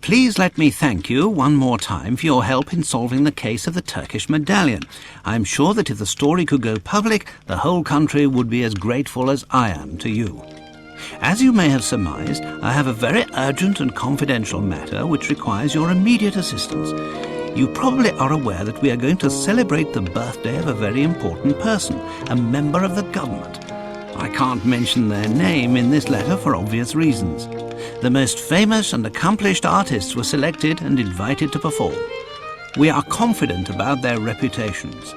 Please let me thank you one more time for your help in solving the case of the Turkish medallion. I'm sure that if the story could go public, the whole country would be as grateful as I am to you. As you may have surmised, I have a very urgent and confidential matter which requires your immediate assistance. You probably are aware that we are going to celebrate the birthday of a very important person, a member of the government. I can't mention their name in this letter for obvious reasons. The most famous and accomplished artists were selected and invited to perform. We are confident about their reputations.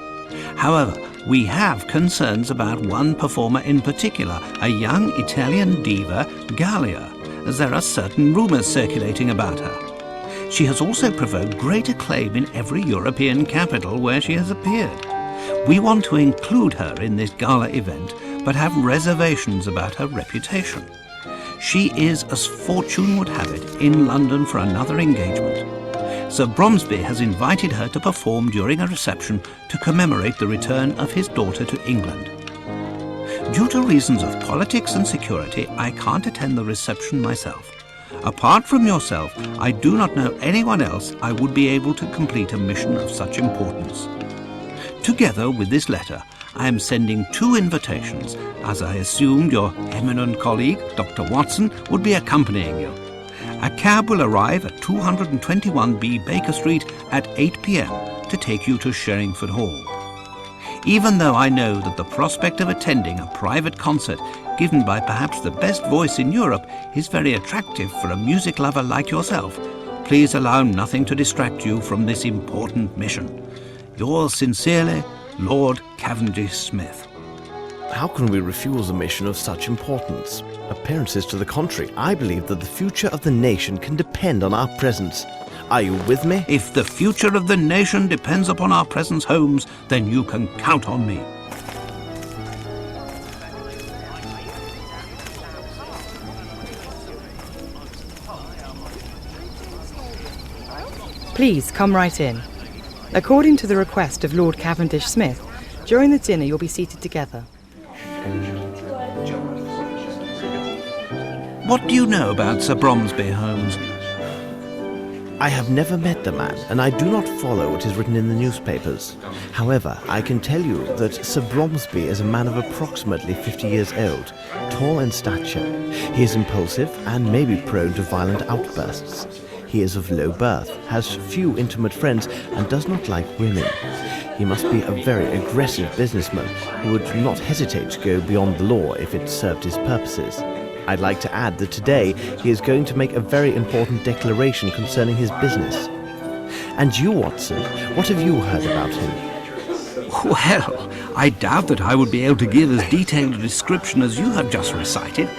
However, we have concerns about one performer in particular, a young Italian diva, Gallia, as there are certain rumours circulating about her. She has also provoked great acclaim in every European capital where she has appeared. We want to include her in this gala event, but have reservations about her reputation. She is, as fortune would have it, in London for another engagement. Sir Bromsby has invited her to perform during a reception to commemorate the return of his daughter to England. Due to reasons of politics and security, I can't attend the reception myself. Apart from yourself, I do not know anyone else I would be able to complete a mission of such importance. Together with this letter, I am sending 2 invitations, as I assumed your eminent colleague, Dr. Watson, would be accompanying you. A cab will arrive at 221B Baker Street at 8 p.m. to take you to Sherringford Hall. Even though I know that the prospect of attending a private concert given by perhaps the best voice in Europe is very attractive for a music lover like yourself, please allow nothing to distract you from this important mission. Yours sincerely, Lord Cavendish Smith. How can we refuse a mission of such importance? Appearances to the contrary, I believe that the future of the nation can depend on our presence. Are you with me? If the future of the nation depends upon our presence, Holmes, then you can count on me. Please come right in. According to the request of Lord Cavendish Smith, during the dinner you'll be seated together. What do you know about Sir Bromsby, Holmes? I have never met the man, and I do not follow what is written in the newspapers. However, I can tell you that Sir Bromsby is a man of approximately 50 years old, tall in stature. He is impulsive and may be prone to violent outbursts. He is of low birth, has few intimate friends, and does not like women. He must be a very aggressive businessman who would not hesitate to go beyond the law if it served his purposes. I'd like to add that today he is going to make a very important declaration concerning his business. And you, Watson, what have you heard about him? Well, I doubt that I would be able to give as detailed a description as you have just recited.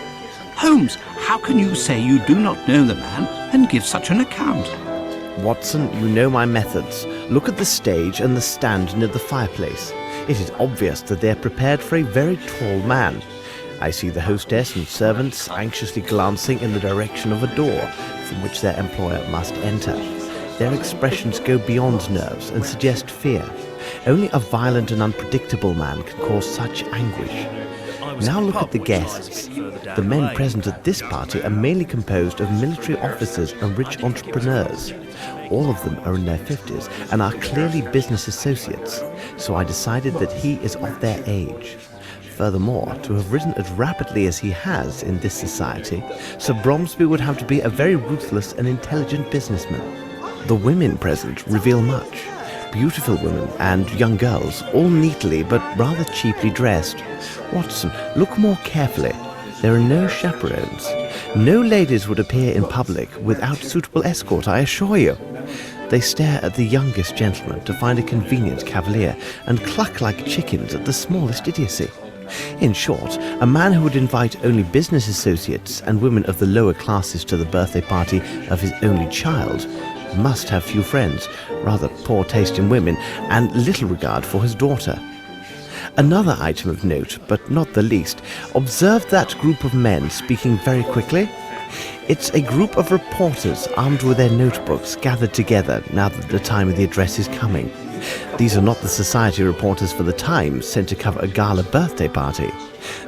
Holmes, how can you say you do not know the man and give such an account? Watson, you know my methods. Look at the stage and the stand near the fireplace. It is obvious that they are prepared for a very tall man. I see the hostess and servants anxiously glancing in the direction of a door from which their employer must enter. Their expressions go beyond nerves and suggest fear. Only a violent and unpredictable man can cause such anguish. Now look at the guests. The men present at this party are mainly composed of military officers and rich entrepreneurs. All of them are in their 50s and are clearly business associates, so I decided that he is of their age. Furthermore, to have risen as rapidly as he has in this society, Sir Bromsby would have to be a very ruthless and intelligent businessman. The women present reveal much. Beautiful women and young girls, all neatly but rather cheaply dressed. Watson, look more carefully. There are no chaperones. No ladies would appear in public without suitable escort, I assure you. They stare at the youngest gentleman to find a convenient cavalier and cluck like chickens at the smallest idiocy. In short, a man who would invite only business associates and women of the lower classes to the birthday party of his only child must have few friends, rather poor taste in women, and little regard for his daughter. Another item of note, but not the least, observe that group of men speaking very quickly. It's a group of reporters armed with their notebooks gathered together now that the time of the address is coming. These are not the society reporters for the Times sent to cover a gala birthday party.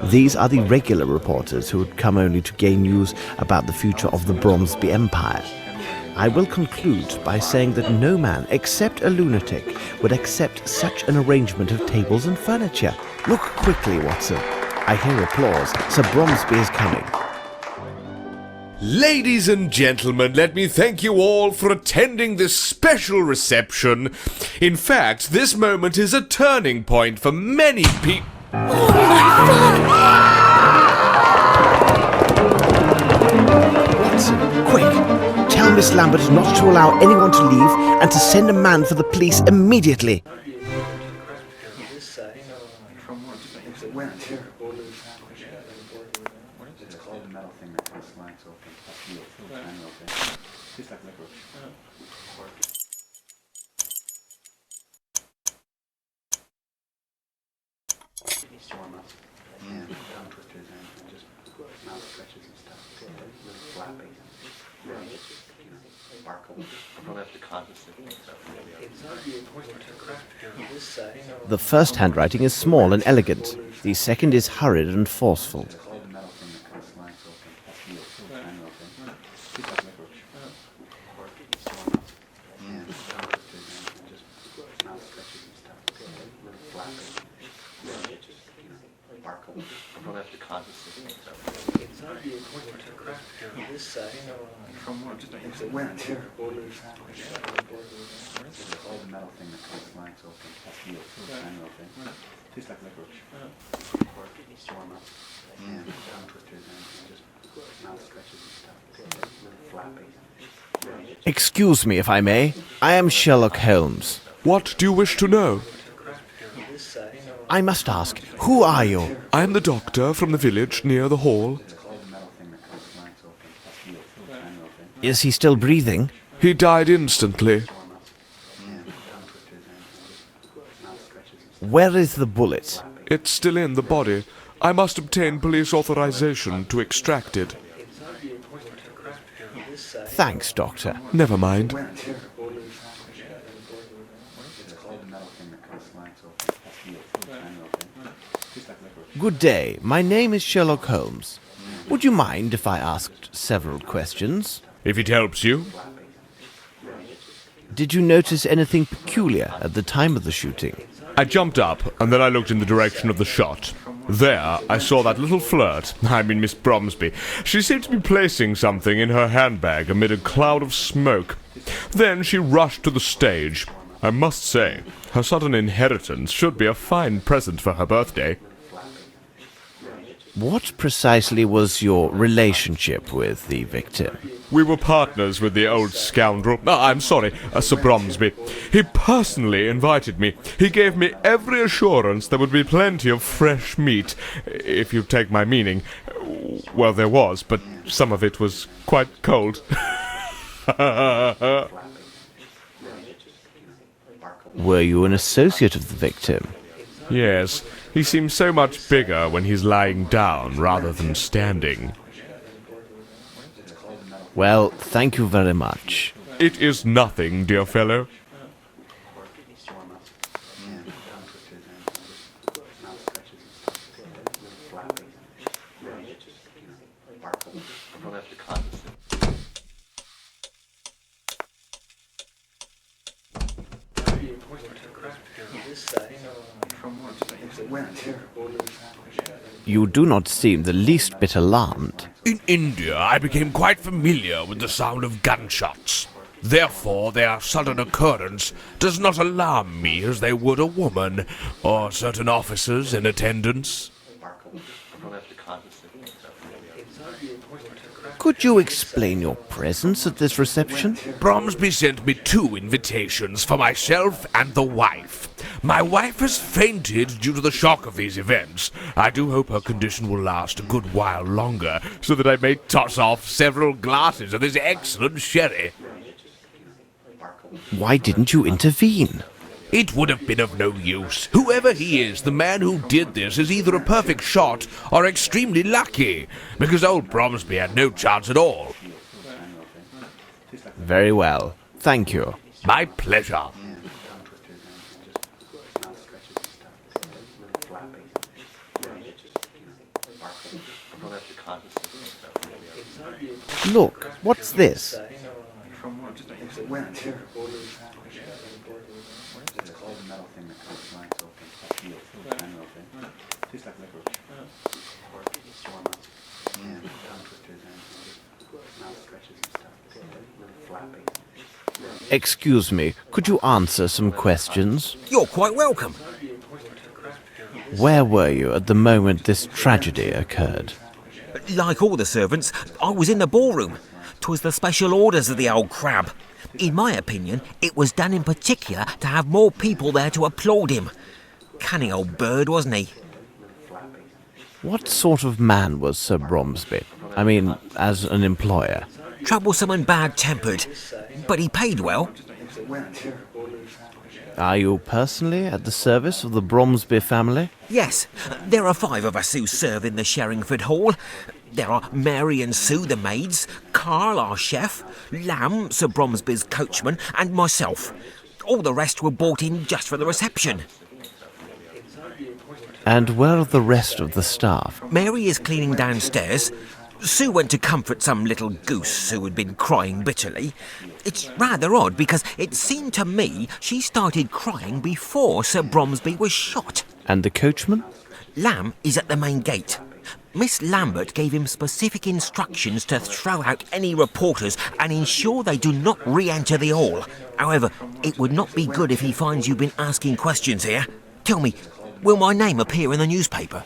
These are the regular reporters who would come only to gain news about the future of the Bromsby Empire. I will conclude by saying that no man, except a lunatic, would accept such an arrangement of tables and furniture. Look quickly, Watson. I hear applause. Sir Bromsby is coming. Ladies and gentlemen, let me thank you all for attending this special reception. In fact, this moment is a turning point for many people. Watson, quick! Tell Miss Lambert not to allow anyone to leave and to send a man for the police immediately. The first handwriting is small and elegant. The second is hurried and forceful. Excuse me, if I may. I am Sherlock Holmes. What do you wish to know? I must ask, who are you? I am the doctor from the village near the hall. Is he still breathing? He died instantly. Where is the bullet? It's still in the body. I must obtain police authorization to extract it. Thanks, Doctor. Never mind. Good day. My name is Sherlock Holmes. Would you mind if I asked several questions? If it helps you. Did you notice anything peculiar at the time of the shooting? I jumped up, and then I looked in the direction of the shot. There, I saw that little flirt, Miss Bromsby. She seemed to be placing something in her handbag amid a cloud of smoke. Then she rushed to the stage. I must say, her sudden inheritance should be a fine present for her birthday. What precisely was your relationship with the victim? We were partners with the old scoundrel. I'm sorry, Sir Bromsby. He personally invited me. He gave me every assurance there would be plenty of fresh meat, if you take my meaning. Well, there was, but some of it was quite cold. Were you an associate of the victim? Yes. He seems so much bigger when he's lying down rather than standing. Well, thank you very much. It is nothing, dear fellow. You do not seem the least bit alarmed. In India, I became quite familiar with the sound of gunshots. Therefore, their sudden occurrence does not alarm me as they would a woman or certain officers in attendance. Could you explain your presence at this reception? Bromsby sent me 2 invitations for myself and the wife. My wife has fainted due to the shock of these events. I do hope her condition will last a good while longer, so that I may toss off several glasses of this excellent sherry. Why didn't you intervene? It would have been of no use. Whoever he is, the man who did this is either a perfect shot or extremely lucky, because old Bromsby had no chance at all. Very well. Thank you. My pleasure. Look, what's this? Excuse me, could you answer some questions? You're quite welcome. Where were you at the moment this tragedy occurred? Like all the servants, I was in the ballroom. 'Twas the special orders of the old crab. In my opinion, it was done in particular to have more people there to applaud him. Cunning old bird, wasn't he? What sort of man was Sir Bromsby? I mean, as an employer. Troublesome and bad-tempered, but he paid well. Are you personally at the service of the Bromsby family? Yes, there are 5 of us who serve in the Sherringford Hall. There are Mary and Sue, the maids, Carl, our chef, Lamb, Sir Bromsby's coachman, and myself. All the rest were brought in just for the reception. And where are the rest of the staff? Mary is cleaning downstairs. Sue went to comfort some little goose who had been crying bitterly. It's rather odd because it seemed to me she started crying before Sir Bromsby was shot. And the coachman? Lamb is at the main gate. Miss Lambert gave him specific instructions to throw out any reporters and ensure they do not re-enter the hall. However, it would not be good if he finds you've been asking questions here. Tell me, will my name appear in the newspaper?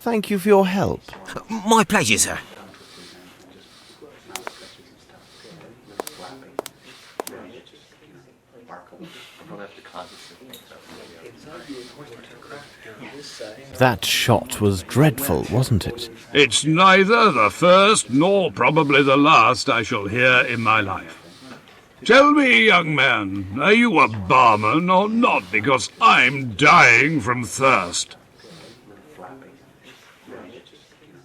Thank you for your help. My pleasure, sir. That shot was dreadful, wasn't it? It's neither the first nor probably the last I shall hear in my life. Tell me, young man, are you a barman or not? Because I'm dying from thirst.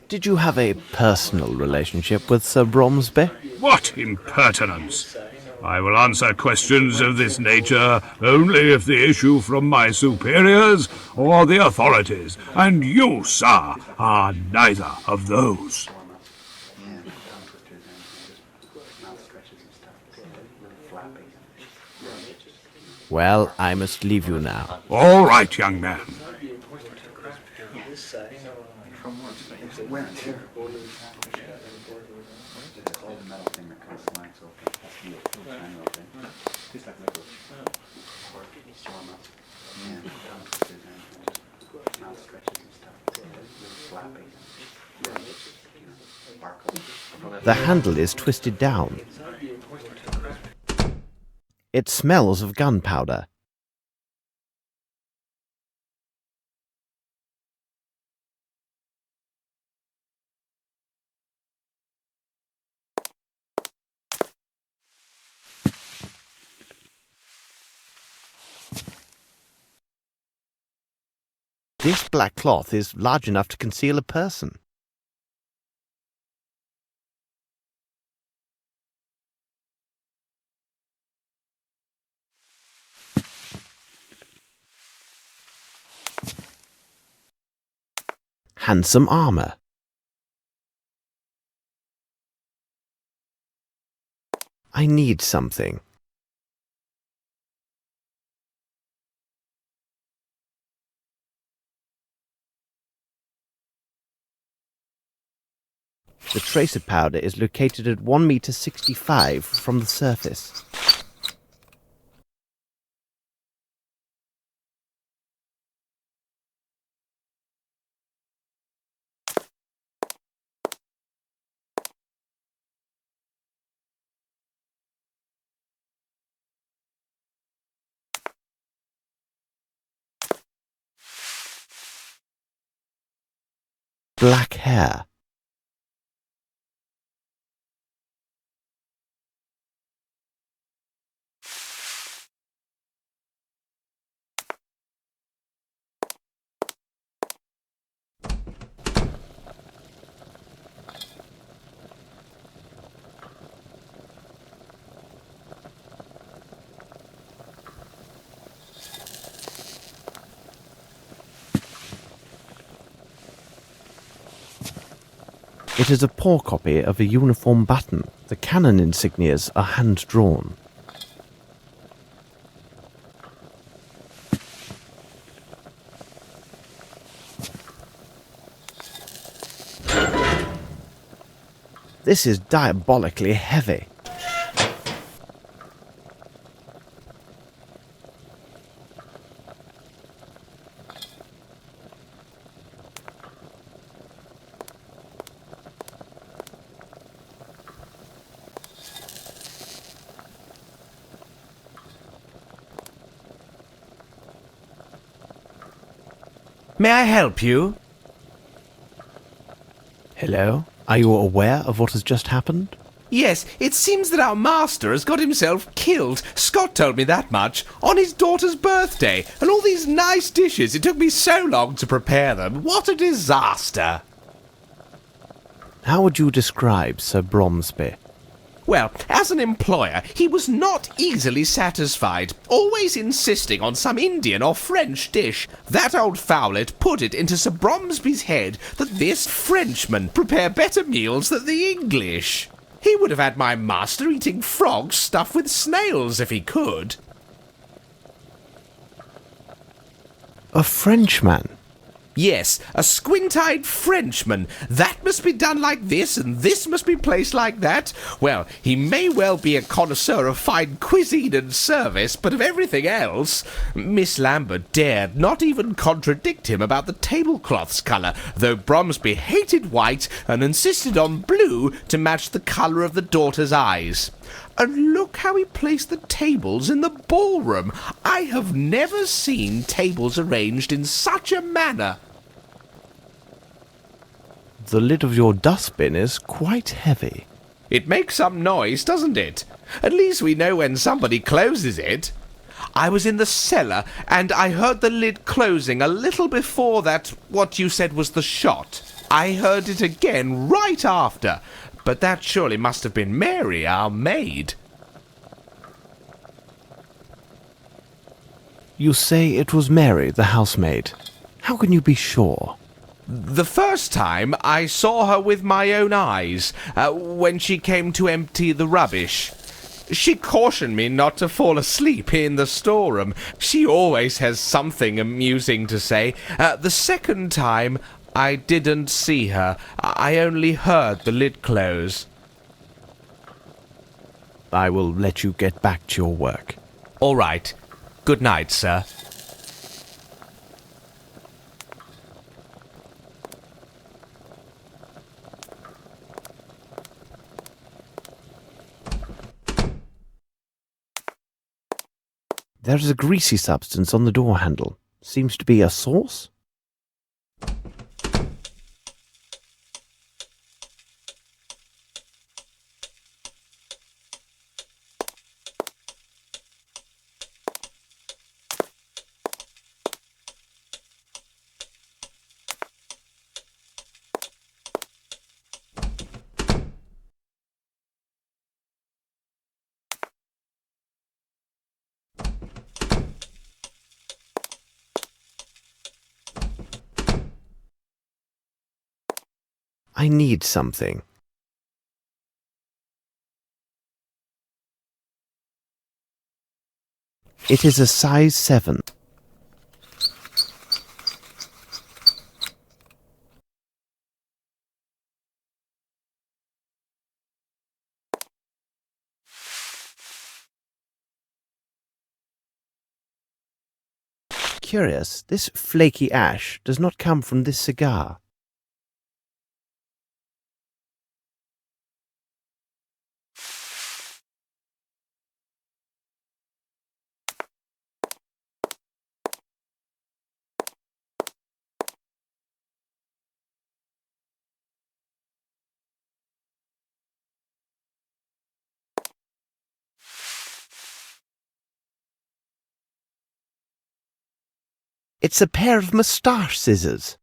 Did you have a personal relationship with Sir Bromsby? What impertinence! I will answer questions of this nature only if they issue from my superiors or the authorities, and you, sir, are neither of those. Well, I must leave you now. All right, young man. The handle is twisted down. It smells of gunpowder. This black cloth is large enough to conceal a person. Handsome armor. I need something. The tracer powder is located at 1.65 meters from the surface. Black hair. It is a poor copy of a uniform button. The cannon insignias are hand-drawn. This is diabolically heavy. May I help you? Hello? Are you aware of what has just happened? Yes, it seems that our master has got himself killed. Scott told me that much. On his daughter's birthday. And all these nice dishes. It took me so long to prepare them. What a disaster. How would you describe Sir Bromsby? Well, as an employer, he was not easily satisfied, always insisting on some Indian or French dish. That old fowlet put it into Sir Bromsby's head that this Frenchman prepare better meals than the English. He would have had my master eating frogs stuffed with snails if he could. A Frenchman? Yes, a squint-eyed Frenchman. That must be done like this, and this must be placed like that. Well, he may well be a connoisseur of fine cuisine and service, but of everything else, Miss Lambert dared not even contradict him about the tablecloth's colour, though Bromsby hated white and insisted on blue to match the colour of the daughter's eyes. And look how he placed the tables in the ballroom. I have never seen tables arranged in such a manner. The lid of your dustbin is quite heavy. It makes some noise, doesn't it? At least we know when somebody closes it. I was in the cellar, and I heard the lid closing a little before that, what you said was the shot. I heard it again right after. But that surely must have been Mary, our maid. You say it was Mary, the housemaid. How can you be sure? The first time I saw her with my own eyes, when she came to empty the rubbish. She cautioned me not to fall asleep in the storeroom. She always has something amusing to say. The second time, I didn't see her. I only heard the lid close. I will let you get back to your work. All right. Good night, sir. There is a greasy substance on the door handle. Seems to be a sauce? I need something. It is a size 7. Curious, this flaky ash does not come from this cigar. It's a pair of moustache scissors.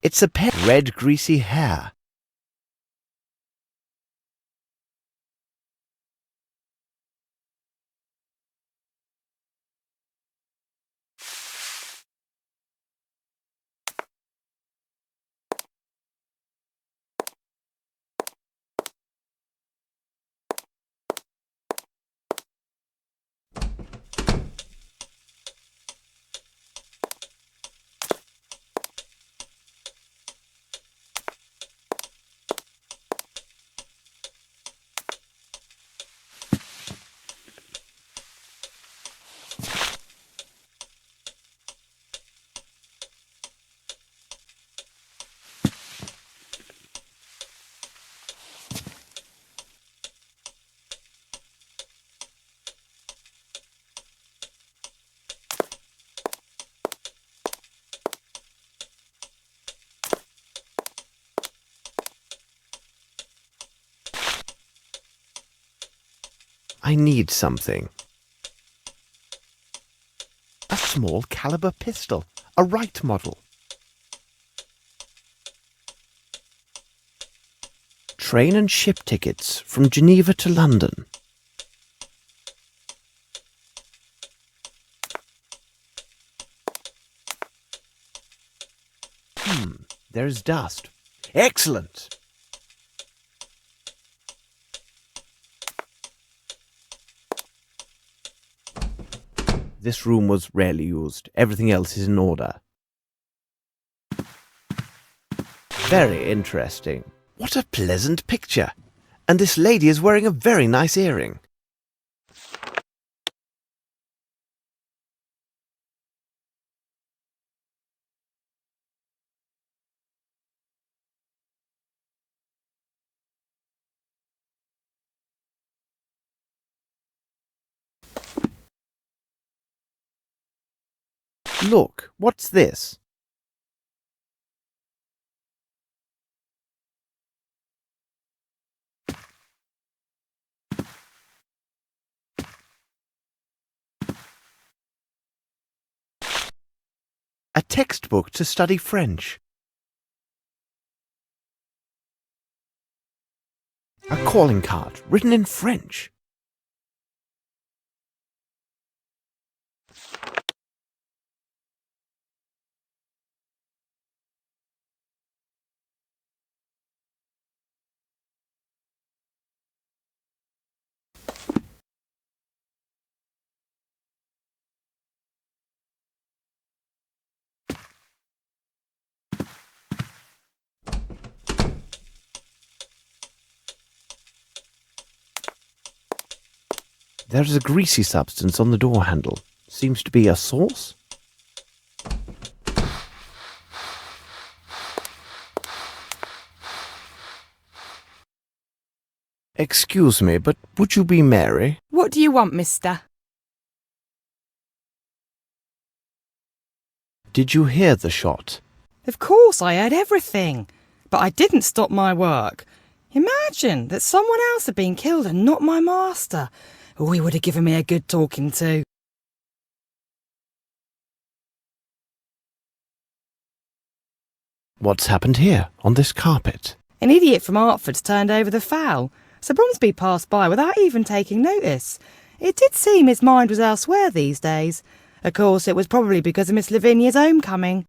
It's a pair of red greasy hair. I need something. A small caliber pistol. A Wright model. Train and ship tickets from Geneva to London. There's dust. Excellent! This room was rarely used. Everything else is in order. Very interesting. What a pleasant picture. And this lady is wearing a very nice earring. Look, what's this? A textbook to study French. A calling card written in French. There is a greasy substance on the door handle. Seems to be a sauce? Excuse me, but would you be Mary? What do you want, mister? Did you hear the shot? Of course I heard everything, but I didn't stop my work. Imagine that someone else had been killed and not my master. Oh, he would have given me a good talking to. What's happened here, on this carpet? An idiot from Hertford's turned over the fowl. Sir Bromsby passed by without even taking notice. It did seem his mind was elsewhere these days. Of course, it was probably because of Miss Lavinia's homecoming.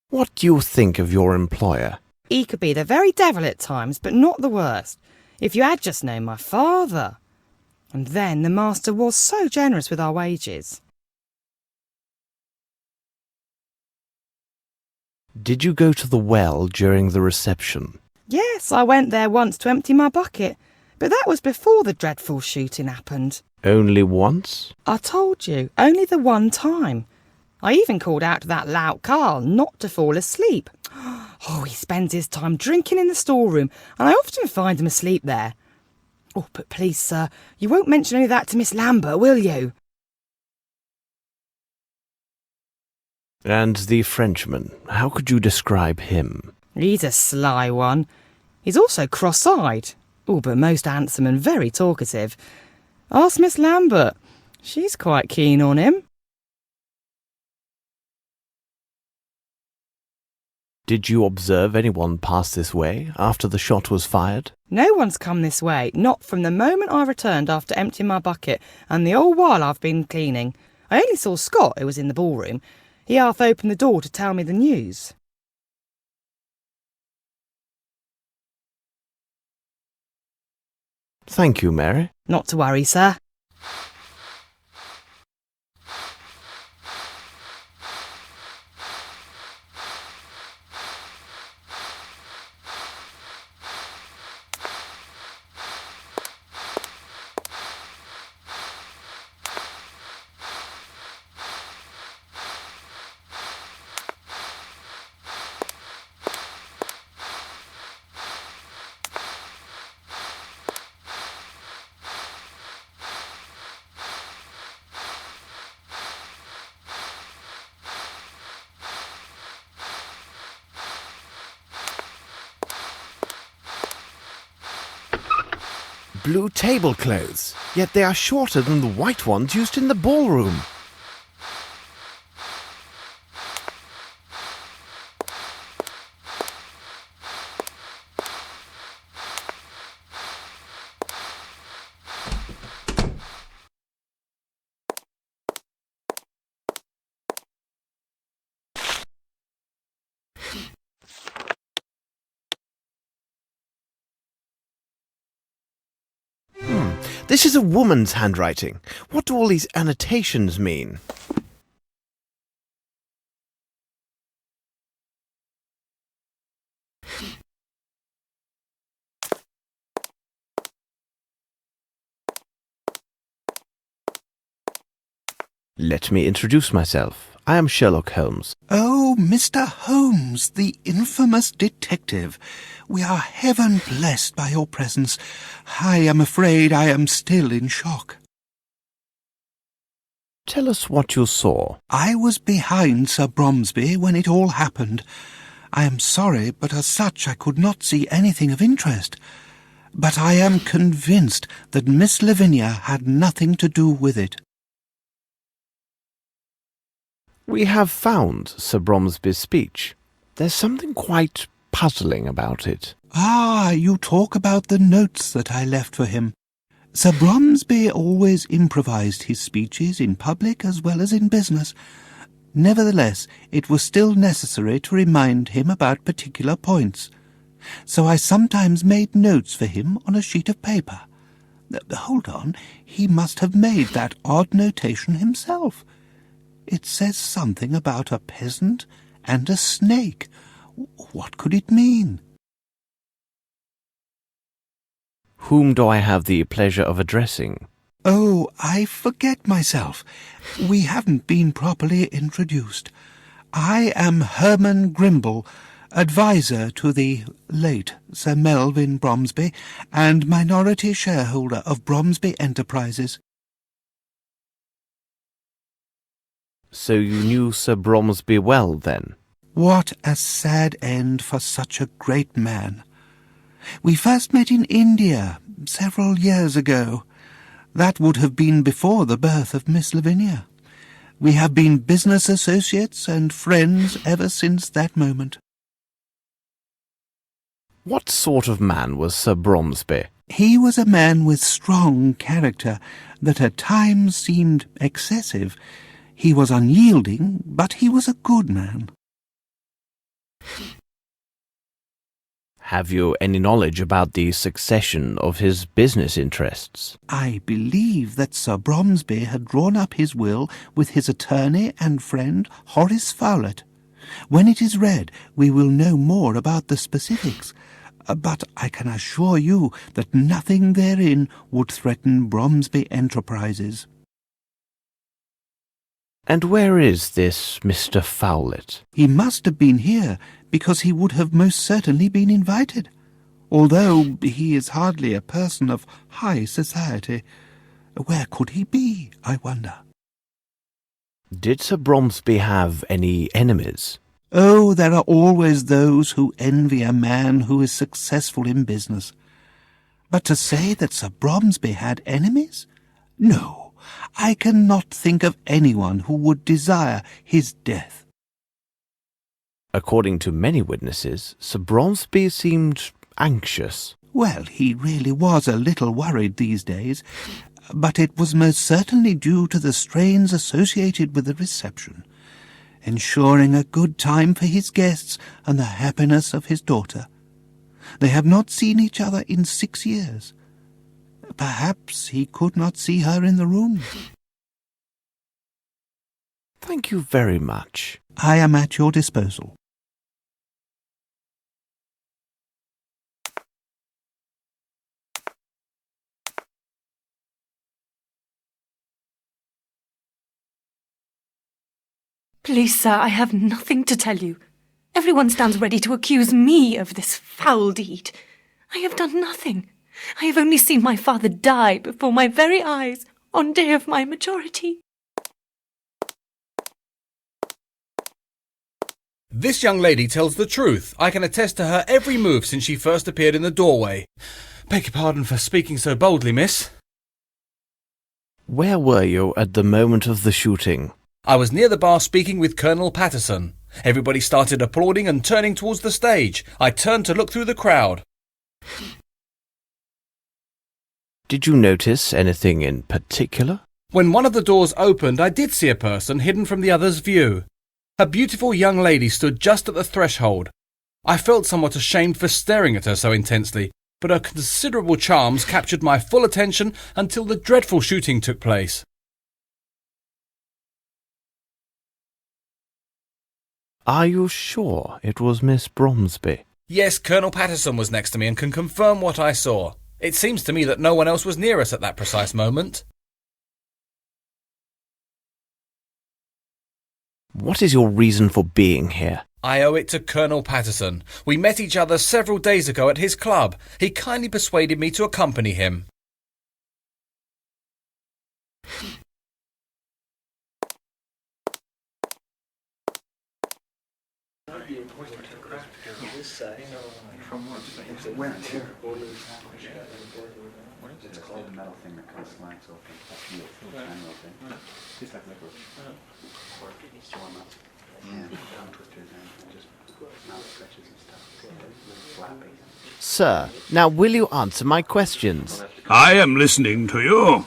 What do you think of your employer? He could be the very devil at times, but not the worst. If you had just known my father. And then the master was so generous with our wages. Did you go to the well during the reception? Yes, I went there once to empty my bucket, but that was before the dreadful shooting happened. Only once? I told you, only the one time. I even called out to that lout Carl not to fall asleep. Oh, he spends his time drinking in the storeroom, and I often find him asleep there. Oh, but please, sir, you won't mention any of that to Miss Lambert, will you? And the Frenchman, how could you describe him? He's a sly one. He's also cross-eyed. Oh, but most handsome and very talkative. Ask Miss Lambert. She's quite keen on him. Did you observe anyone pass this way after the shot was fired? No one's come this way, not from the moment I returned after emptying my bucket, and the whole while I've been cleaning. I only saw Scott, who was in the ballroom. He half opened the door to tell me the news. Thank you, Mary. Not to worry, sir. blue tablecloths, yet they are shorter than the white ones used in the ballroom. This is a woman's handwriting. What do all these annotations mean? Let me introduce myself. I am Sherlock Holmes. Oh, Mr. Holmes, the infamous detective. We are heaven blessed by your presence. I am afraid I am still in shock. Tell us what you saw. I was behind Sir Bromsby when it all happened. I am sorry, but as such I could not see anything of interest. But I am convinced that Miss Lavinia had nothing to do with it. We have found Sir Bromsby's speech. There's something quite puzzling about it. Ah, you talk about the notes that I left for him. Sir Bromsby always improvised his speeches in public as well as in business. Nevertheless, it was still necessary to remind him about particular points. So I sometimes made notes for him on a sheet of paper. Hold on, he must have made that odd notation himself. It says something about a peasant and a snake. What could it mean? Whom do I have the pleasure of addressing? Oh, I forget myself. We haven't been properly introduced. I am Herman Grimble, adviser to the late Sir Melvyn Bromsby and minority shareholder of Bromsby Enterprises. So you knew Sir Bromsby well, then? What a sad end for such a great man. We first met in India several years ago. That would have been before the birth of Miss Lavinia. We have been business associates and friends ever since that moment. What sort of man was Sir Bromsby? He was a man with strong character that at times seemed excessive. He was unyielding, but he was a good man. Have you any knowledge about the succession of his business interests? I believe that Sir Bromsby had drawn up his will with his attorney and friend Horace Fowlett. When it is read, we will know more about the specifics, but I can assure you that nothing therein would threaten Bromsby Enterprises. And where is this Mr. Fowlett? He must have been here, because he would have most certainly been invited, although he is hardly a person of high society. Where could he be, I wonder? Did Sir Bromsby have any enemies? Oh, there are always those who envy a man who is successful in business. But to say that Sir Bromsby had enemies? No. I cannot think of anyone who would desire his death. According to many witnesses, Sir Bromsby seemed anxious. Well, he really was a little worried these days, but it was most certainly due to the strains associated with the reception, ensuring a good time for his guests and the happiness of his daughter. They have not seen each other in 6 years. Perhaps he could not see her in the room. Thank you very much. I am at your disposal. Please, sir, I have nothing to tell you. Everyone stands ready to accuse me of this foul deed. I have done nothing. I have only seen my father die before my very eyes on day of my majority. This young lady tells the truth. I can attest to her every move since she first appeared in the doorway. Beg your pardon for speaking so boldly, miss. Where were you at the moment of the shooting? I was near the bar speaking with Colonel Patterson. Everybody started applauding and turning towards the stage. I turned to look through the crowd. Did you notice anything in particular? When one of the doors opened, I did see a person hidden from the other's view. A beautiful young lady stood just at the threshold. I felt somewhat ashamed for staring at her so intensely, but her considerable charms captured my full attention until the dreadful shooting took place. Are you sure it was Miss Bromsby? Yes, Colonel Patterson was next to me and can confirm what I saw. It seems to me that no one else was near us at that precise moment. What is your reason for being here? I owe it to Colonel Patterson. We met each other several days ago at his club. He kindly persuaded me to accompany him. Sir, now will you answer my questions? I am listening to you.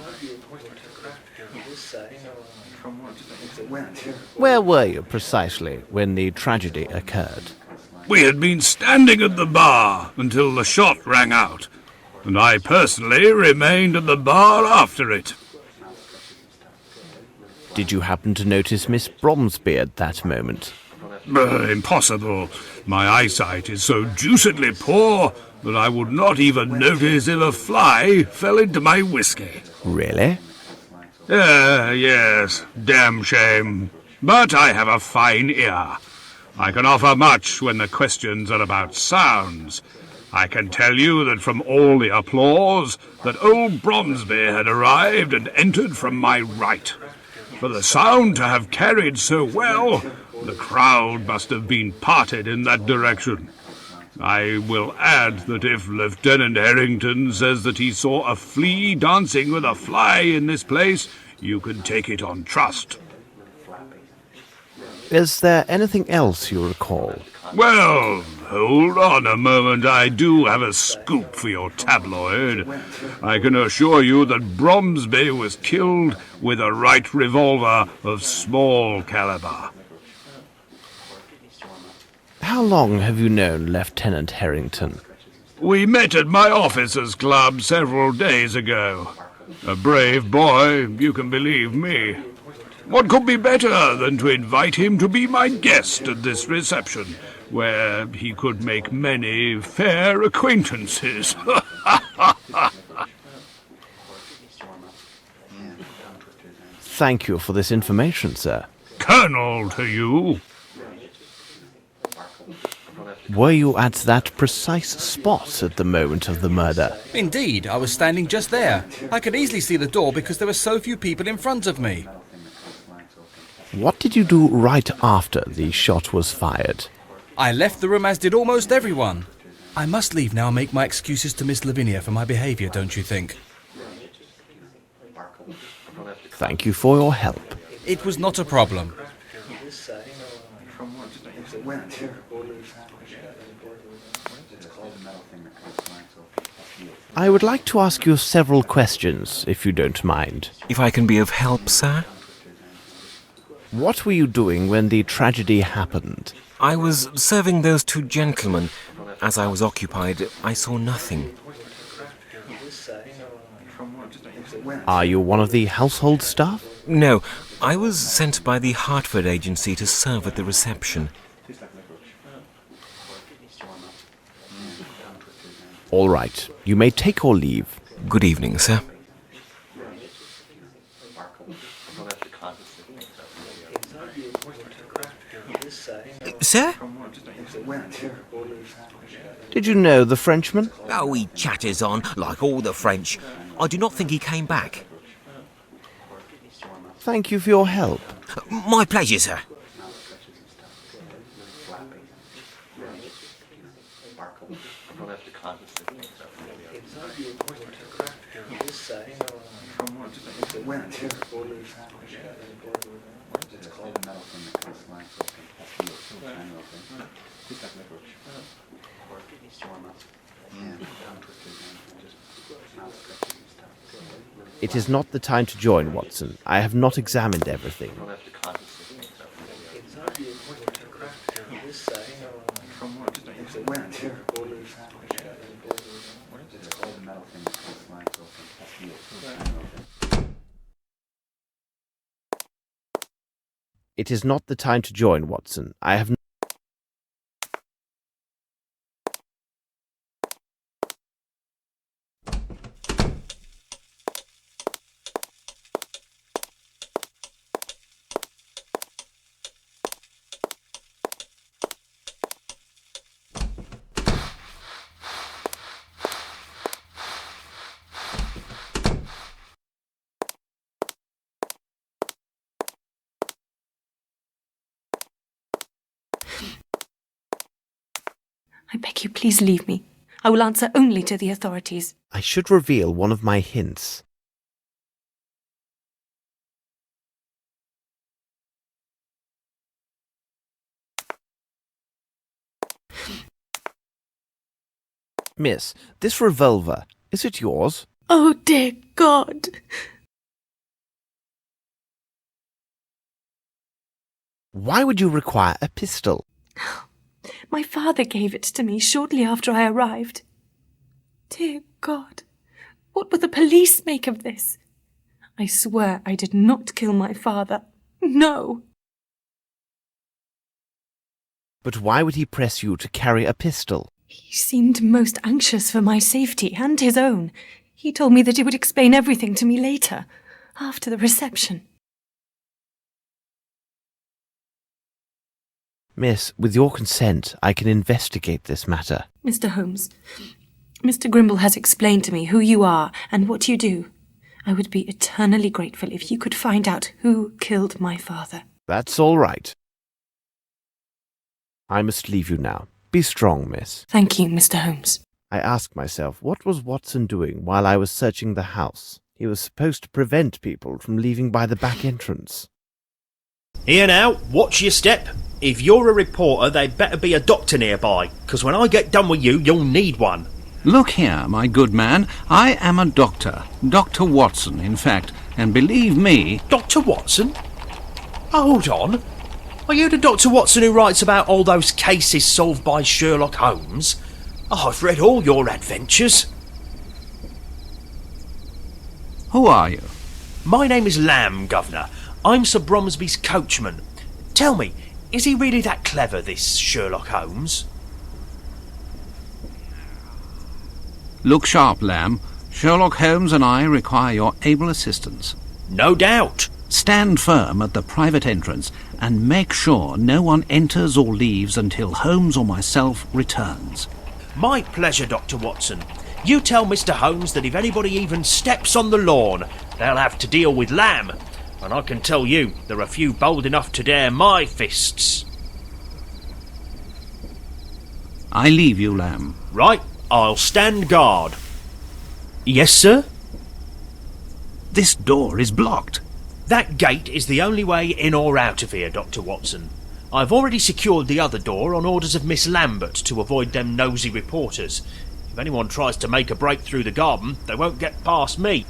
Where were you precisely when the tragedy occurred? We had been standing at the bar until the shot rang out, and I personally remained at the bar after it. Did you happen to notice Miss Bromsby at that moment? Impossible. My eyesight is so deucedly poor that I would not even notice if a fly fell into my whiskey. Really? Yes, damn shame. But I have a fine ear. I can offer much when the questions are about sounds. I can tell you that from all the applause, that old Bromsby had arrived and entered from my right. For the sound to have carried so well, the crowd must have been parted in that direction. I will add that if Lieutenant Harrington says that he saw a flea dancing with a fly in this place, you can take it on trust. Is there anything else you recall? Well, hold on a moment. I do have a scoop for your tabloid. I can assure you that Bromsby was killed with a Wright revolver of small caliber. How long have you known Lieutenant Harrington? We met at my officers' club several days ago. A brave boy, you can believe me. What could be better than to invite him to be my guest at this reception, where he could make many fair acquaintances? Thank you for this information, sir. Colonel to you. Were you at that precise spot at the moment of the murder? Indeed, I was standing just there. I could easily see the door because there were so few people in front of me. What did you do right after the shot was fired? I left the room as did almost everyone. I must leave now and make my excuses to Miss Lavinia for my behaviour, don't you think? Thank you for your help. It was not a problem. I would like to ask you several questions, if you don't mind. If I can be of help, sir? What were you doing when the tragedy happened? I was serving those two gentlemen. As I was occupied, I saw nothing. Are you one of the household staff? No, I was sent by the Hartford agency to serve at the reception. All right, you may take your leave. Good evening, sir. Sir? Did you know the Frenchman? Oh, he chatters on, like all the French. I do not think he came back. Thank you for your help. My pleasure, sir. It is not the time to join, Watson. I have not examined everything. It is not the time to join, Watson. I have I beg you, please leave me. I will answer only to the authorities. I should reveal one of my hints. Miss, this revolver, is it yours? Oh, dear God! Why would you require a pistol? My father gave it to me shortly after I arrived. Dear God, what will the police make of this? I swear I did not kill my father. No! But why would he press you to carry a pistol? He seemed most anxious for my safety and his own. He told me that he would explain everything to me later, after the reception. Miss, with your consent, I can investigate this matter. Mr. Holmes, Mr. Grimble has explained to me who you are and what you do. I would be eternally grateful if you could find out who killed my father. That's all right. I must leave you now. Be strong, miss. Thank you, Mr. Holmes. I asked myself, what was Watson doing while I was searching the house? He was supposed to prevent people from leaving by the back entrance. Here now, watch your step. If you're a reporter, there'd better be a doctor nearby, 'cause when I get done with you, you'll need one. Look here, my good man, I am a doctor. Dr. Watson, in fact, and believe me... Dr. Watson? Hold on. Are you the Dr. Watson who writes about all those cases solved by Sherlock Holmes? I've read all your adventures. Who are you? My name is Lamb, Governor. I'm Sir Bromsby's coachman. Tell me, is he really that clever, this Sherlock Holmes? Look sharp, Lamb. Sherlock Holmes and I require your able assistance. No doubt. Stand firm at the private entrance and make sure no one enters or leaves until Holmes or myself returns. My pleasure, Dr. Watson. You tell Mr. Holmes that if anybody even steps on the lawn, they'll have to deal with Lamb. And I can tell you, there are few bold enough to dare my fists. I leave you, Lamb. Right, I'll stand guard. Yes, sir? This door is blocked. That gate is the only way in or out of here, Dr. Watson. I've already secured the other door on orders of Miss Lambert to avoid them nosy reporters. If anyone tries to make a break through the garden, they won't get past me.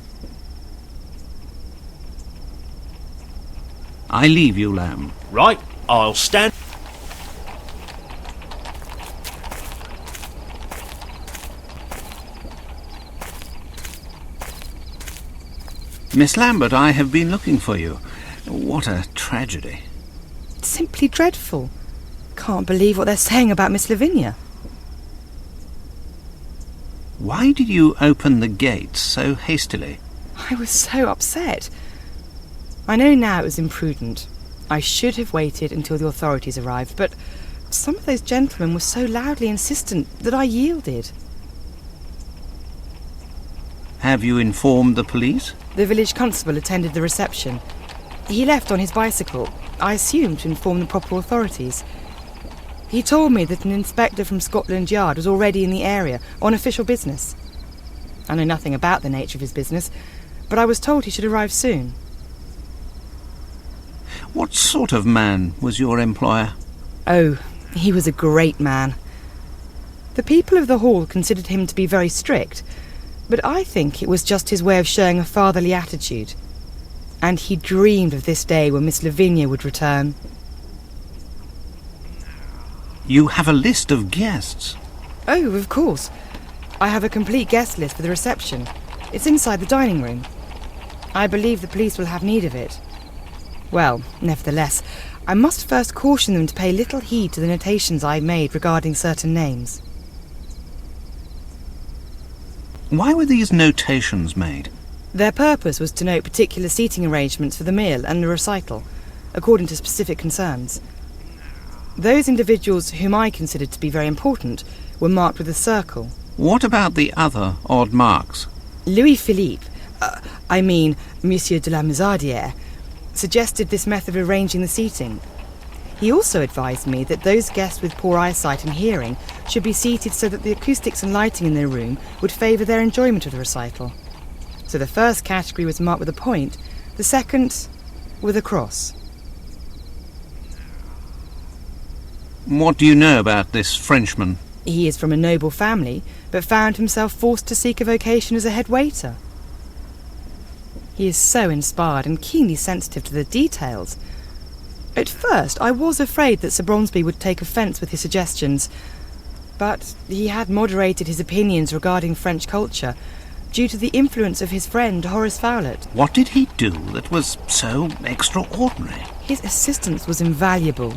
I leave you, Lamb. Right, I'll stand... Miss Lambert, I have been looking for you. What a tragedy. Simply dreadful. Can't believe what they're saying about Miss Lavinia. Why did you open the gate so hastily? I was so upset. I know now it was imprudent. I should have waited until the authorities arrived, but some of those gentlemen were so loudly insistent that I yielded. Have you informed the police? The village constable attended the reception. He left on his bicycle, I assume to inform the proper authorities. He told me that an inspector from Scotland Yard was already in the area on official business. I know nothing about the nature of his business, but I was told he should arrive soon. What sort of man was your employer? Oh, he was a great man. The people of the hall considered him to be very strict, but I think it was just his way of showing a fatherly attitude. And he dreamed of this day when Miss Lavinia would return. You have a list of guests. Oh, of course. I have a complete guest list for the reception. It's inside the dining room. I believe the police will have need of it. Well, nevertheless, I must first caution them to pay little heed to the notations I made regarding certain names. Why were these notations made? Their purpose was to note particular seating arrangements for the meal and the recital, according to specific concerns. Those individuals whom I considered to be very important were marked with a circle. What about the other odd marks? Louis-Philippe, Monsieur de la Mazardière, suggested this method of arranging the seating. He also advised me that those guests with poor eyesight and hearing should be seated so that the acoustics and lighting in their room would favour their enjoyment of the recital. So the first category was marked with a point, the second with a cross. What do you know about this Frenchman? He is from a noble family, but found himself forced to seek a vocation as a head waiter. He is so inspired and keenly sensitive to the details. At first, I was afraid that Sir Bromsby would take offence with his suggestions, but he had moderated his opinions regarding French culture due to the influence of his friend Horace Fowlett. What did he do that was so extraordinary? His assistance was invaluable.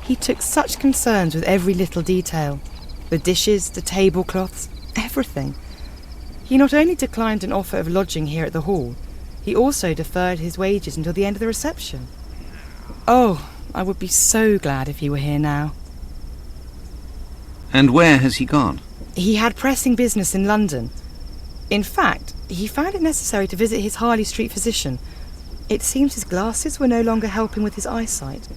He took such concerns with every little detail. The dishes, the tablecloths, everything. He not only declined an offer of lodging here at the hall, he also deferred his wages until the end of the reception. Oh, I would be so glad if he were here now. And where has he gone? He had pressing business in London. In fact, he found it necessary to visit his Harley Street physician. It seems his glasses were no longer helping with his eyesight.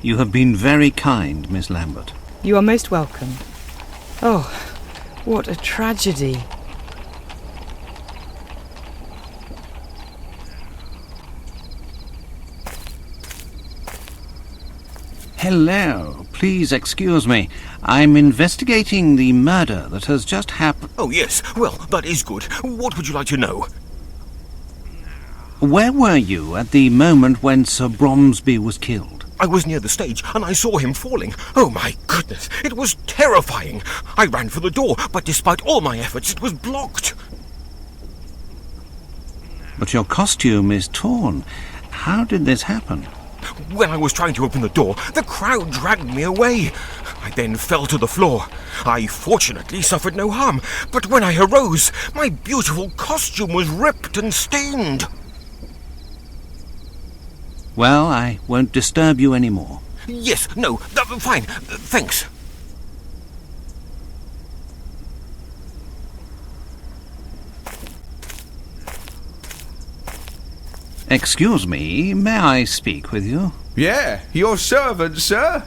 You have been very kind, Miss Lambert. You are most welcome. Oh, what a tragedy. Hello. Please excuse me. I'm investigating the murder that has just happened. Oh, yes. Well, that is good. What would you like to know? Where were you at the moment when Sir Bromsby was killed? I was near the stage, and I saw him falling. Oh, my goodness, it was terrifying. I ran for the door, but despite all my efforts, it was blocked. But your costume is torn. How did this happen? When I was trying to open the door, the crowd dragged me away. I then fell to the floor. I fortunately suffered no harm, but when I arose, my beautiful costume was ripped and stained. Well, I won't disturb you any more. Yes, no, fine, thanks. Excuse me, may I speak with you? Yeah, your servant, sir.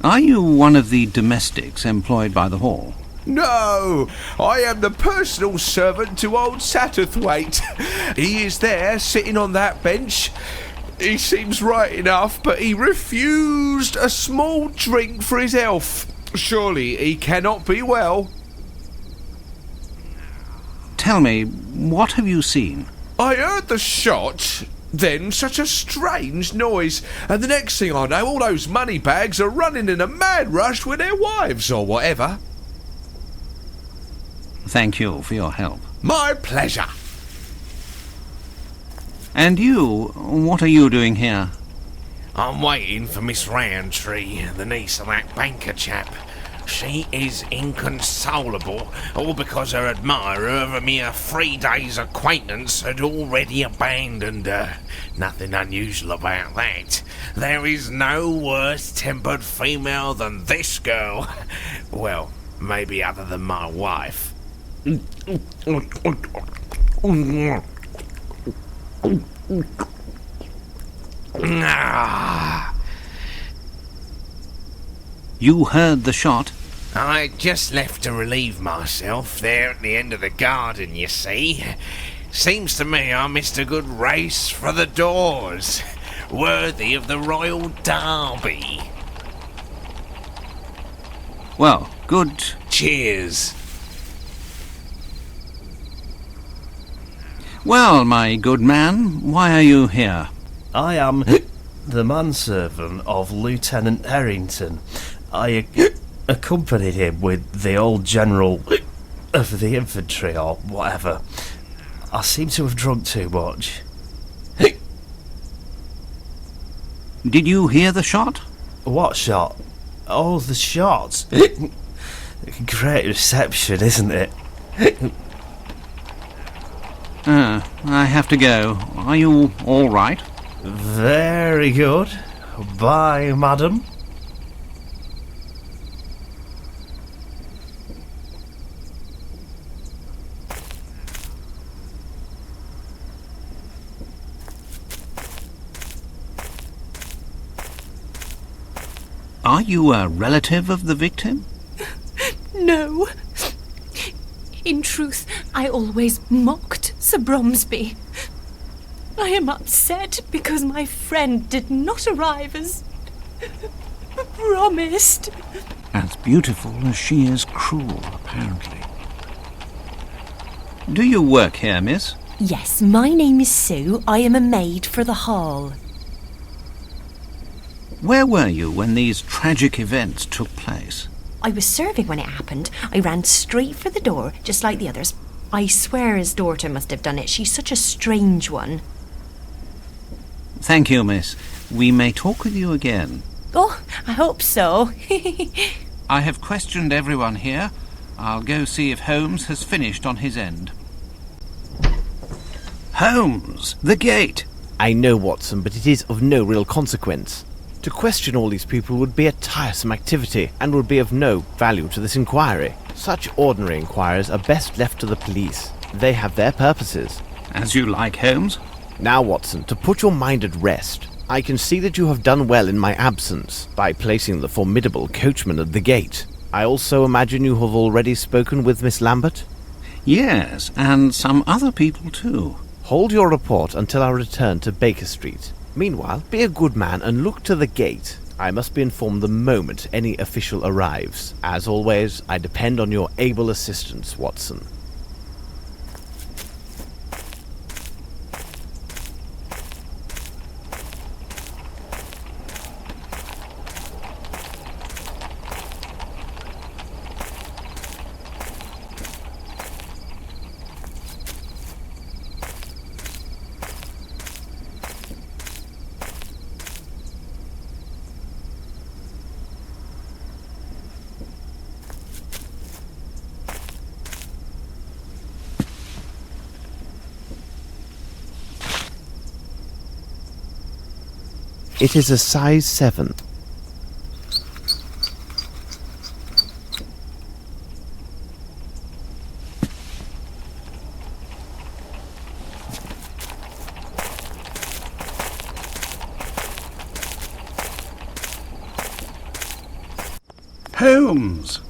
Are you one of the domestics employed by the hall? No, I am the personal servant to old Satterthwaite. He is there, sitting on that bench. He seems right enough, but he refused a small drink for his health. Surely he cannot be well. Tell me, what have you seen? I heard the shot, then such a strange noise, and the next thing I know, all those money bags are running in a mad rush with their wives or whatever. Thank you for your help. My pleasure. And you, what are you doing here? I'm waiting for Miss Roundtree, the niece of that banker chap. She is inconsolable, all because her admirer of a mere 3 days' acquaintance had already abandoned her. Nothing unusual about that. There is no worse-tempered female than this girl. Well, maybe other than my wife. You heard the shot? I just left to relieve myself there at the end of the garden, you see. Seems to me I missed a good race for the doors, worthy of the Royal Derby. Well, good. Cheers. Well, my good man, why are you here? I am the manservant of Lieutenant Harrington. I accompanied him with the old general of the infantry or whatever. I seem to have drunk too much. Did you hear the shot? What shot? Oh, the shot. Great reception, isn't it? I have to go. Are you all right? Very good. Bye, madam. Are you a relative of the victim? No. In truth, I always mocked Sir Bromsby. I am upset because my friend did not arrive as promised. As beautiful as she is cruel, apparently. Do you work here, miss? Yes, my name is Sue. I am a maid for the hall. Where were you when these tragic events took place? I was serving when it happened. I ran straight for the door, just like the others. I swear his daughter must have done it. She's such a strange one. Thank you, miss. We may talk with you again. Oh, I hope so. I have questioned everyone here. I'll go see if Holmes has finished on his end. Holmes! The gate! I know, Watson, but it is of no real consequence. To question all these people would be a tiresome activity and would be of no value to this inquiry. Such ordinary inquiries are best left to the police. They have their purposes. As you like, Holmes. Now, Watson, to put your mind at rest, I can see that you have done well in my absence by placing the formidable coachman at the gate. I also imagine you have already spoken with Miss Lambert? Yes, and some other people too. Hold your report until I return to Baker Street. Meanwhile, be a good man and look to the gate. I must be informed the moment any official arrives. As always, I depend on your able assistance, Watson. It is a size 7. Holmes!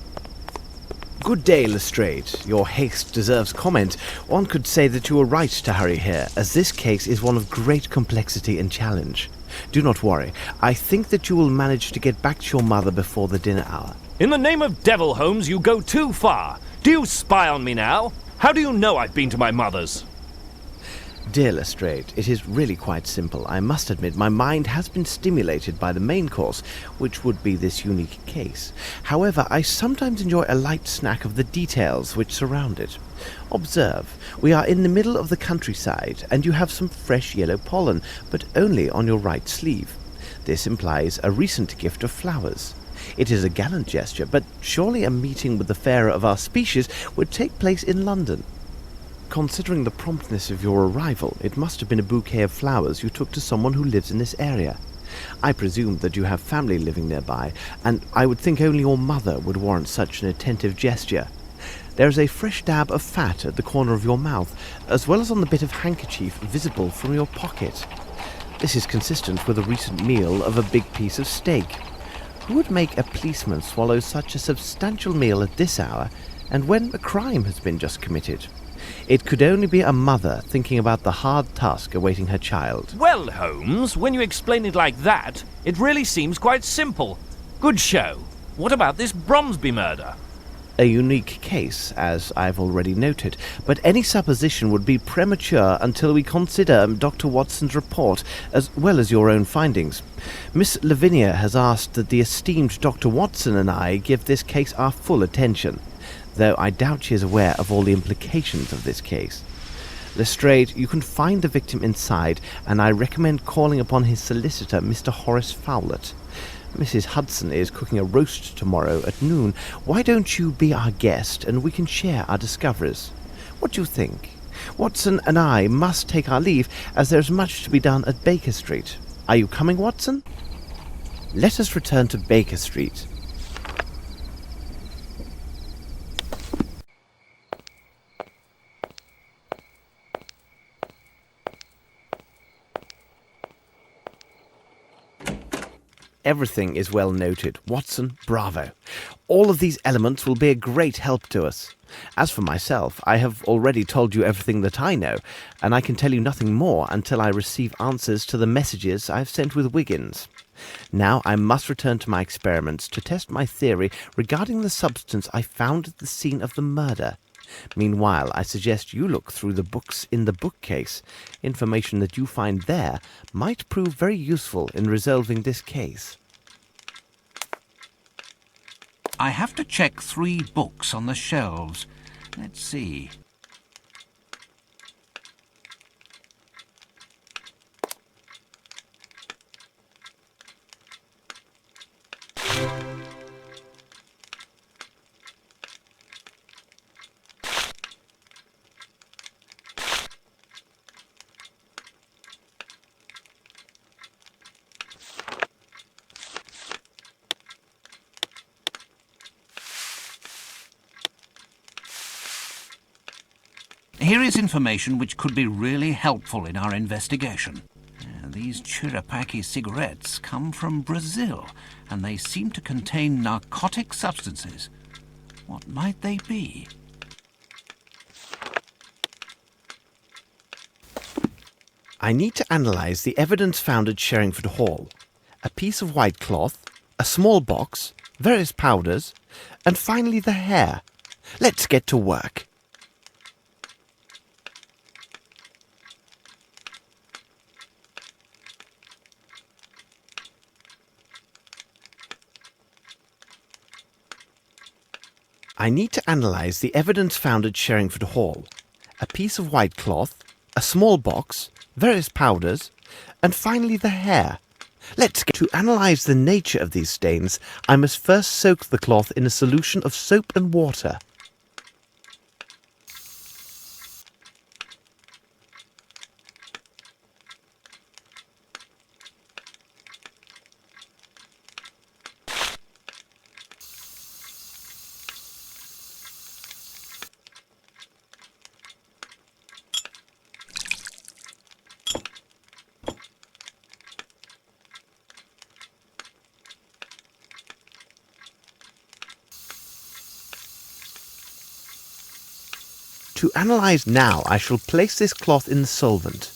Good day, Lestrade. Your haste deserves comment. One could say that you were right to hurry here, as this case is one of great complexity and challenge. Do not worry. I think that you will manage to get back to your mother before the dinner hour. In the name of devil, Holmes, you go too far. Do you spy on me now? How do you know I've been to my mother's? Dear Lestrade, it is really quite simple. I must admit my mind has been stimulated by the main course, which would be this unique case. However, I sometimes enjoy a light snack of the details which surround it. Observe, we are in the middle of the countryside, and you have some fresh yellow pollen, but only on your right sleeve. This implies a recent gift of flowers. It is a gallant gesture, but surely a meeting with the fairer of our species would take place in London. Considering the promptness of your arrival, it must have been a bouquet of flowers you took to someone who lives in this area. I presume that you have family living nearby, and I would think only your mother would warrant such an attentive gesture. There is a fresh dab of fat at the corner of your mouth, as well as on the bit of handkerchief visible from your pocket. This is consistent with a recent meal of a big piece of steak. Who would make a policeman swallow such a substantial meal at this hour, and when a crime has been just committed? It could only be a mother thinking about the hard task awaiting her child. Well, Holmes, when you explain it like that, it really seems quite simple. Good show. What about this Bromsby murder? A unique case, as I've already noted, but any supposition would be premature until we consider Dr. Watson's report, as well as your own findings. Miss Lavinia has asked that the esteemed Dr. Watson and I give this case our full attention, though I doubt she is aware of all the implications of this case. Lestrade, you can find the victim inside, and I recommend calling upon his solicitor, Mr. Horace Fowlett. Mrs. Hudson is cooking a roast tomorrow at noon. Why don't you be our guest, and we can share our discoveries? What do you think? Watson and I must take our leave, as there's much to be done at Baker Street. Are you coming, Watson? Let us return to Baker Street. Everything is well noted. Watson, bravo. All of these elements will be a great help to us. As for myself, I have already told you everything that I know, and I can tell you nothing more until I receive answers to the messages I've sent with Wiggins. Now I must return to my experiments to test my theory regarding the substance I found at the scene of the murder. Meanwhile, I suggest you look through the books in the bookcase. Information that you find there might prove very useful in resolving this case. I have to check 3 books on the shelves. Let's see. Here is information which could be really helpful in our investigation. These Chirapaki cigarettes come from Brazil, and they seem to contain narcotic substances. What might they be? I need to analyze the evidence found at Sherringford Hall. A piece of white cloth, a small box, various powders, and finally the hair. Let's get to work. I need to analyze the evidence found at Sherringford Hall. A piece of white cloth, a small box, various powders, and finally the hair. Let's get to analyze the nature of these stains. I must first soak the cloth in a solution of soap and water. To analyze now, I shall place this cloth in the solvent.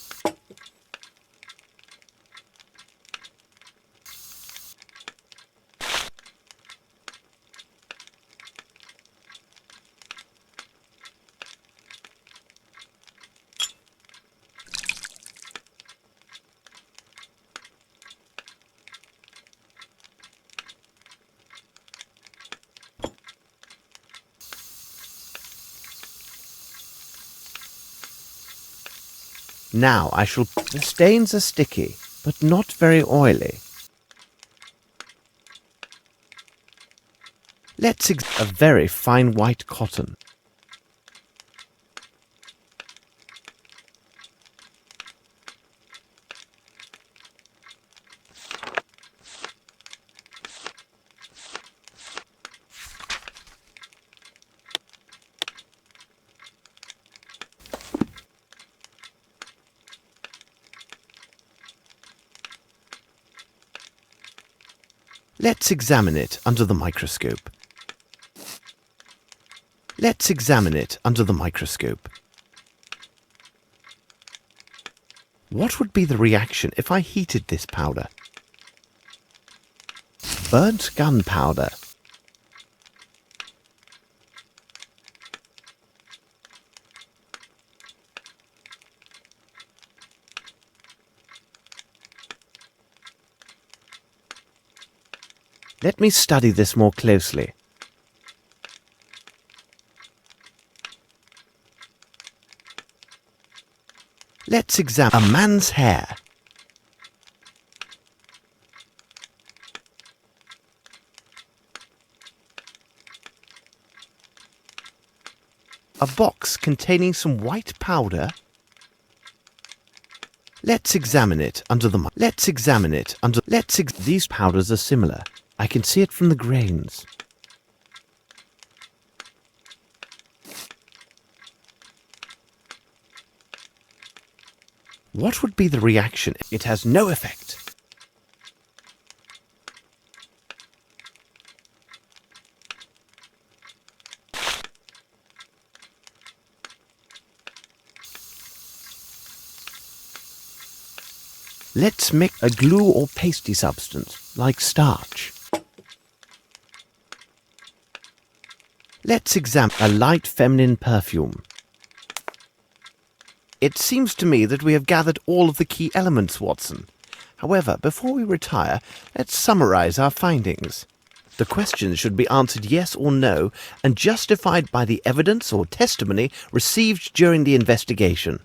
Now I shall... The stains are sticky, but not very oily. Let's examine a very fine white cotton. Let's examine it under the microscope. Let's examine it under the microscope. What would be the reaction if I heated this powder? Burnt gunpowder. Let me study this more closely. Let's examine a man's hair. A box containing some white powder. Let's examine it under the Let's examine it under These powders are similar. I can see it from the grains. What would be the reaction? It has no effect. Let's mix a glue or pasty substance, like starch. Let's examine a light feminine perfume. It seems to me that we have gathered all of the key elements, Watson. However, before we retire, let's summarize our findings. The questions should be answered yes or no and justified by the evidence or testimony received during the investigation.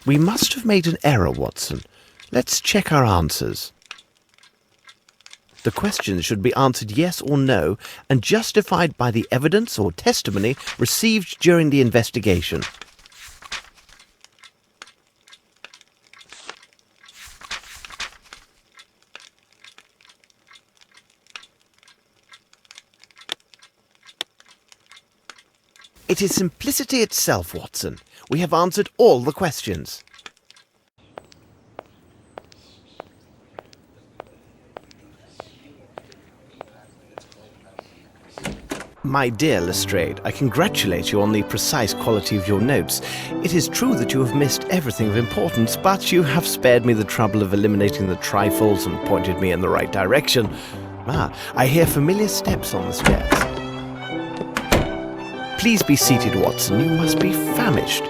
We must have made an error, Watson. Let's check our answers. The questions should be answered yes or no and justified by the evidence or testimony received during the investigation. It is simplicity itself, Watson. We have answered all the questions. My dear Lestrade, I congratulate you on the precise quality of your notes. It is true that you have missed everything of importance, but you have spared me the trouble of eliminating the trifles and pointed me in the right direction. I hear familiar steps on the stairs. Please be seated, Watson. You must be famished.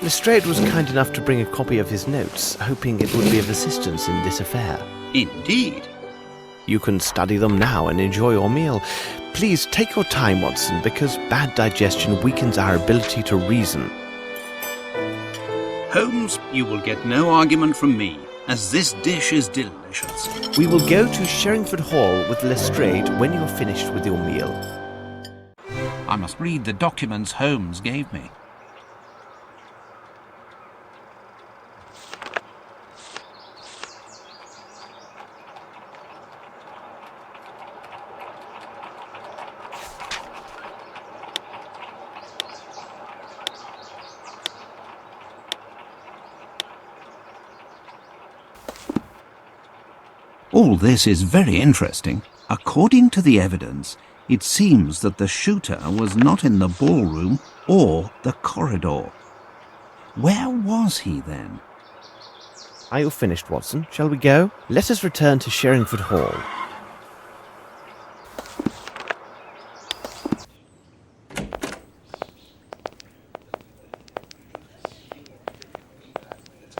Lestrade was kind enough to bring a copy of his notes, hoping it would be of assistance in this affair. Indeed. You can study them now and enjoy your meal. Please take your time, Watson, because bad digestion weakens our ability to reason. Holmes, you will get no argument from me, as this dish is delicious. We will go to Sherringford Hall with Lestrade when you're finished with your meal. I must read the documents Holmes gave me. All this is very interesting. According to the evidence, it seems that the shooter was not in the ballroom or the corridor. Where was he then? Are you finished, Watson? Shall we go? Let us return to Sherringford Hall.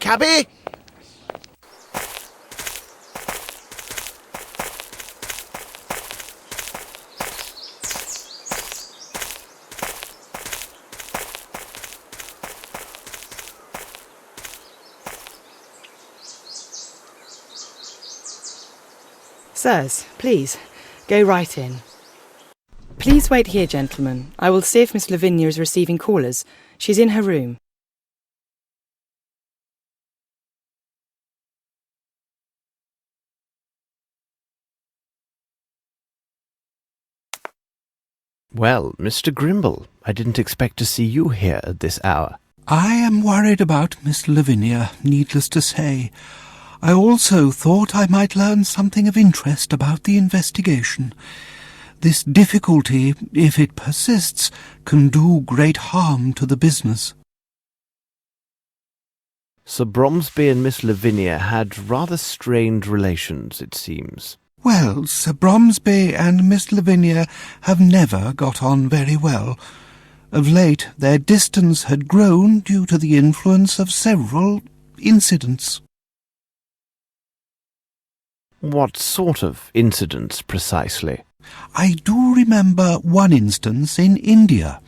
Cabby! Sirs, please, go right in. Please wait here, gentlemen. I will see if Miss Lavinia is receiving callers. She's in her room. Well, Mr. Grimble, I didn't expect to see you here at this hour. I am worried about Miss Lavinia, needless to say. I also thought I might learn something of interest about the investigation. This difficulty, if it persists, can do great harm to the business. Sir Bromsby and Miss Lavinia had rather strained relations, it seems. Well, Sir Bromsby and Miss Lavinia have never got on very well. Of late, their distance had grown due to the influence of several incidents. What sort of incidents, precisely? I do remember one instance in India,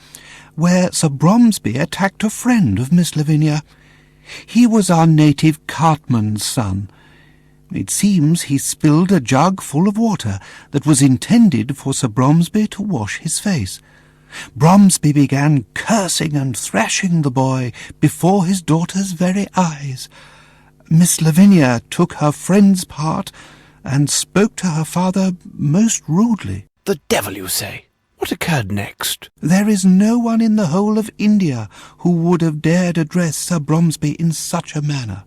where Sir Bromsby attacked a friend of Miss Lavinia. He was our native cartman's son. It seems he spilled a jug full of water that was intended for Sir Bromsby to wash his face. Bromsby began cursing and thrashing the boy before his daughter's very eyes. Miss Lavinia took her friend's part and spoke to her father most rudely. The devil, you say? What occurred next? There is no one in the whole of India who would have dared address Sir Bromsby in such a manner.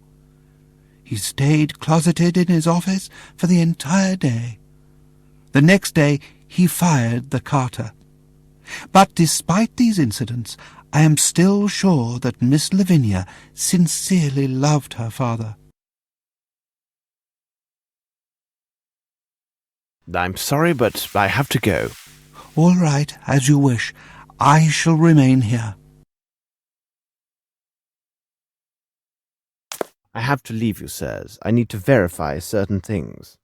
He stayed closeted in his office for the entire day. The next day he fired the carter. But despite these incidents, I am still sure that Miss Lavinia sincerely loved her father. I'm sorry, but I have to go. All right, as you wish. I shall remain here. I have to leave you, sirs. I need to verify certain things.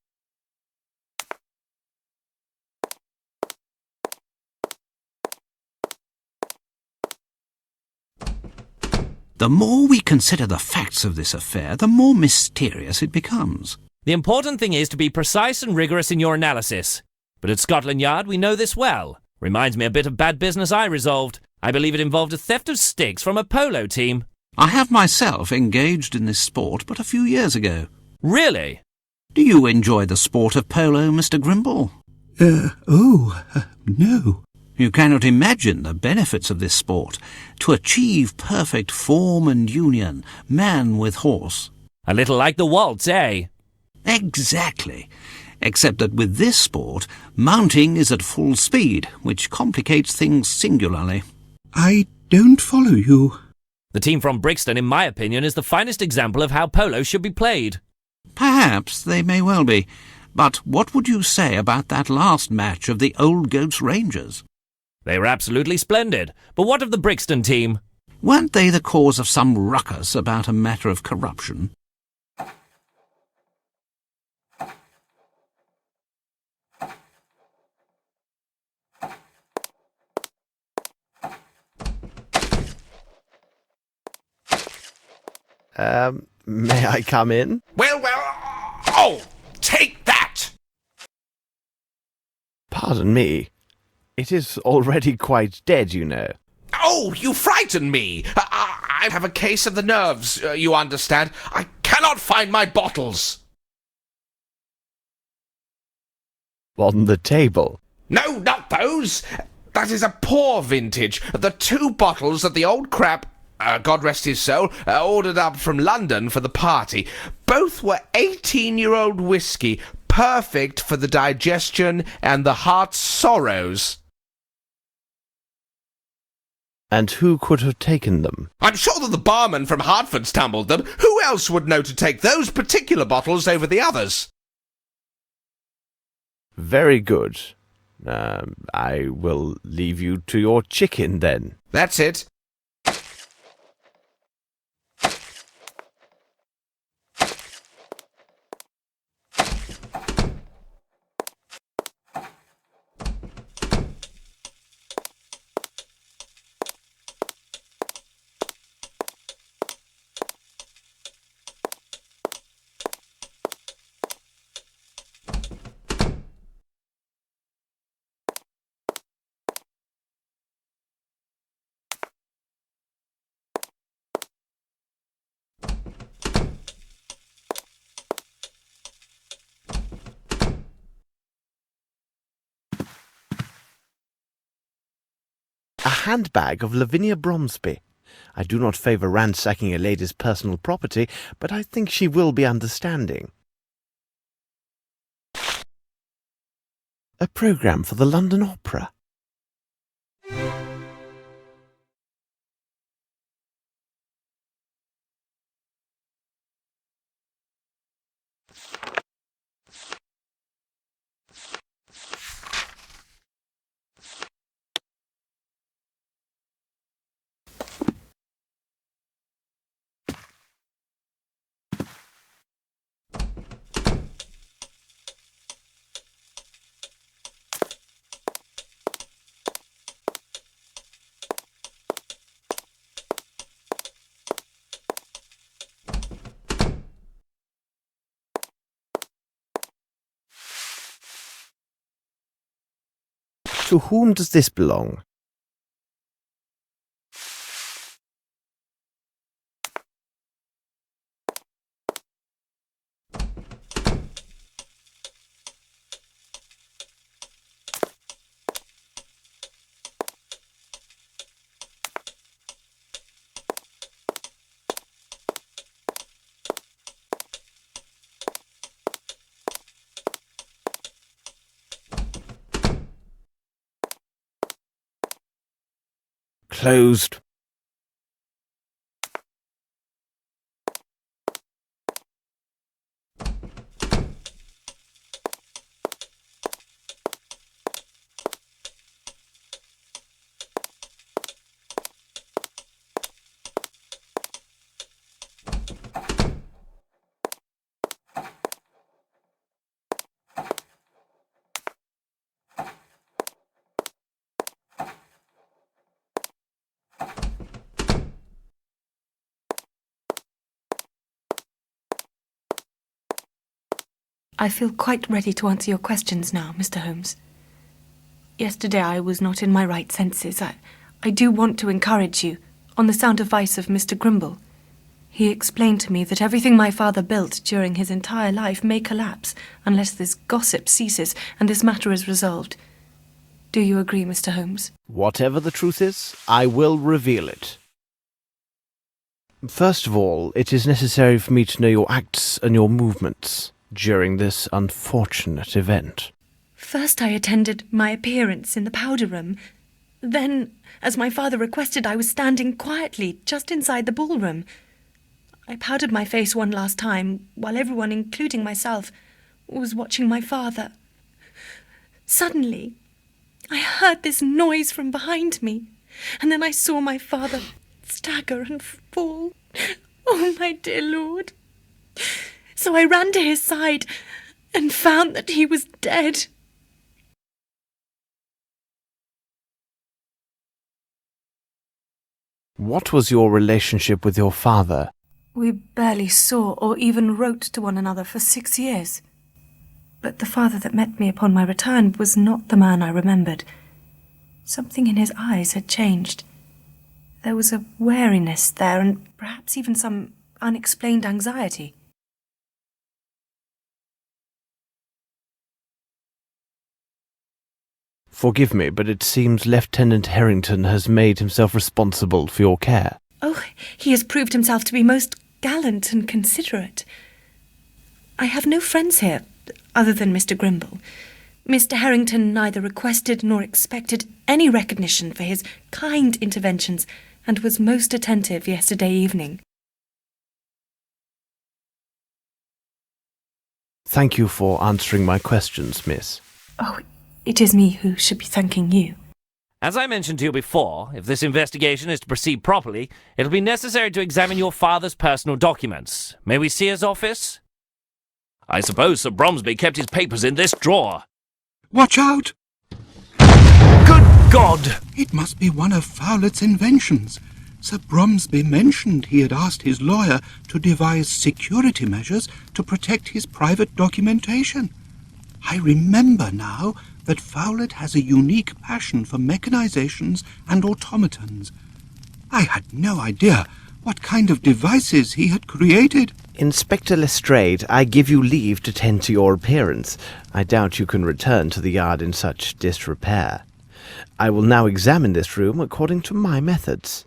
The more we consider the facts of this affair, the more mysterious it becomes. The important thing is to be precise and rigorous in your analysis. But at Scotland Yard, we know this well. Reminds me a bit of bad business I resolved. I believe it involved a theft of sticks from a polo team. I have myself engaged in this sport but a few years ago. Really? Do you enjoy the sport of polo, Mr. Grimble? No. You cannot imagine the benefits of this sport. To achieve perfect form and union, man with horse. A little like the waltz, eh? Exactly. Except that with this sport, mounting is at full speed, which complicates things singularly. I don't follow you. The team from Brixton, in my opinion, is the finest example of how polo should be played. Perhaps they may well be. But what would you say about that last match of the Old Goats Rangers? They were absolutely splendid. But what of the Brixton team? Weren't they the cause of some ruckus about a matter of corruption? May I come in? Well, oh, take that! Pardon me. It is already quite dead, you know. Oh, you frighten me! I have a case of the nerves, you understand. I cannot find my bottles. On the table? No, not those! That is a poor vintage. The 2 bottles that the old crap, God rest his soul, ordered up from London for the party. Both were 18-year-old whiskey, perfect for the digestion and the heart's sorrows. And who could have taken them? I'm sure that the barman from Hertford stumbled them. Who else would know to take those particular bottles over the others? Very good. I will leave you to your chicken, then. That's it. A handbag of Lavinia Bromsby. I do not favour ransacking a lady's personal property, but I think she will be understanding. A programme for the London Opera. To whom does this belong? Closed. I feel quite ready to answer your questions now, Mr. Holmes. Yesterday I was not in my right senses. I do want to encourage you, on the sound advice of Mr. Grimble. He explained to me that everything my father built during his entire life may collapse unless this gossip ceases and this matter is resolved. Do you agree, Mr. Holmes? Whatever the truth is, I will reveal it. First of all, it is necessary for me to know your acts and your movements during this unfortunate event. First I attended my appearance in the powder room. Then, as my father requested, I was standing quietly just inside the ballroom. I powdered my face one last time, while everyone, including myself, was watching my father. Suddenly, I heard this noise from behind me, and then I saw my father stagger and fall. Oh, my dear lord. So I ran to his side and found that he was dead. What was your relationship with your father? We barely saw or even wrote to one another for 6 years. But the father that met me upon my return was not the man I remembered. Something in his eyes had changed. There was a wariness there, and perhaps even some unexplained anxiety. Forgive me, but it seems Lieutenant Harrington has made himself responsible for your care. Oh, he has proved himself to be most gallant and considerate. I have no friends here, other than Mr. Grimble. Mr. Harrington neither requested nor expected any recognition for his kind interventions, and was most attentive yesterday evening. Thank you for answering my questions, miss. Oh, it is me who should be thanking you. As I mentioned to you before, if this investigation is to proceed properly, it'll be necessary to examine your father's personal documents. May we see his office? I suppose Sir Bromsby kept his papers in this drawer. Watch out! Good God! It must be one of Fowlett's inventions. Sir Bromsby mentioned he had asked his lawyer to devise security measures to protect his private documentation. I remember now that Fowlett has a unique passion for mechanizations and automatons. I had no idea what kind of devices he had created. Inspector Lestrade, I give you leave to tend to your appearance. I doubt you can return to the yard in such disrepair. I will now examine this room according to my methods.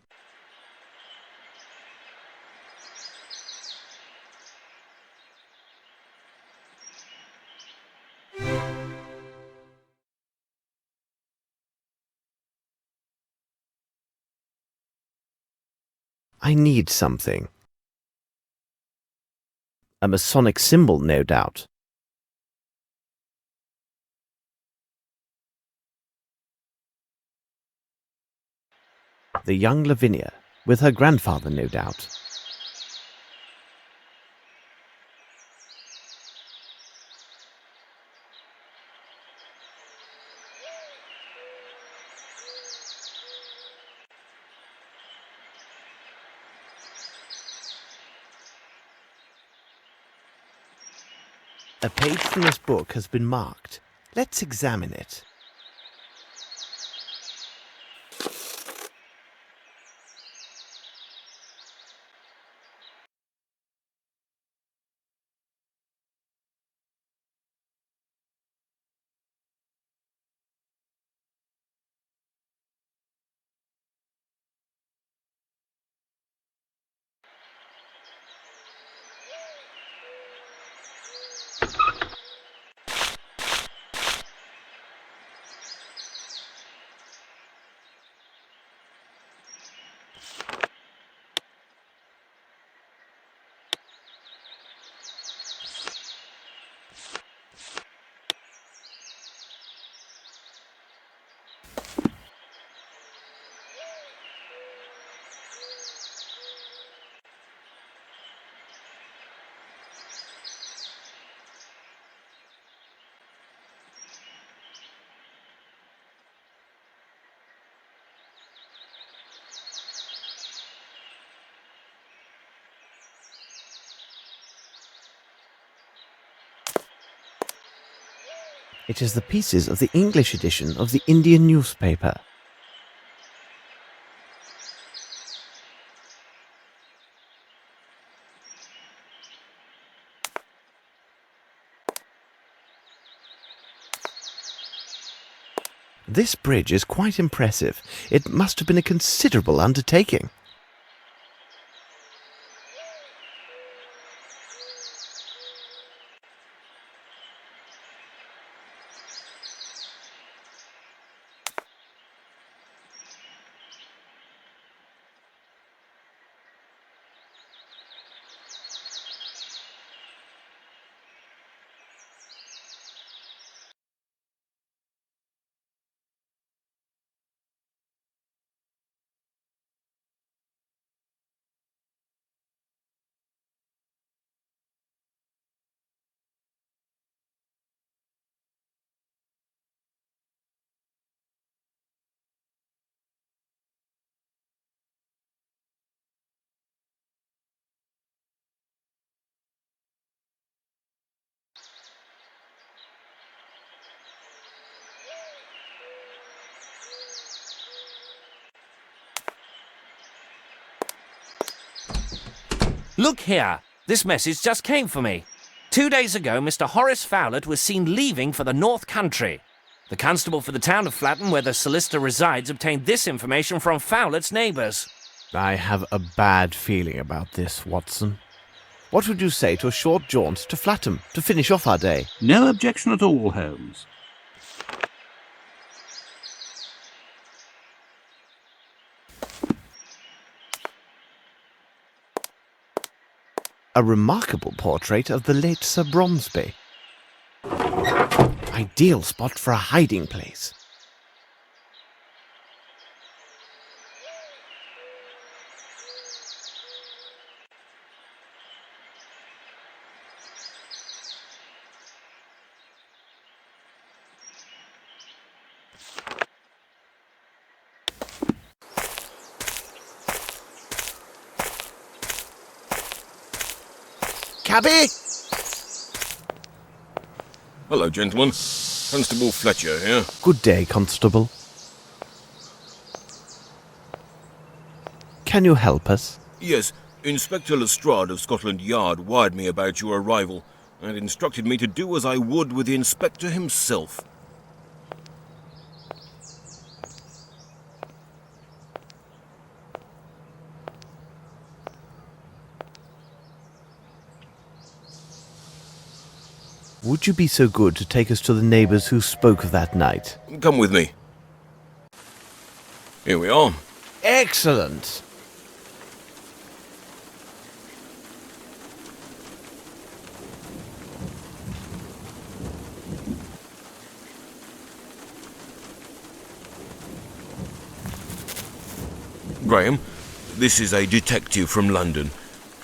I need something. A Masonic symbol, no doubt. The young Lavinia, with her grandfather, no doubt. A page from this book has been marked. Let's examine it. It is the pieces of the English edition of the Indian newspaper. This bridge is quite impressive. It must have been a considerable undertaking. Look here! This message just came for me. 2 days ago, Mr. Horace Fowlett was seen leaving for the North Country. The constable for the town of Flatton, where the solicitor resides, obtained this information from Fowlett's neighbours. I have a bad feeling about this, Watson. What would you say to a short jaunt to Flatton to finish off our day? No objection at all, Holmes. A remarkable portrait of the late Sir Bromsby. Ideal spot for a hiding place. Cabby! Hello, gentlemen. Constable Fletcher here. Good day, Constable. Can you help us? Yes, Inspector Lestrade of Scotland Yard wired me about your arrival and instructed me to do as I would with the inspector himself. Would you be so good to take us to the neighbours who spoke of that night? Come with me. Here we are. Excellent! Graham, this is a detective from London.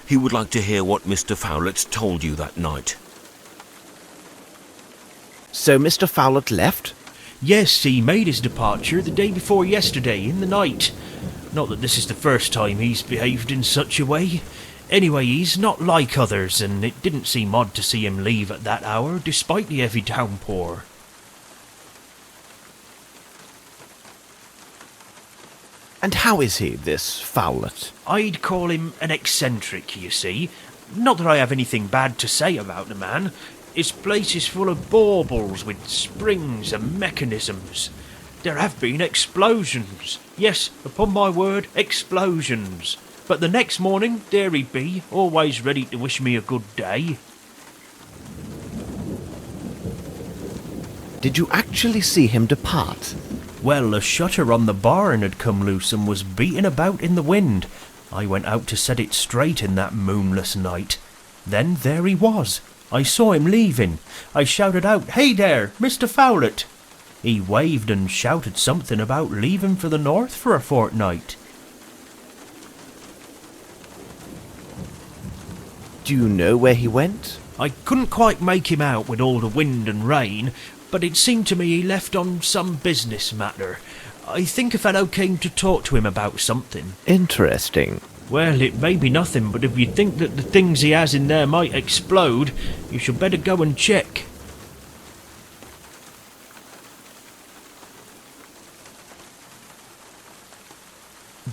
He would like to hear what Mr. Fowlett told you that night. So Mr. Fowlett left? Yes, he made his departure the day before yesterday, in the night. Not that this is the first time he's behaved in such a way. Anyway, he's not like others, and it didn't seem odd to see him leave at that hour, despite the heavy downpour. And how is he, this Fowlett? I'd call him an eccentric, you see. Not that I have anything bad to say about the man. His place is full of baubles with springs and mechanisms. There have been explosions. Yes, upon my word, explosions. But the next morning, there he'd be, always ready to wish me a good day. Did you actually see him depart? Well, a shutter on the barn had come loose and was beating about in the wind. I went out to set it straight in that moonless night. Then there he was. I saw him leaving. I shouted out, "Hey there, Mr. Fowlett!" He waved and shouted something about leaving for the north for a fortnight. Do you know where he went? I couldn't quite make him out with all the wind and rain, but it seemed to me he left on some business matter. I think a fellow came to talk to him about something. Interesting. Well, it may be nothing, but if you think that the things he has in there might explode, you should better go and check.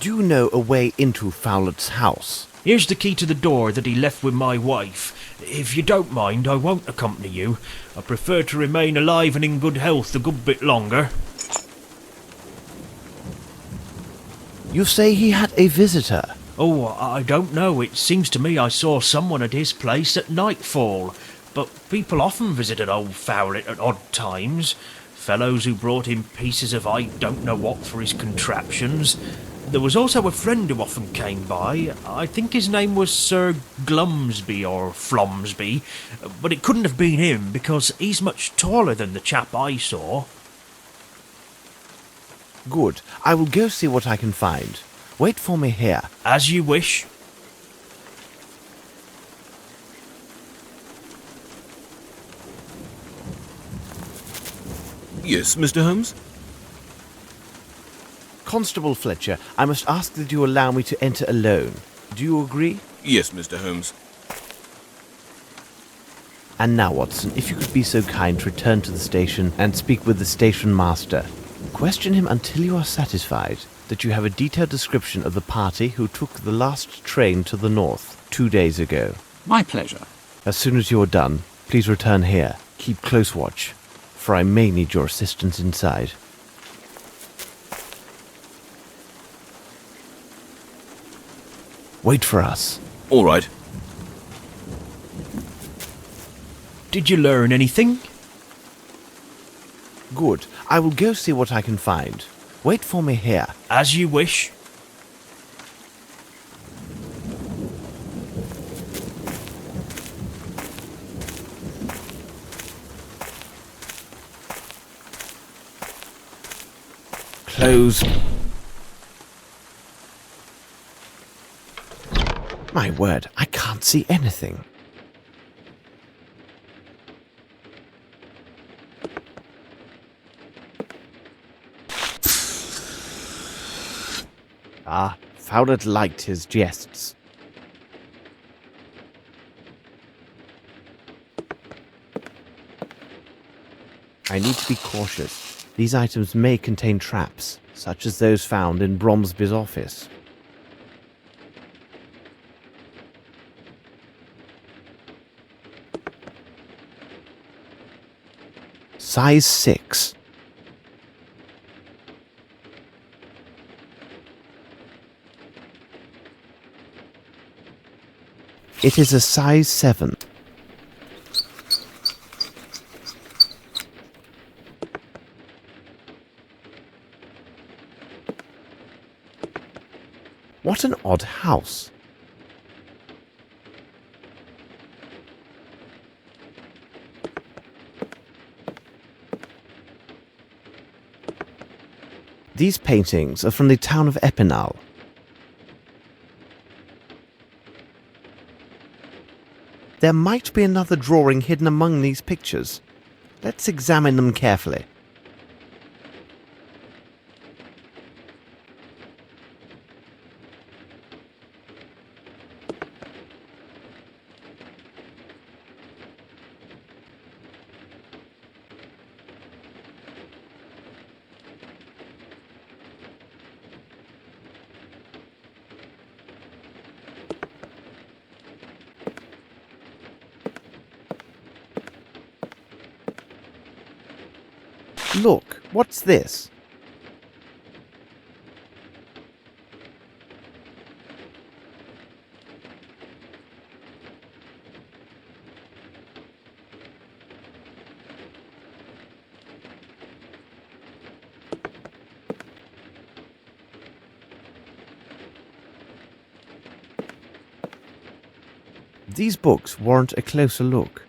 do know a way into Fowlett's house. Here's the key to the door that he left with my wife. If you don't mind, I won't accompany you. I prefer to remain alive and in good health a good bit longer. You say he had a visitor? Oh, I don't know. It seems to me I saw someone at his place at nightfall. But people often visited old Fowlett at odd times. Fellows who brought him pieces of I don't know what for his contraptions. There was also a friend who often came by. I think his name was Sir Glumsby or Flomsby, but it couldn't have been him because he's much taller than the chap I saw. Good. I will go see what I can find. Wait for me here. As you wish. Yes, Mr. Holmes? Constable Fletcher, I must ask that you allow me to enter alone. Do you agree? Yes, Mr. Holmes. And now, Watson, if you could be so kind to return to the station and speak with the station master. Question him until you are satisfied that you have a detailed description of the party who took the last train to the north 2 days ago. My pleasure. As soon as you are done, please return here. Keep close watch, for I may need your assistance inside. Wait for us. All right. Did you learn anything? Good. I will go see what I can find. Wait for me here. As you wish. Close. My word, I can't see anything. Ah, Fowlett liked his jests. I need to be cautious. These items may contain traps, such as those found in Bromsby's office. Size 6. It is a size 7. What an odd house. These paintings are from the town of Epilogue. There might be another drawing hidden among these pictures. Let's examine them carefully. Look, what's this? These books warrant a closer look.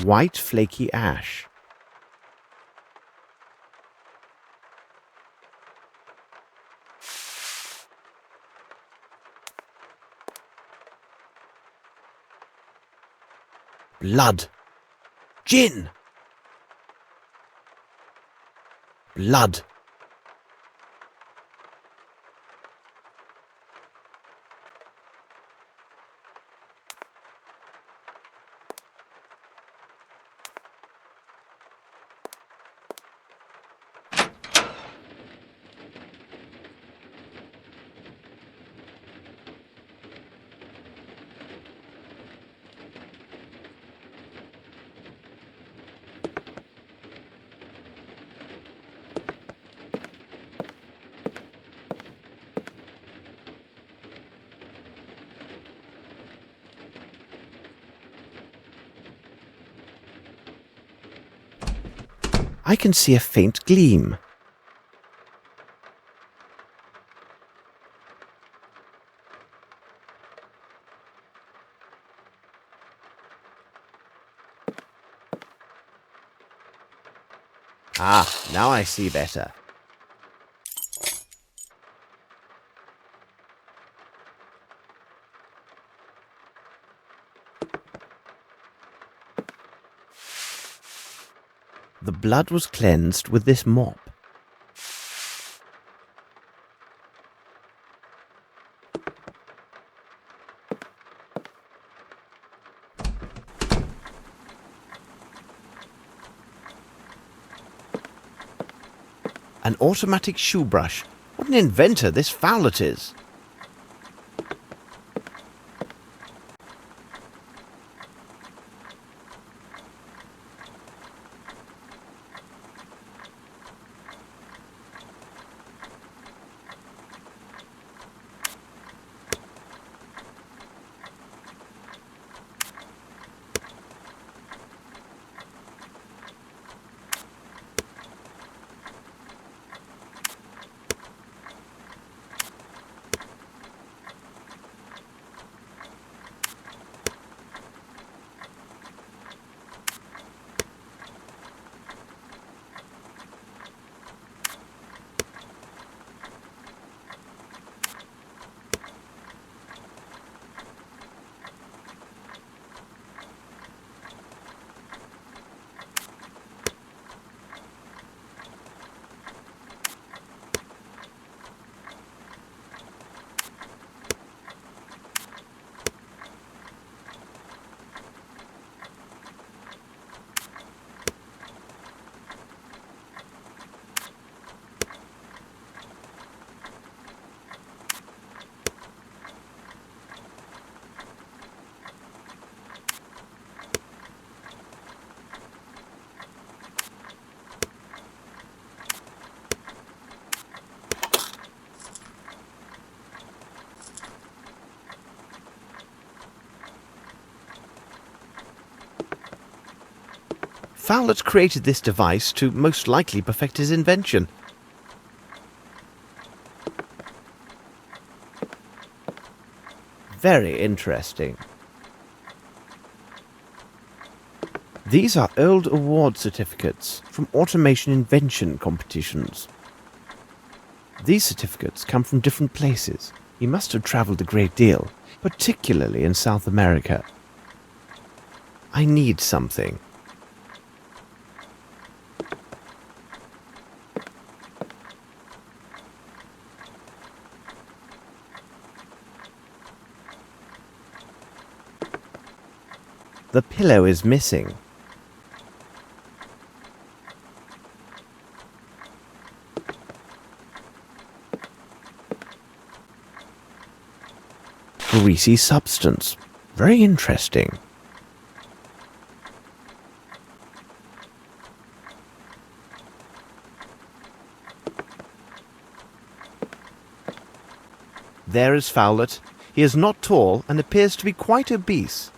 White flaky ash. Blood. Gin. Blood. I can see a faint gleam. Ah, now I see better. The blood was cleansed with this mop. An automatic shoe brush. What an inventor this Fowlet is. Fowlet created this device to most likely perfect his invention. Very interesting. These are old award certificates from automation invention competitions. These certificates come from different places. He must have travelled a great deal, particularly in South America. I need something. The pillow is missing. Greasy substance. Very interesting. There is Fowlet. He is not tall and appears to be quite obese.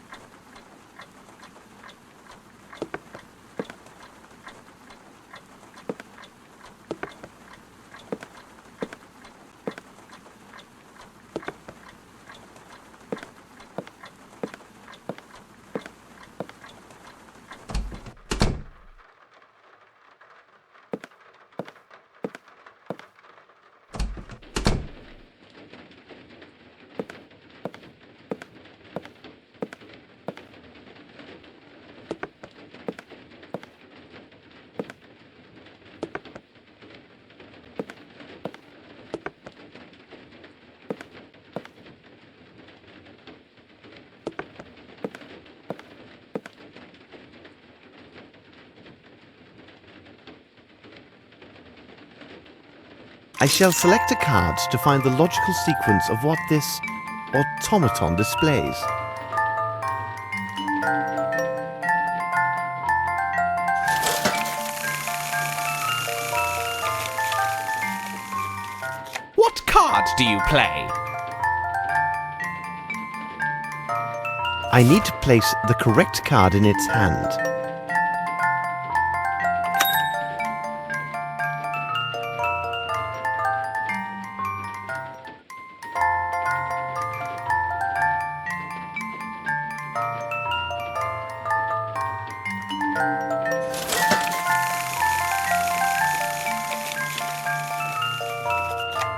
I shall select a card to find the logical sequence of what this automaton displays. What card do you play? I need to place the correct card in its hand.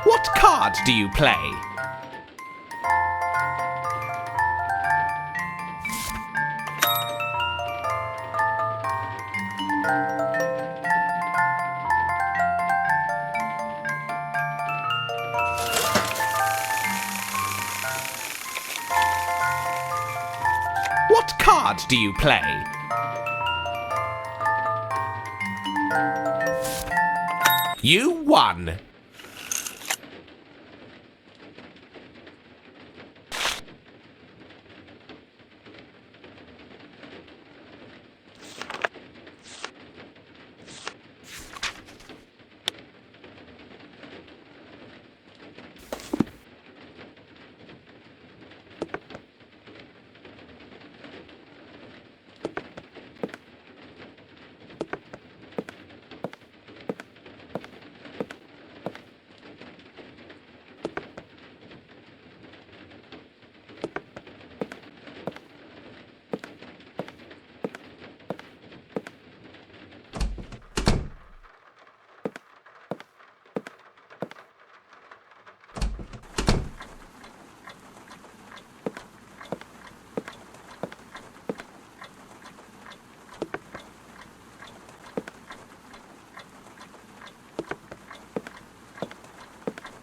What card do you play? What card do you play? You won.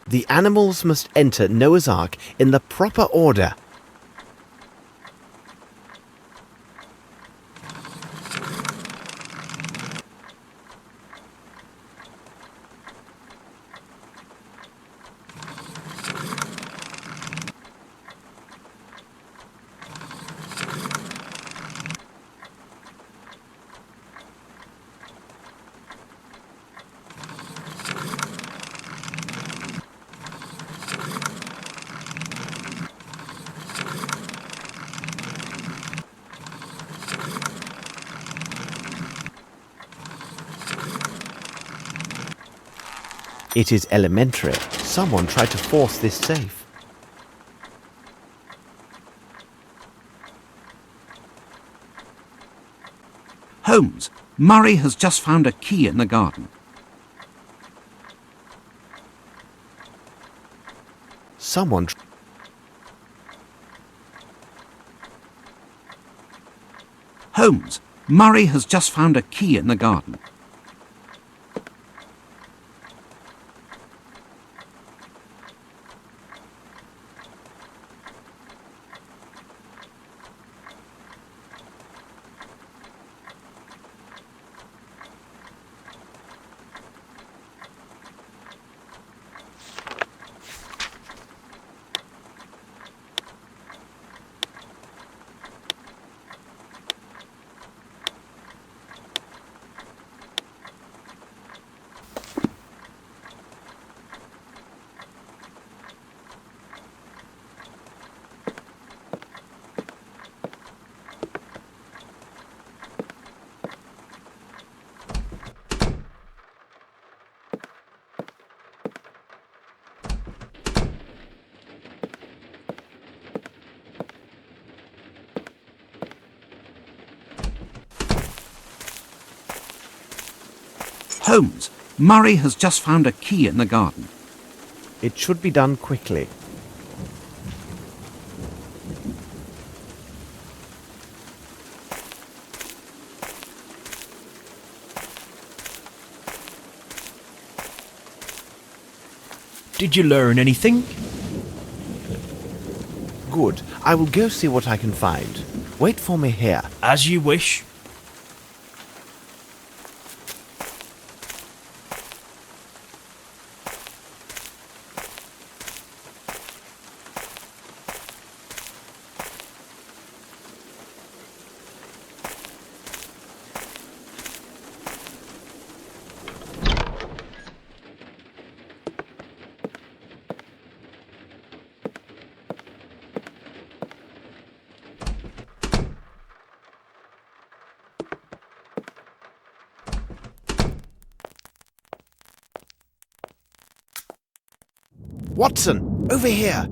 The animals must enter Noah's Ark in the proper order. It is elementary. Someone tried to force this safe. Holmes, Murray has just found a key in the garden. Someone Holmes, Murray has just found a key in the garden. Holmes, Murray has just found a key in the garden. It should be done quickly. Did you learn anything? Good. I will go see what I can find. Wait for me here. As you wish. Watson, over here!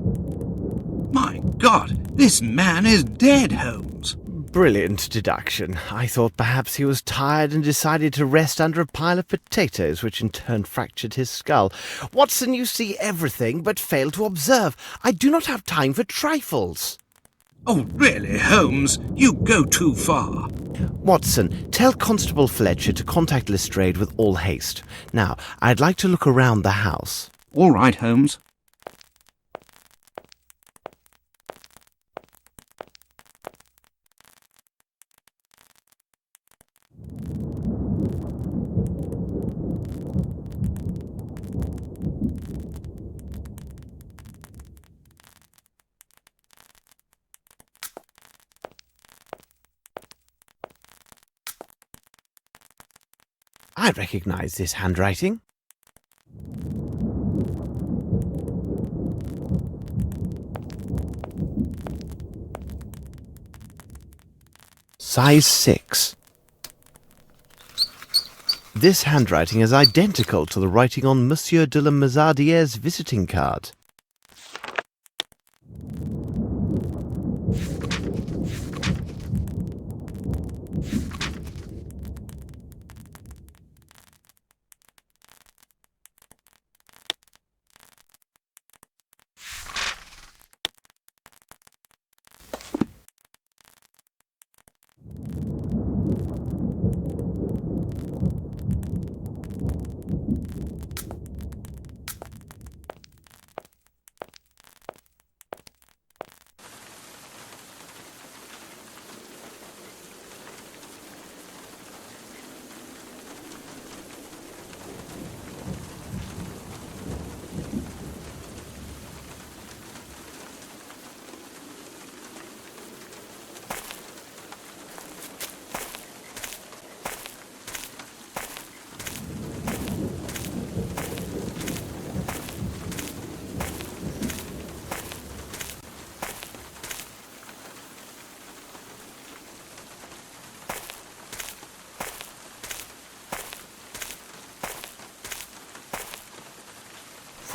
My God, this man is dead, Holmes. Brilliant deduction. I thought perhaps he was tired and decided to rest under a pile of potatoes, which in turn fractured his skull. Watson, you see everything, but fail to observe. I do not have time for trifles. Oh, really, Holmes? You go too far. Watson, tell Constable Fletcher to contact Lestrade with all haste. Now, I'd like to look around the house. All right, Holmes. I recognize this handwriting. Size 6. This handwriting is identical to the writing on Monsieur de la Mazardiere's visiting card.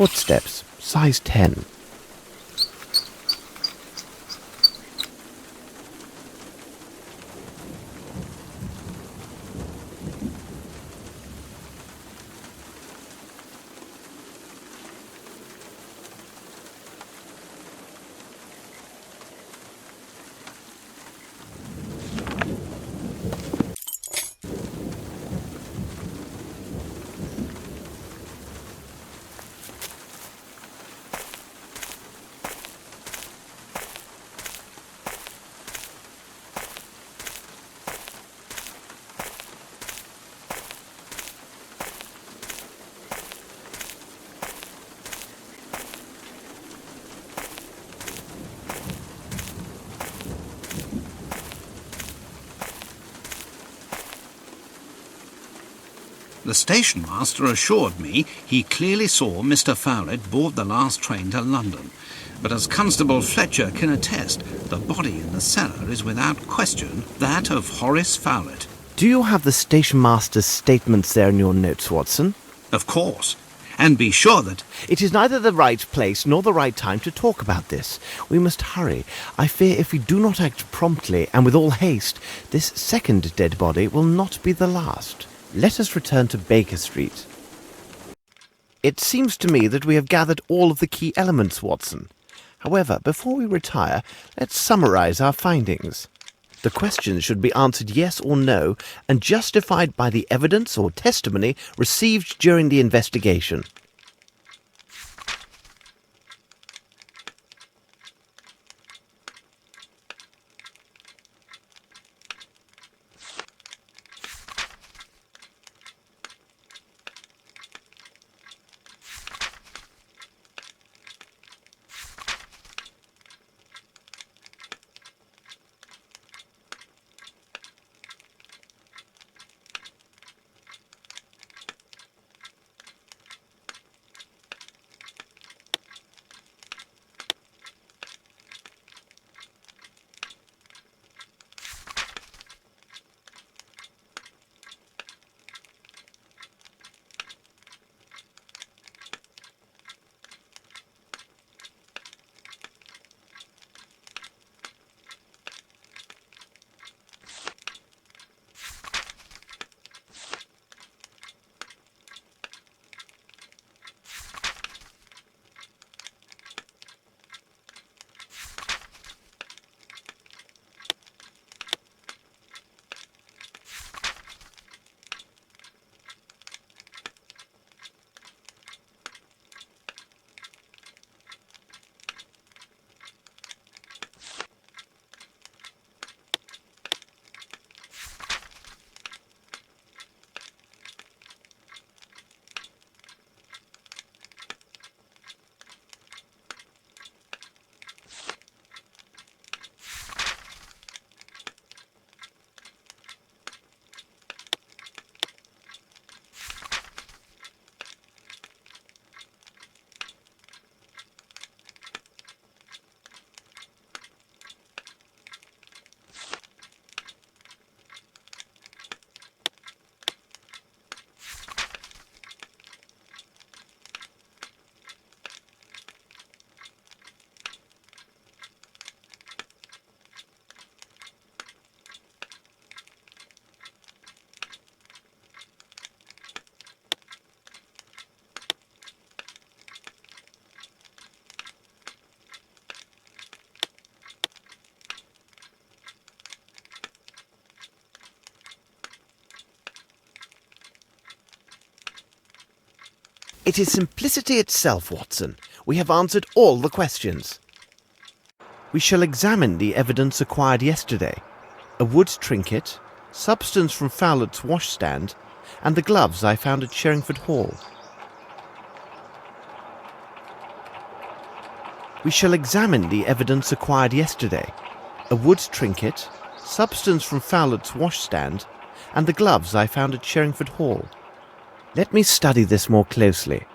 Footsteps, size 10. The station master assured me he clearly saw Mr. Fowlett board the last train to London. But as Constable Fletcher can attest, the body in the cellar is without question that of Horace Fowlett. Do you have the station master's statements there in your notes, Watson? Of course. And be sure that... It is neither the right place nor the right time to talk about this. We must hurry. I fear if we do not act promptly and with all haste, this second dead body will not be the last. Let us return to Baker Street. It seems to me that we have gathered all of the key elements, Watson. However, before we retire, let's summarize our findings. The questions should be answered yes or no and justified by the evidence or testimony received during the investigation. It is simplicity itself, Watson. We have answered all the questions. We shall examine the evidence acquired yesterday. A wood trinket, substance from Fowlett's washstand, and the gloves I found at Sherringford Hall. We shall examine the evidence acquired yesterday. A wood trinket, substance from Fowlett's washstand, and the gloves I found at Sherringford Hall. Let me study this more closely.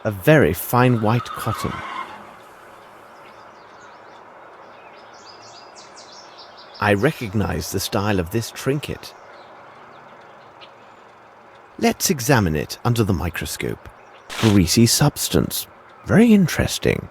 A very fine white cotton. I recognize the style of this trinket. Let's examine it under the microscope. Greasy substance. Very interesting.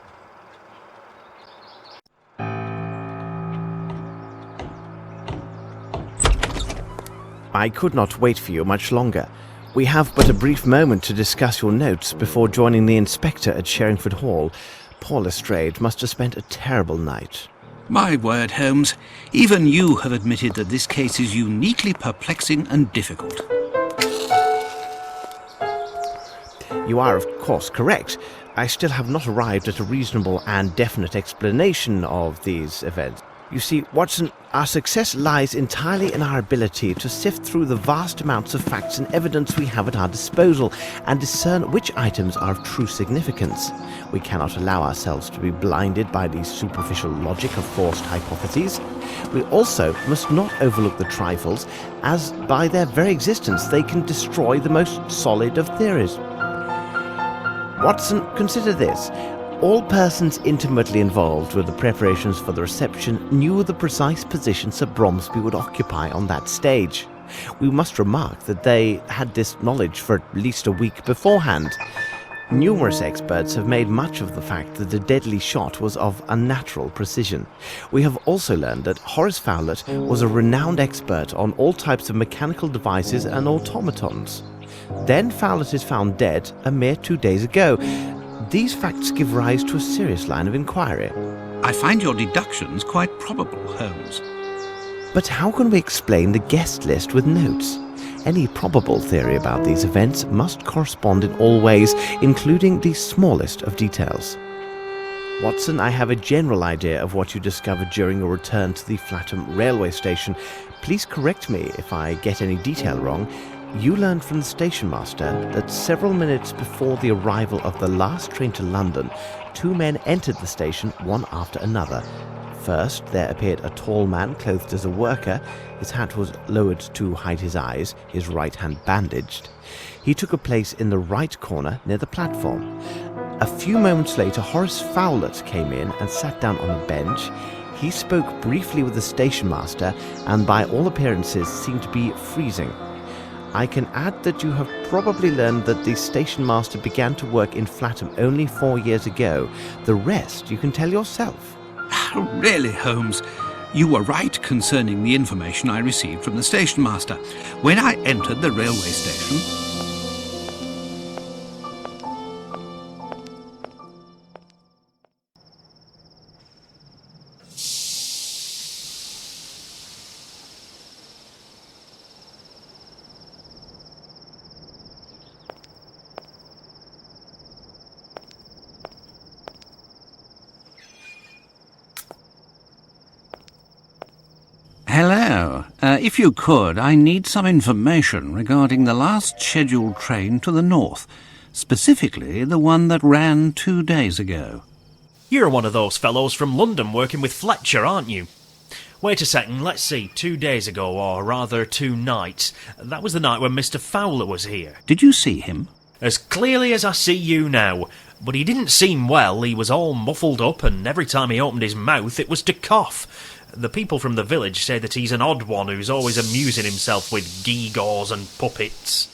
I could not wait for you much longer. We have but a brief moment to discuss your notes before joining the inspector at Sherringford Hall. Poor Lestrade must have spent a terrible night. My word, Holmes, even you have admitted that this case is uniquely perplexing and difficult. You are, of course, correct. I still have not arrived at a reasonable and definite explanation of these events. You see, Watson, our success lies entirely in our ability to sift through the vast amounts of facts and evidence we have at our disposal and discern which items are of true significance. We cannot allow ourselves to be blinded by the superficial logic of forced hypotheses. We also must not overlook the trifles, as by their very existence they can destroy the most solid of theories. Watson, consider this. All persons intimately involved with the preparations for the reception knew the precise position Sir Bromsby would occupy on that stage. We must remark that they had this knowledge for at least a week beforehand. Numerous experts have made much of the fact that the deadly shot was of unnatural precision. We have also learned that Horace Fowlett was a renowned expert on all types of mechanical devices and automatons. Then Fowlett is found dead a mere 2 days ago. These facts give rise to a serious line of inquiry. I find your deductions quite probable, Holmes. But how can we explain the guest list with notes? Any probable theory about these events must correspond in all ways, including the smallest of details. Watson, I have a general idea of what you discovered during your return to the Flatham railway station. Please correct me if I get any detail wrong. You learned from the station master that several minutes before the arrival of the last train to London, 2 men entered the station one after another. First, there appeared a tall man clothed as a worker. His hat was lowered to hide his eyes, his right hand bandaged. He took a place in the right corner near the platform. A few moments later, Horace Fowlett came in and sat down on a bench. He spoke briefly with the station master and by all appearances seemed to be freezing. I can add that you have probably learned that the station master began to work in Flatham only 4 years ago. The rest you can tell yourself. Really, Holmes, you were right concerning the information I received from the station master. When I entered the railway station, Hello. If you could, I need some information regarding the last scheduled train to the north, specifically the one that ran 2 days ago. You're one of those fellows from London working with Fletcher, aren't you? Wait a second, let's see, 2 days ago, or rather 2 nights. That was the night when Mr. Fowler was here. Did you see him? As clearly as I see you now. But he didn't seem well, he was all muffled up, and every time he opened his mouth it was to cough. The people from the village say that he's an odd one who's always amusing himself with gewgaws and puppets.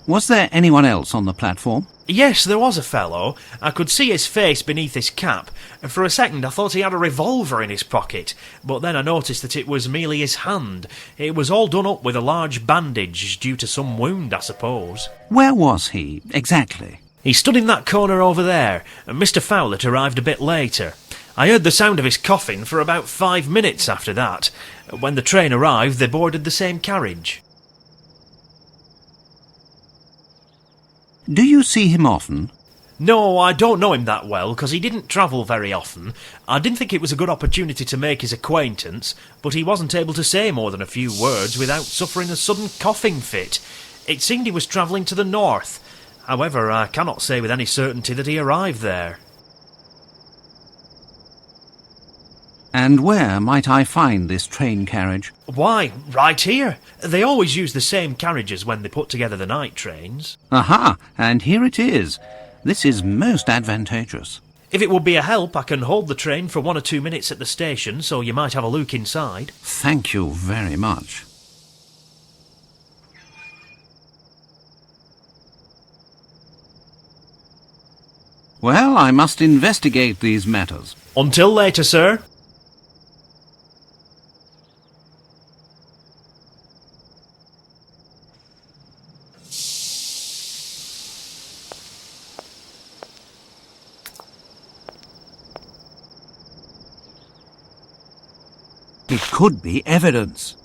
Was there anyone else on the platform? Yes, there was a fellow. I could see his face beneath his cap, and for a second I thought he had a revolver in his pocket, but then I noticed that it was merely his hand. It was all done up with a large bandage, due to some wound, I suppose. Where was he, exactly? He stood in that corner over there, and Mr. Fowlett arrived a bit later. I heard the sound of his coughing for about 5 minutes after that. When the train arrived, they boarded the same carriage. Do you see him often? No, I don't know him that well, because he didn't travel very often. I didn't think it was a good opportunity to make his acquaintance, but he wasn't able to say more than a few words without suffering a sudden coughing fit. It seemed he was travelling to the north. However, I cannot say with any certainty that he arrived there. And where might I find this train carriage? Why, right here. They always use the same carriages when they put together the night trains. Aha, and here it is. This is most advantageous. If it would be a help, I can hold the train for 1 or 2 minutes at the station, so you might have a look inside. Thank you very much. Well, I must investigate these matters. Until later, sir. It could be evidence.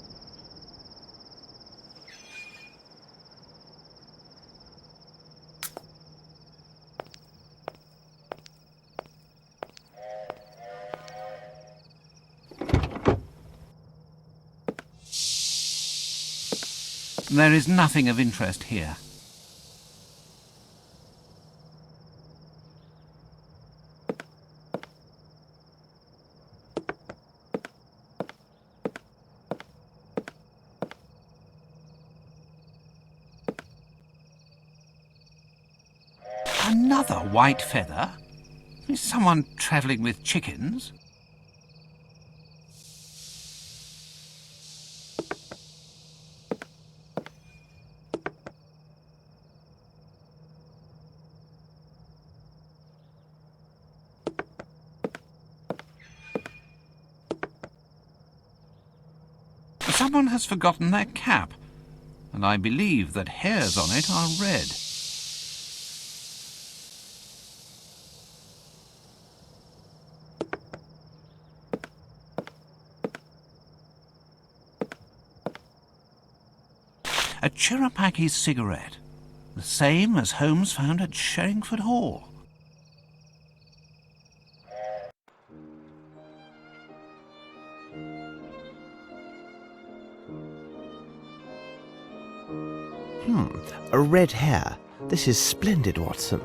There is nothing of interest here. Another white feather? Is someone travelling with chickens? Someone has forgotten their cap, and I believe that hairs on it are red. A Chirapaki cigarette, the same as Holmes found at Sherringford Hall. A red hair. This is splendid, Watson.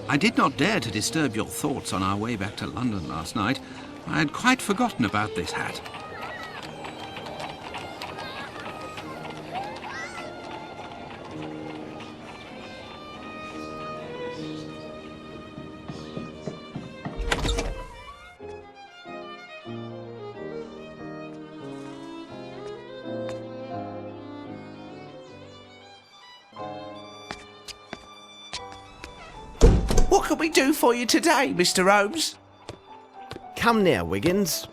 I did not dare to disturb your thoughts on our way back to London last night. I had quite forgotten about this hat. What can we do for you today, Mr. Holmes? Come near, Wiggins.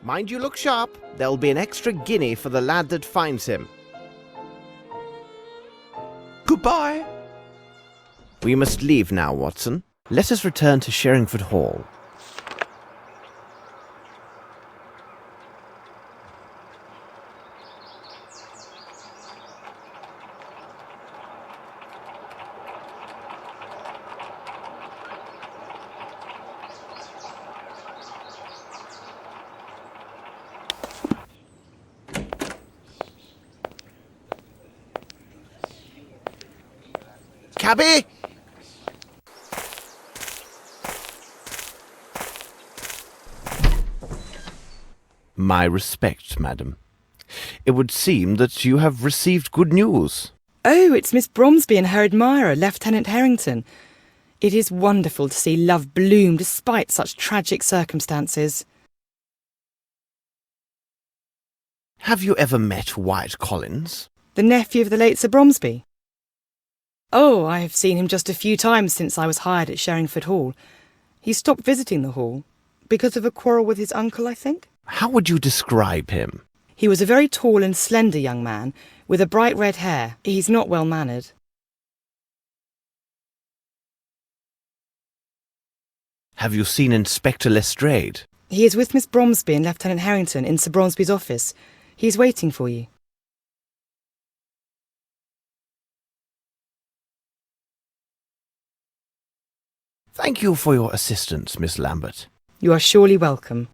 Mind you look sharp. There'll be an extra guinea for the lad that finds him. Goodbye. We must leave now, Watson. Let us return to Sherringford Hall. Cabby! My respects, madam. It would seem that you have received good news. Oh, it's Miss Bromsby and her admirer, Lieutenant Harrington. It is wonderful to see love bloom despite such tragic circumstances. Have you ever met Wyatt Collins? The nephew of the late Sir Bromsby? Oh, I have seen him just a few times since I was hired at Sherringford Hall. He stopped visiting the hall because of a quarrel with his uncle, I think. How would you describe him? He was a very tall and slender young man with a bright red hair. He's not well mannered. Have you seen Inspector Lestrade? He is with Miss Bromsby and Lieutenant Harrington in Sir Bromsby's office. He's waiting for you. Thank you for your assistance, Miss Lambert. You are surely welcome.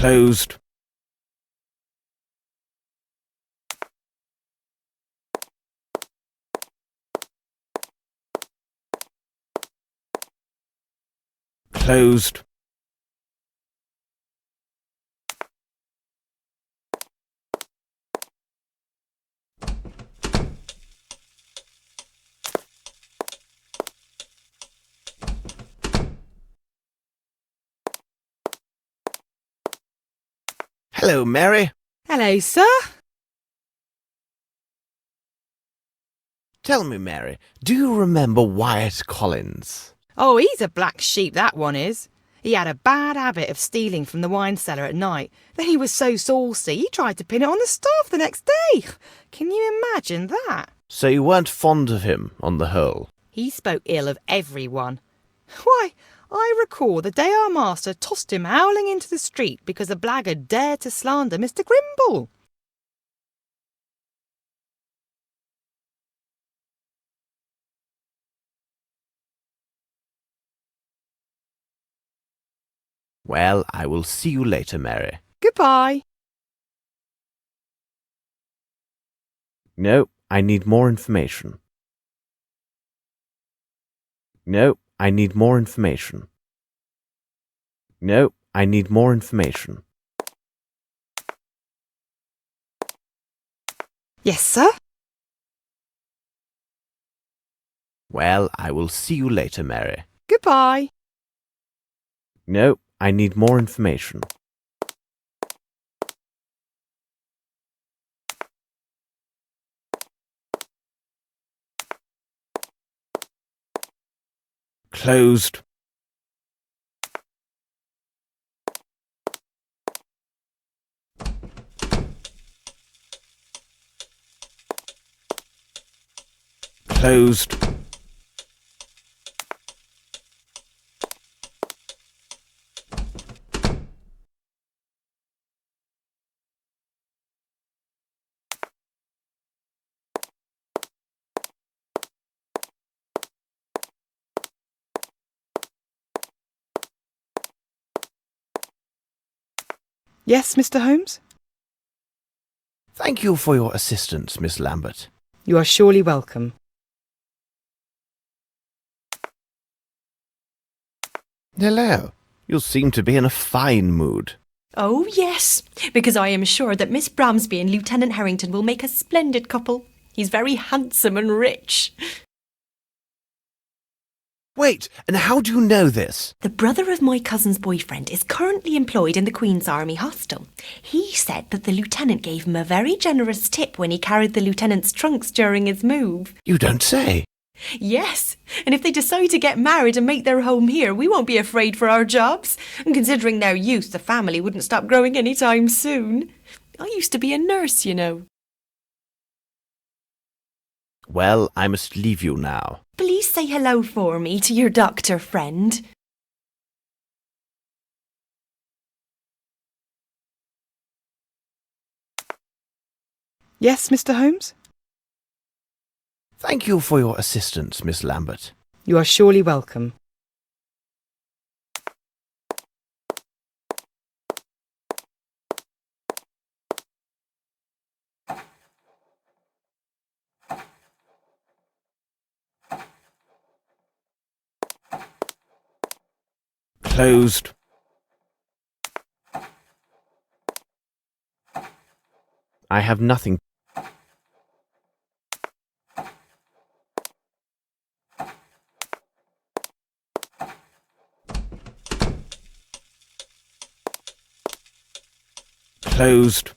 Closed. Closed. Hello, Mary. Hello, sir. Tell me, Mary, do you remember Wyatt Collins? Oh, he's a black sheep, that one is. He had a bad habit of stealing from the wine cellar at night. Then he was so saucy, he tried to pin it on the staff the next day. Can you imagine that? So you weren't fond of him, on the whole? He spoke ill of everyone. Why, I recall the day our master tossed him howling into the street because a blackguard dared to slander Mr. Grimble. Well, I will see you later, Mary. Goodbye. No, I need more information. No, I need more information. No, I need more information. Yes, sir? Well, I will see you later, Mary. Goodbye. No, I need more information. Closed. Closed. Yes, Mr. Holmes? Thank you for your assistance, Miss Lambert. You are surely welcome. Hello. You seem to be in a fine mood. Oh, yes, because I am sure that Miss Bromsby and Lieutenant Harrington will make a splendid couple. He's very handsome and rich. Wait, and how do you know this? The brother of my cousin's boyfriend is currently employed in the Queen's Army Hostel. He said that the lieutenant gave him a very generous tip when he carried the lieutenant's trunks during his move. You don't say. Yes, and if they decide to get married and make their home here, we won't be afraid for our jobs. And considering their youth, the family wouldn't stop growing any time soon. I used to be a nurse, you know. Well, I must leave you now. Please say hello for me to your doctor friend. Yes, Mr. Holmes? Thank you for your assistance, Miss Lambert. You are surely welcome. Closed. I have nothing. Closed.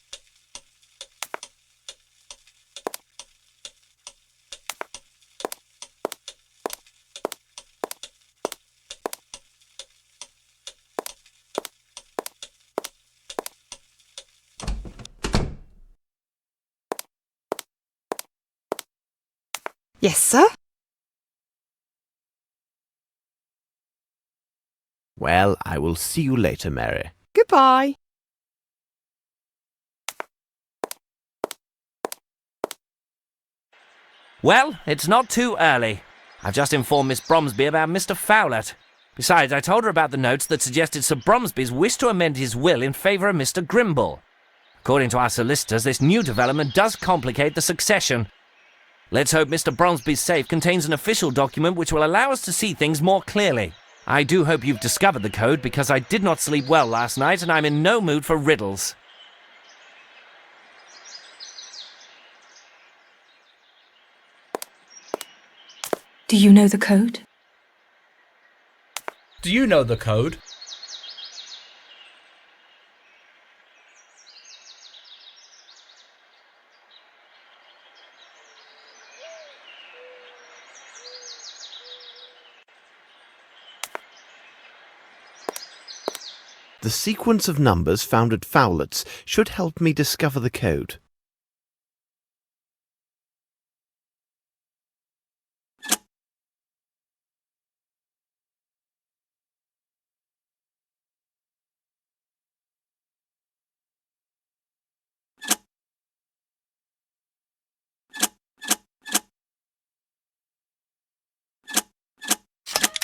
Yes, sir? Well, I will see you later, Mary. Goodbye. Well, it's not too early. I've just informed Miss Bromsby about Mr. Fowlett. Besides, I told her about the notes that suggested Sir Bromsby's wish to amend his will in favour of Mr. Grimble. According to our solicitors, this new development does complicate the succession. Let's hope Mr. Bromsby's safe contains an official document which will allow us to see things more clearly. I do hope you've discovered the code, because I did not sleep well last night and I'm in no mood for riddles. Do you know the code? Do you know the code? The sequence of numbers found at Fowlett's should help me discover the code.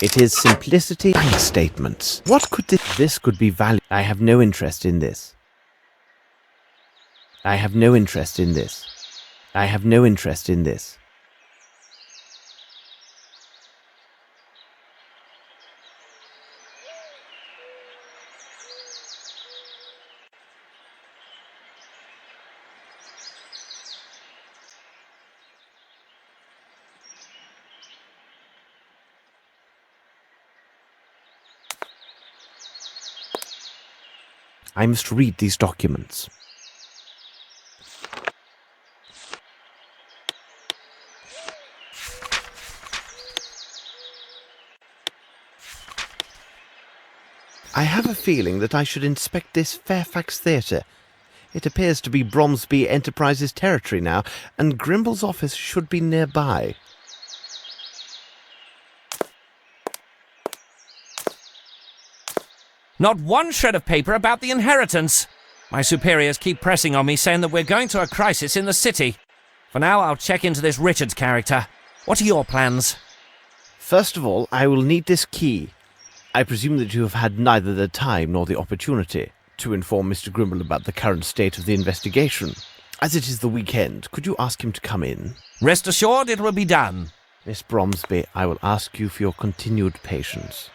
It is simplicity bank statements. What could this could be value? I have no interest in this. I have no interest in this. I have no interest in this. I must read these documents. I have a feeling that I should inspect this Fairfax Theatre. It appears to be Bromsby Enterprises territory now, and Grimble's office should be nearby. Not one shred of paper about the inheritance. My superiors keep pressing on me, saying that we're going to a crisis in the city. For now, I'll check into this Richards character. What are your plans? First of all, I will need this key. I presume that you have had neither the time nor the opportunity to inform Mr. Grimble about the current state of the investigation. As it is the weekend, could you ask him to come in? Rest assured it will be done. Miss Bromsby, I will ask you for your continued patience.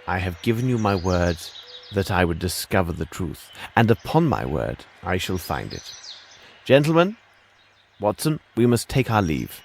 I have given you my word that I would discover the truth, and upon my word, I shall find it. Gentlemen, Watson, we must take our leave.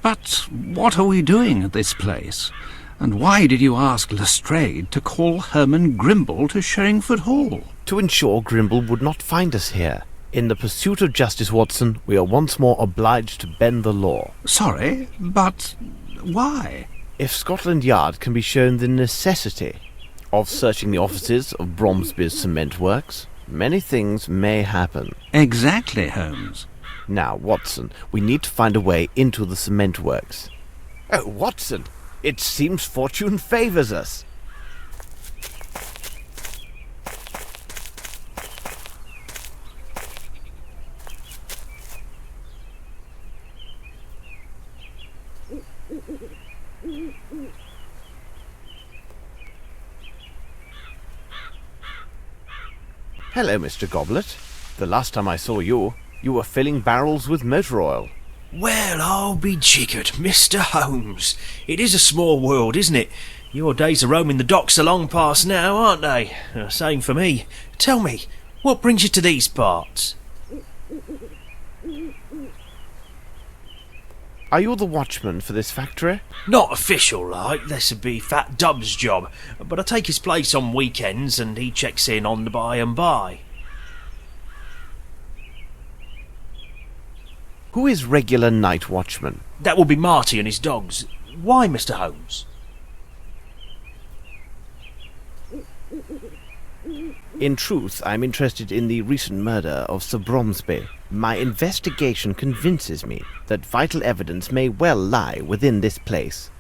But what are we doing at this place? And why did you ask Lestrade to call Herman Grimble to Sherringford Hall? To ensure Grimble would not find us here. In the pursuit of justice, Watson, we are once more obliged to bend the law. Sorry, but why? If Scotland Yard can be shown the necessity of searching the offices of Bromsby's cement works, many things may happen. Exactly, Holmes. Now, Watson, we need to find a way into the cement works. Oh, Watson, it seems fortune favours us. Hello, Mr. Goblet. The last time I saw you, you were filling barrels with motor oil. Well, I'll be jiggered, Mr. Holmes. It is a small world, isn't it? Your days of roaming the docks are long past now, aren't they? Same for me. Tell me, what brings you to these parts? Are you the watchman for this factory? Not official, like. This would be Fat Dub's job. But I take his place on weekends and he checks in on the by and by. Who is regular night watchman? That will be Marty and his dogs. Why, Mr. Holmes? In truth, I'm interested in the recent murder of Sir Bromsby. My investigation convinces me that vital evidence may well lie within this place.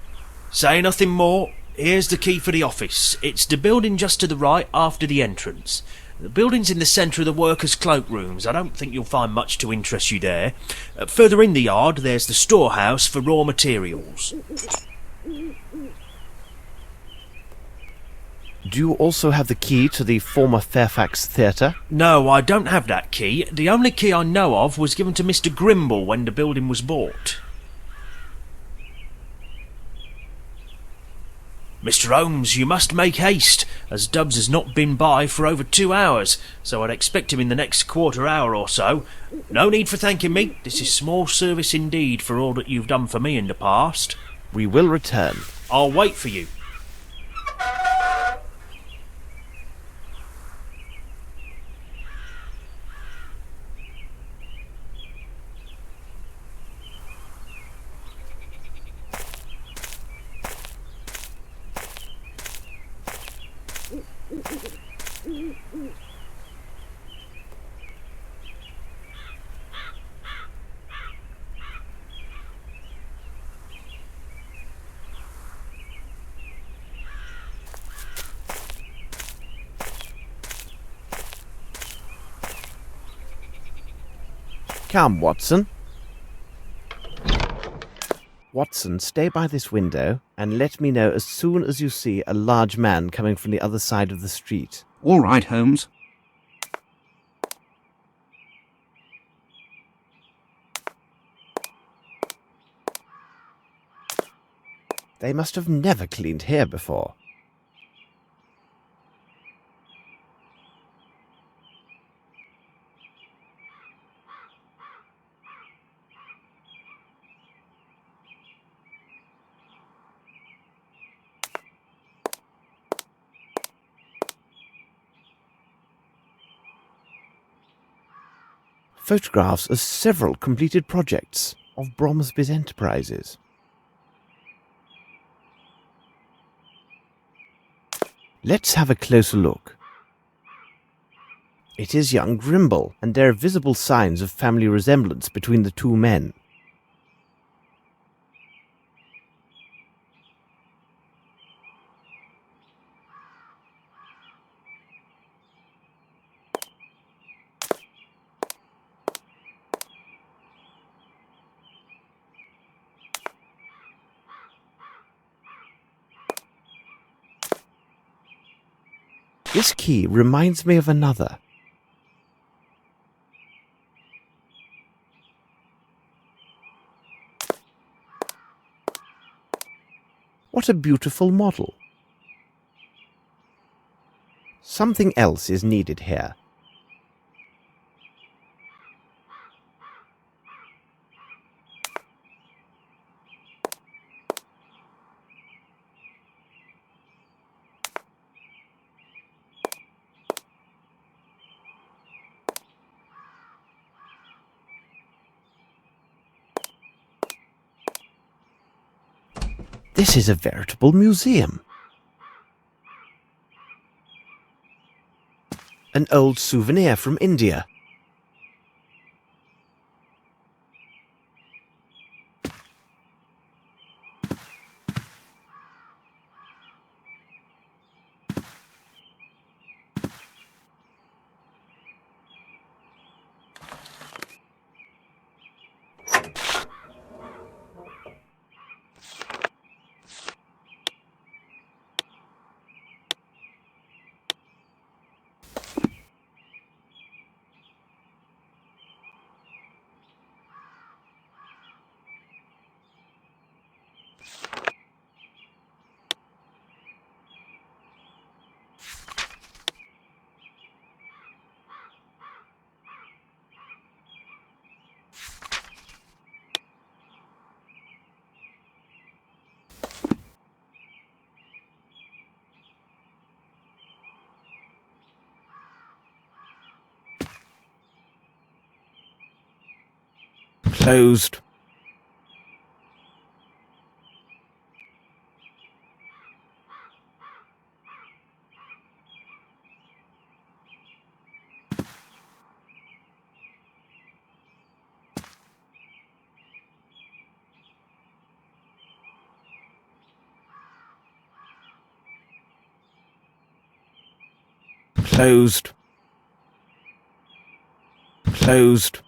Say nothing more. Here's the key for the office. It's the building just to the right after the entrance. The building's in the centre of the workers' cloakrooms. I don't think you'll find much to interest you there. Further in the yard, there's the storehouse for raw materials. Do you also have the key to the former Fairfax Theatre? No, I don't have that key. The only key I know of was given to Mr. Grimble when the building was bought. Mr. Holmes, you must make haste, as Dubbs has not been by for over 2 hours, so I'd expect him in the next quarter hour or so. No need for thanking me. This is small service indeed for all that you've done for me in the past. We will return. I'll wait for you. Come, Watson. Watson, stay by this window and let me know as soon as you see a large man coming from the other side of the street. All right, Holmes. They must have never cleaned here before. Photographs of several completed projects of Bromsby's enterprises. Let's have a closer look. It is young Grimble, and there are visible signs of family resemblance between the two men. This key reminds me of another. What a beautiful model. Something else is needed here. This is a veritable museum. An old souvenir from India. Closed. Closed. Closed.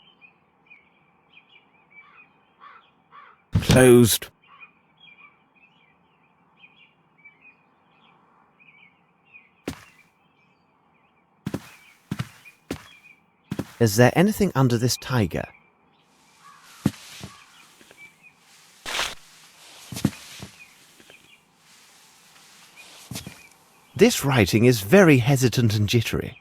Closed. Is there anything under this tiger? This writing is very hesitant and jittery.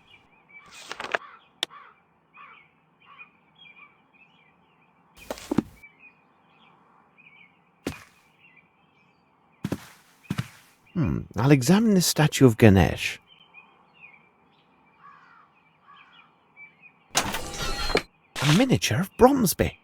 I'll examine this statue of Ganesh. A miniature of Bromsby.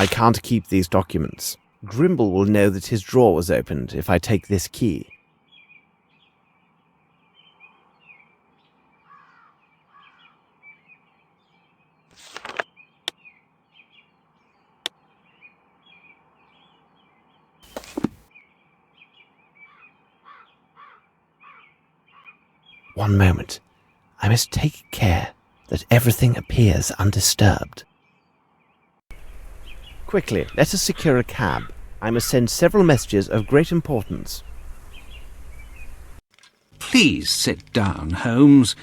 I can't keep these documents. Grimble will know that his drawer was opened if I take this key. One moment. I must take care that everything appears undisturbed. Quickly, let us secure a cab. I must send several messages of great importance. Please sit down, Holmes.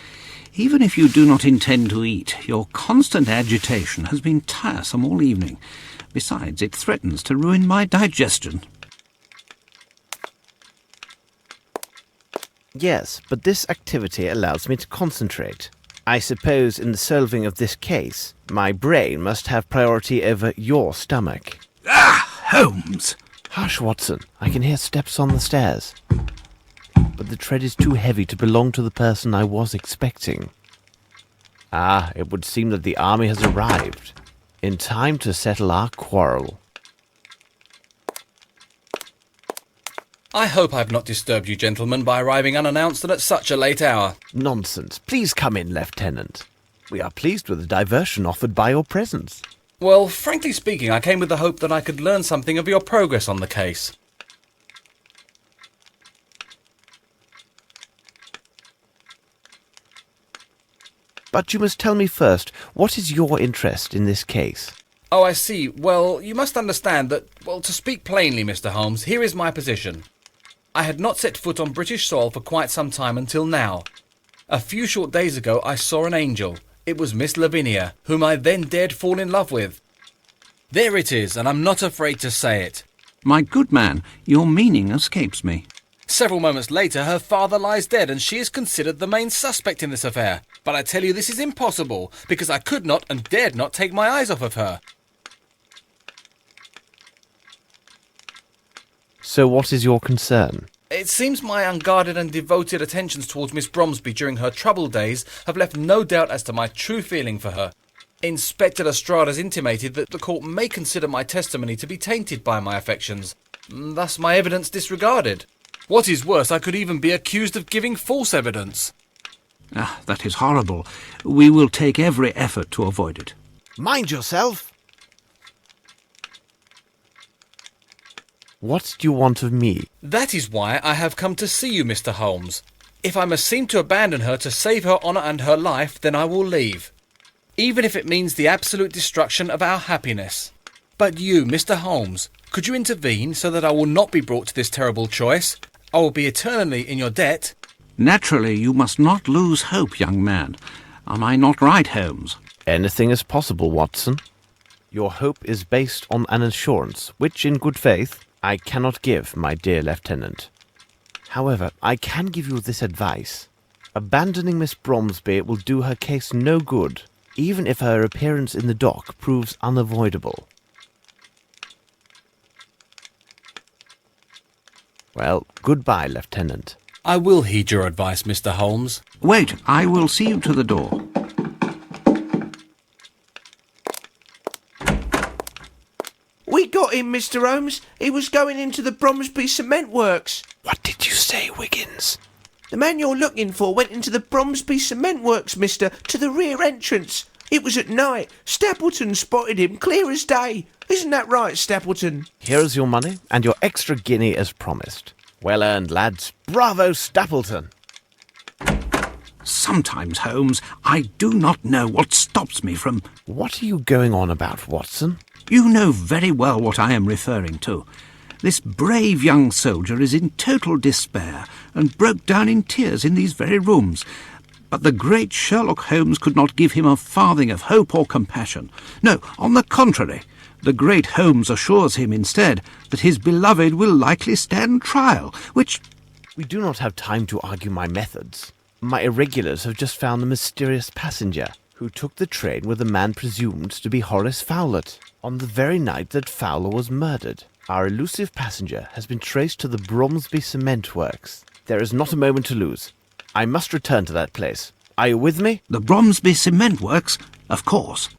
Even if you do not intend to eat, your constant agitation has been tiresome all evening. Besides, it threatens to ruin my digestion. Yes, but this activity allows me to concentrate. I suppose in the solving of this case, my brain must have priority over your stomach. Ah, Holmes! Hush, Watson. I can hear steps on the stairs. But the tread is too heavy to belong to the person I was expecting. Ah, it would seem that the army has arrived. In time to settle our quarrel. I hope I've not disturbed you gentlemen by arriving unannounced and at such a late hour. Nonsense. Please come in, Lieutenant. We are pleased with the diversion offered by your presence. Well, frankly speaking, I came with the hope that I could learn something of your progress on the case. But you must tell me first, what is your interest in this case? Oh, I see. Well, you must understand that, well, to speak plainly, Mr. Holmes, here is my position. I had not set foot on British soil for quite some time until now. A few short days ago I saw an angel. It was Miss Lavinia, whom I then dared fall in love with. There it is, and I'm not afraid to say it. My good man, your meaning escapes me. Several moments later, her father lies dead, and she is considered the main suspect in this affair. But I tell you, this is impossible, because I could not and dared not take my eyes off of her. So what is your concern? It seems my unguarded and devoted attentions towards Miss Bromsby during her troubled days have left no doubt as to my true feeling for her. Inspector Lestrade has intimated that the court may consider my testimony to be tainted by my affections, thus my evidence disregarded. What is worse, I could even be accused of giving false evidence. Ah, that is horrible. We will take every effort to avoid it. Mind yourself! What do you want of me? That is why I have come to see you, Mr. Holmes. If I must seem to abandon her to save her honour and her life, then I will leave. Even if it means the absolute destruction of our happiness. But you, Mr. Holmes, could you intervene so that I will not be brought to this terrible choice? I will be eternally in your debt. Naturally, you must not lose hope, young man. Am I not right, Holmes? Anything is possible, Watson. Your hope is based on an assurance, which, in good faith, I cannot give, my dear Lieutenant. However, I can give you this advice. Abandoning Miss Bromsby will do her case no good, even if her appearance in the dock proves unavoidable. Well, goodbye, Lieutenant. I will heed your advice, Mr. Holmes. Wait, I will see you to the door. We got him, Mr. Holmes. He was going into the Bromsby cement works. What did you say, Wiggins? The man you're looking for went into the Bromsby cement works, mister, to the rear entrance. It was at night. Stapleton spotted him clear as day. Isn't that right, Stapleton? Here is your money, and your extra guinea as promised. Well earned, lads. Bravo, Stapleton! Sometimes, Holmes, I do not know what stops me from... What are you going on about, Watson? You know very well what I am referring to. This brave young soldier is in total despair and broke down in tears in these very rooms. But the great Sherlock Holmes could not give him a farthing of hope or compassion. No, on the contrary, the great Holmes assures him instead that his beloved will likely stand trial, which... We do not have time to argue my methods. My irregulars have just found the mysterious passenger who took the train with a man presumed to be Horace Fowlett on the very night that Fowler was murdered. Our elusive passenger has been traced to the Bromsby cement works. There is not a moment to lose. I must return to that place. Are you with me? The Bromsby cement works? Of course.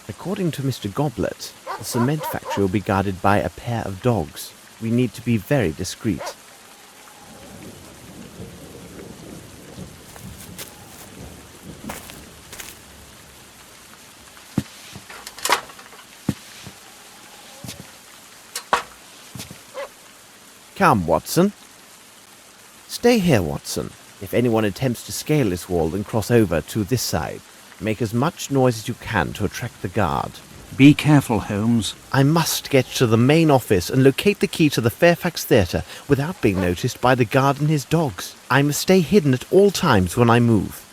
According to Mr. Goblet, the cement factory will be guarded by a pair of dogs. We need to be very discreet. Come, Watson. Stay here, Watson. If anyone attempts to scale this wall, then cross over to this side. Make as much noise as you can to attract the guard. Be careful, Holmes. I must get to the main office and locate the key to the Fairfax Theatre without being noticed by the guard and his dogs. I must stay hidden at all times when I move.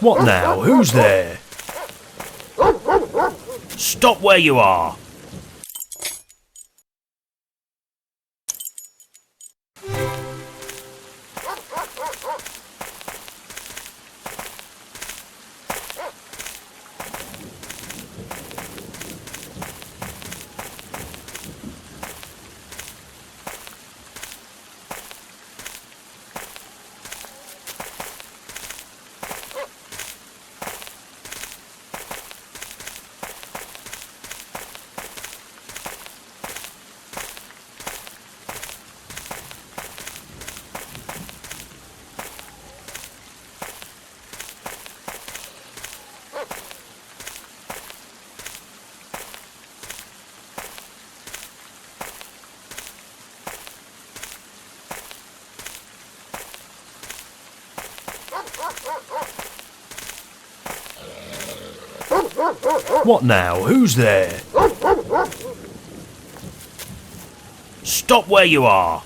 What now? Who's there? Stop where you are! What now? Who's there? Stop where you are!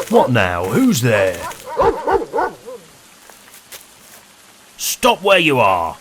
What now? Who's there? Stop where you are!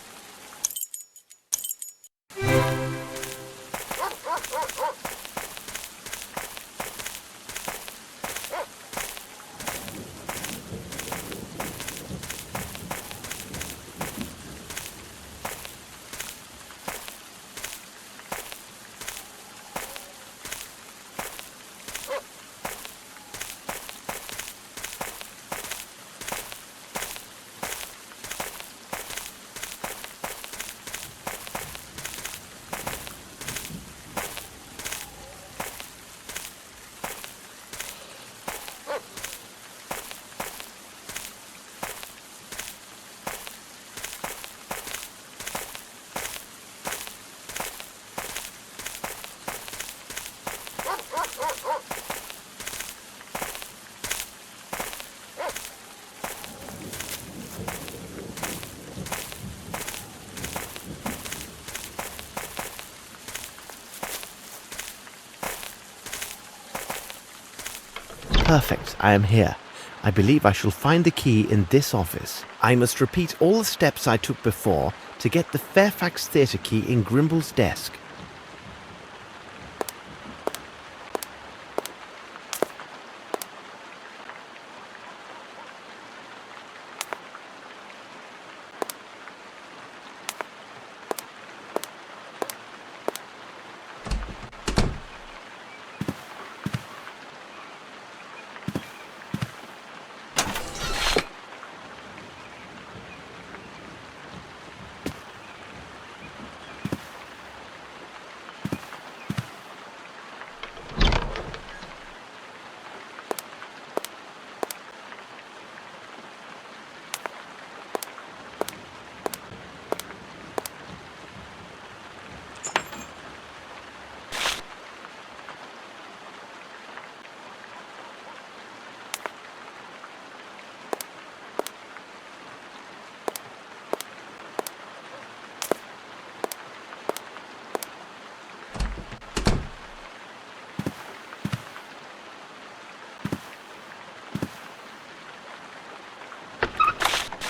Perfect, I am here. I believe I shall find the key in this office. I must repeat all the steps I took before to get the Fairfax Theatre key in Grimble's desk.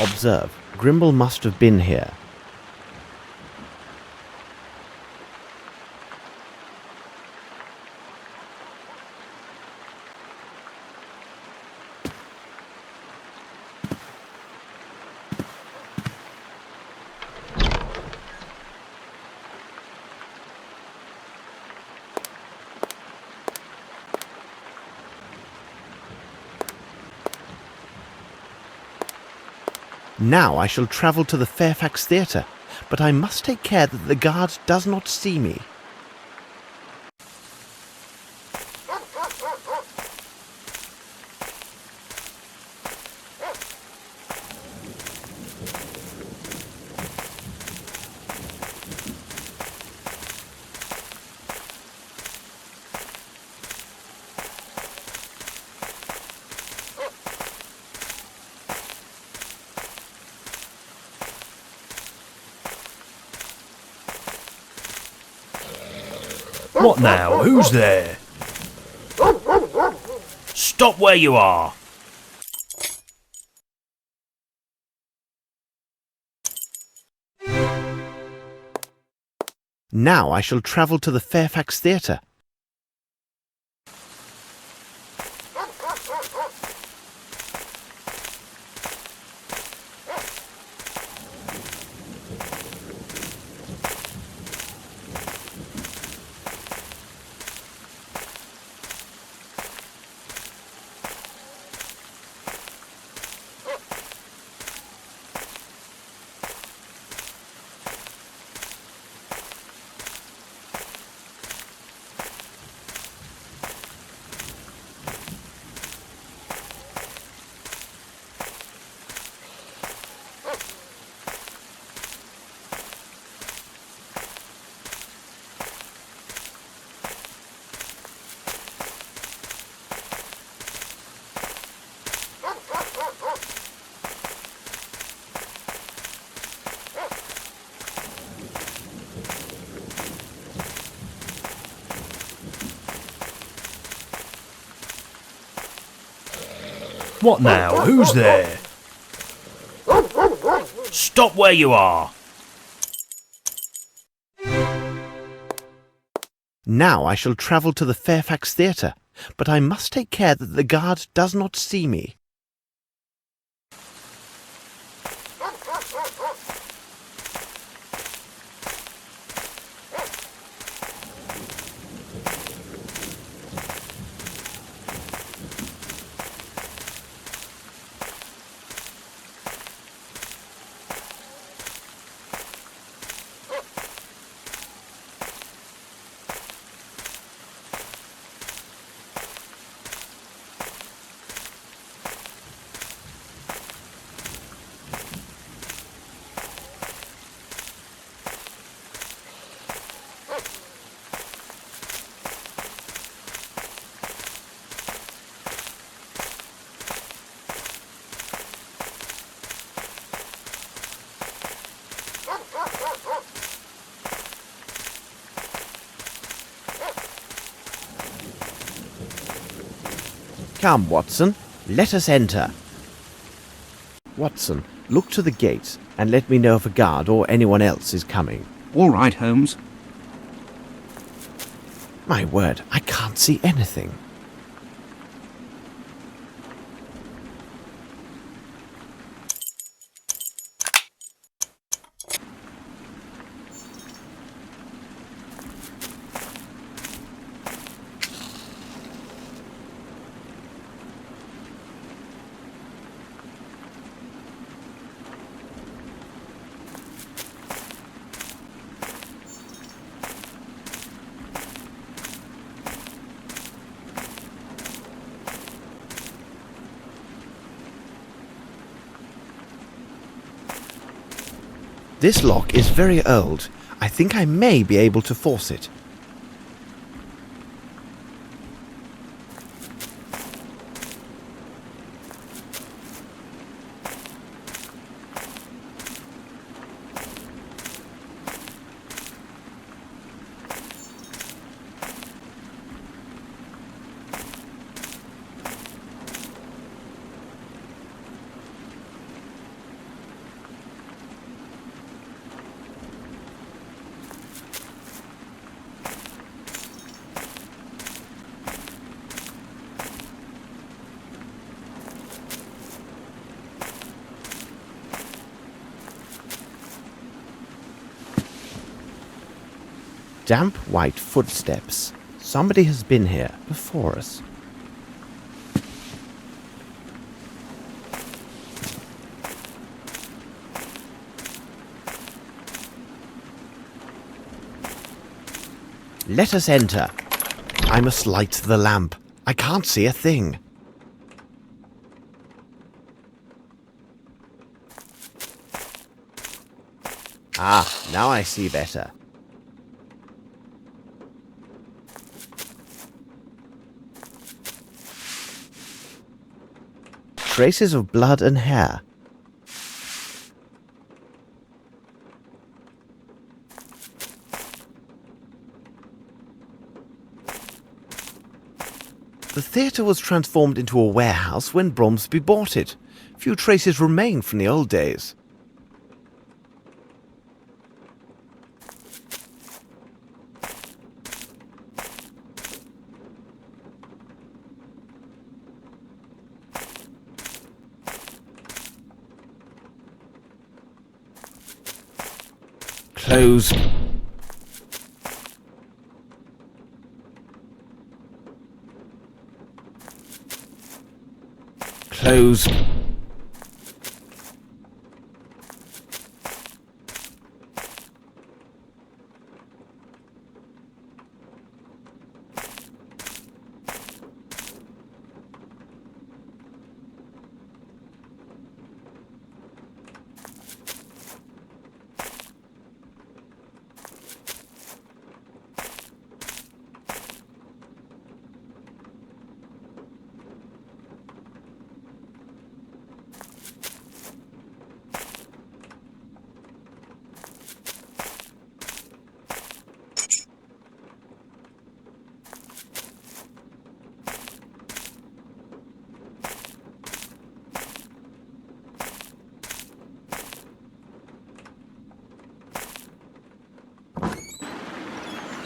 Observe, Grimble must have been here. Now I shall travel to the Fairfax Theatre, but I must take care that the guard does not see me. What now? Who's there? Stop where you are! Now I shall travel to the Fairfax Theatre. What now? Who's there? Stop where you are! Now I shall travel to the Fairfax Theatre, but I must take care that the guard does not see me. Come, Watson, let us enter. Watson, look to the gates and let me know if a guard or anyone else is coming. All right, Holmes. My word, I can't see anything. This lock is very old. I think I may be able to force it. Damp white footsteps. Somebody has been here before us. Let us enter. I must light the lamp. I can't see a thing. Ah, now I see better. Traces of blood and hair. The theatre was transformed into a warehouse when Bromsby bought it. Few traces remain from the old days. Close. Close.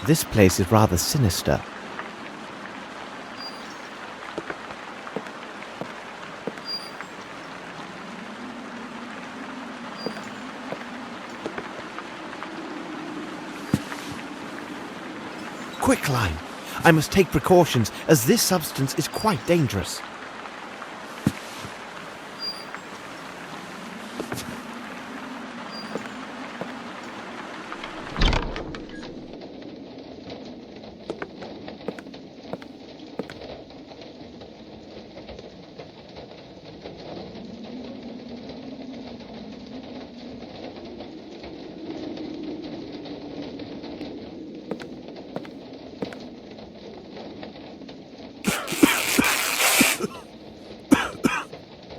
This place is rather sinister. Quicklime! I must take precautions, as this substance is quite dangerous.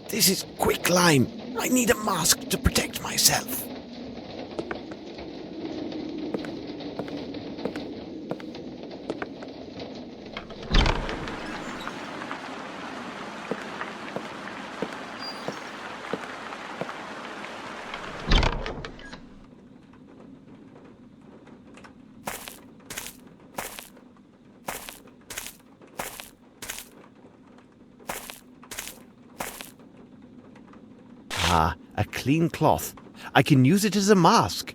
This is quicklime. I need a mask to protect myself. Ah, a clean cloth. I can use it as a mask.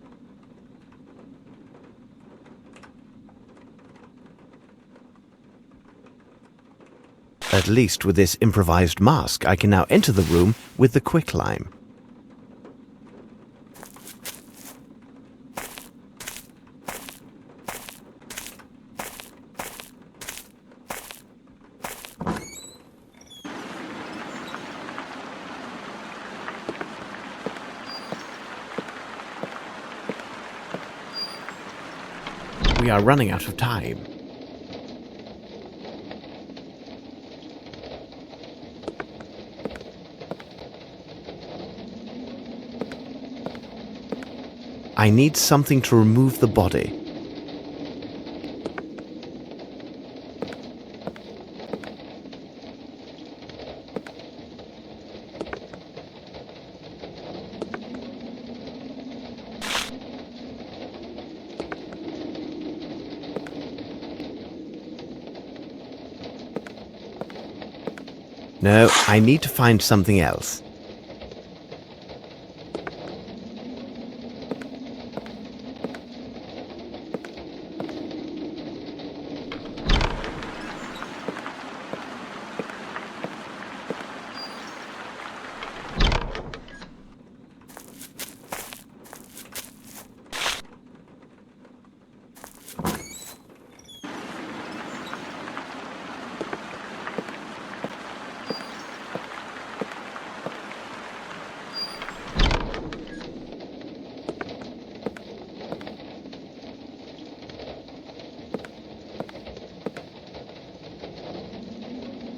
At least with this improvised mask, I can now enter the room with the quicklime. We are running out of time. I need something to remove the body. No, I need to find something else.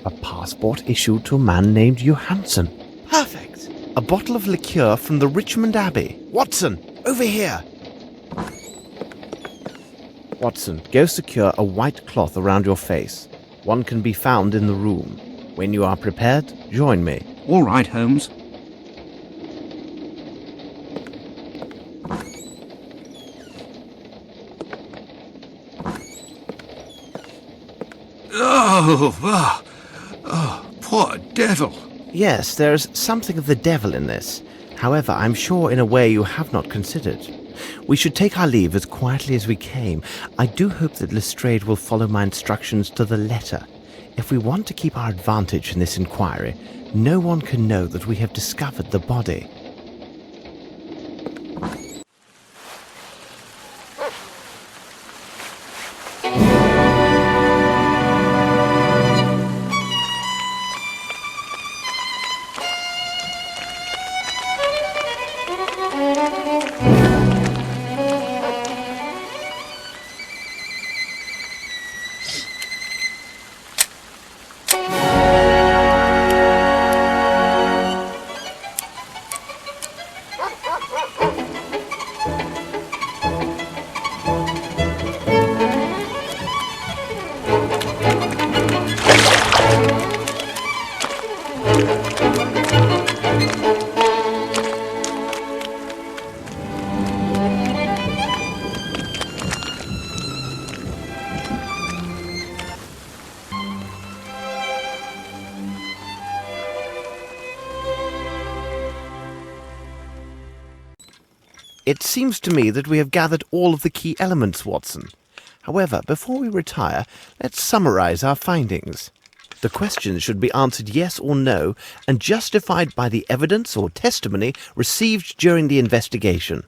A passport issued to a man named Johansson. Perfect! A bottle of liqueur from the Richmond Abbey. Watson, over here! Watson, go secure a white cloth around your face. One can be found in the room. When you are prepared, join me. All right, Holmes. Poor devil. Yes, there's something of the devil in this. However, I'm sure in a way you have not considered. We should take our leave as quietly as we came. I do hope that Lestrade will follow my instructions to the letter. If we want to keep our advantage in this inquiry, no one can know that we have discovered the body. It seems to me that we have gathered all of the key elements, Watson. However, before we retire, let's summarize our findings. The questions should be answered yes or no and justified by the evidence or testimony received during the investigation.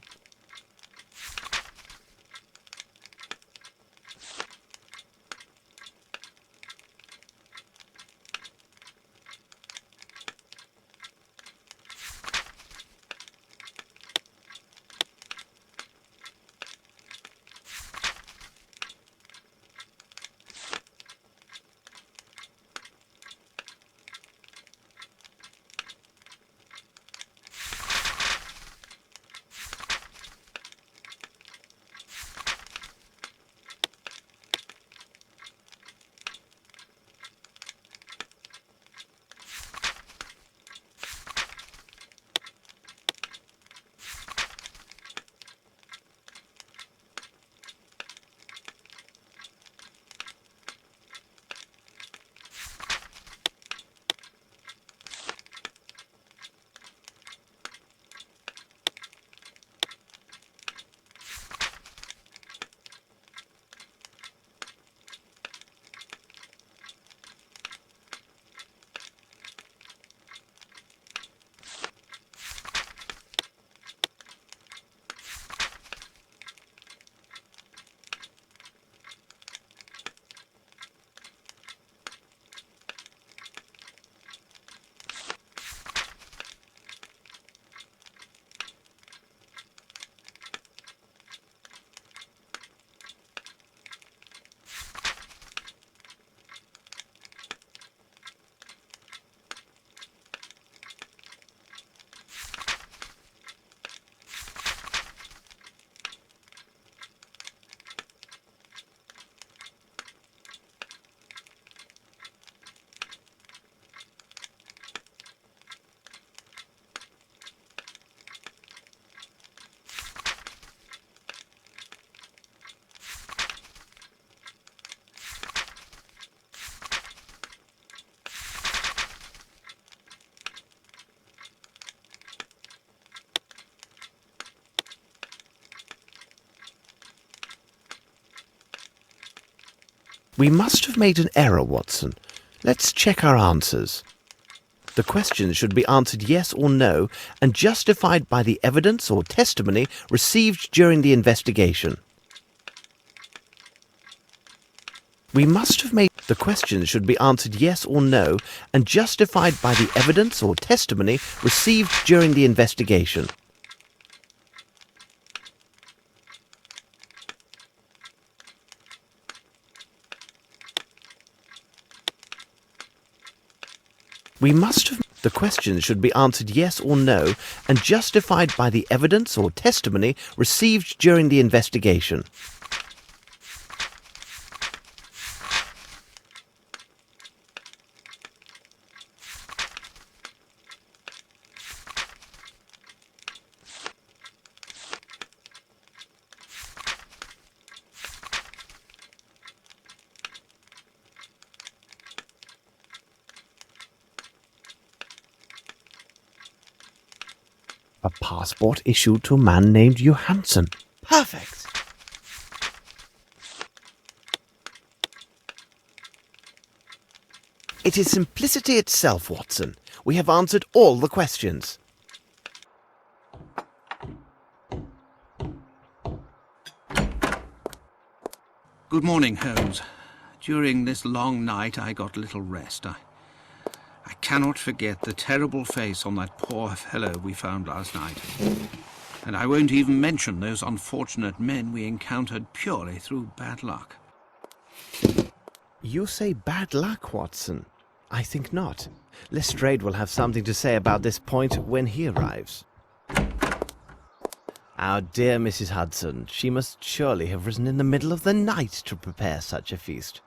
We must have made an error, Watson. Let's check our answers. The questions should be answered yes or no and justified by the evidence or testimony received during the investigation. We must have made the questions should be answered yes or no and justified by the evidence or testimony received during the investigation. We must have... The questions should be answered yes or no and justified by the evidence or testimony received during the investigation. A passport issued to a man named Johansson. Perfect. It is simplicity itself, Watson. We have answered all the questions. Good morning, Holmes. During this long night I got little rest. I cannot forget the terrible face on that poor fellow we found last night. And I won't even mention those unfortunate men we encountered purely through bad luck. You say bad luck, Watson? I think not. Lestrade will have something to say about this point when he arrives. Our dear Mrs. Hudson, she must surely have risen in the middle of the night to prepare such a feast.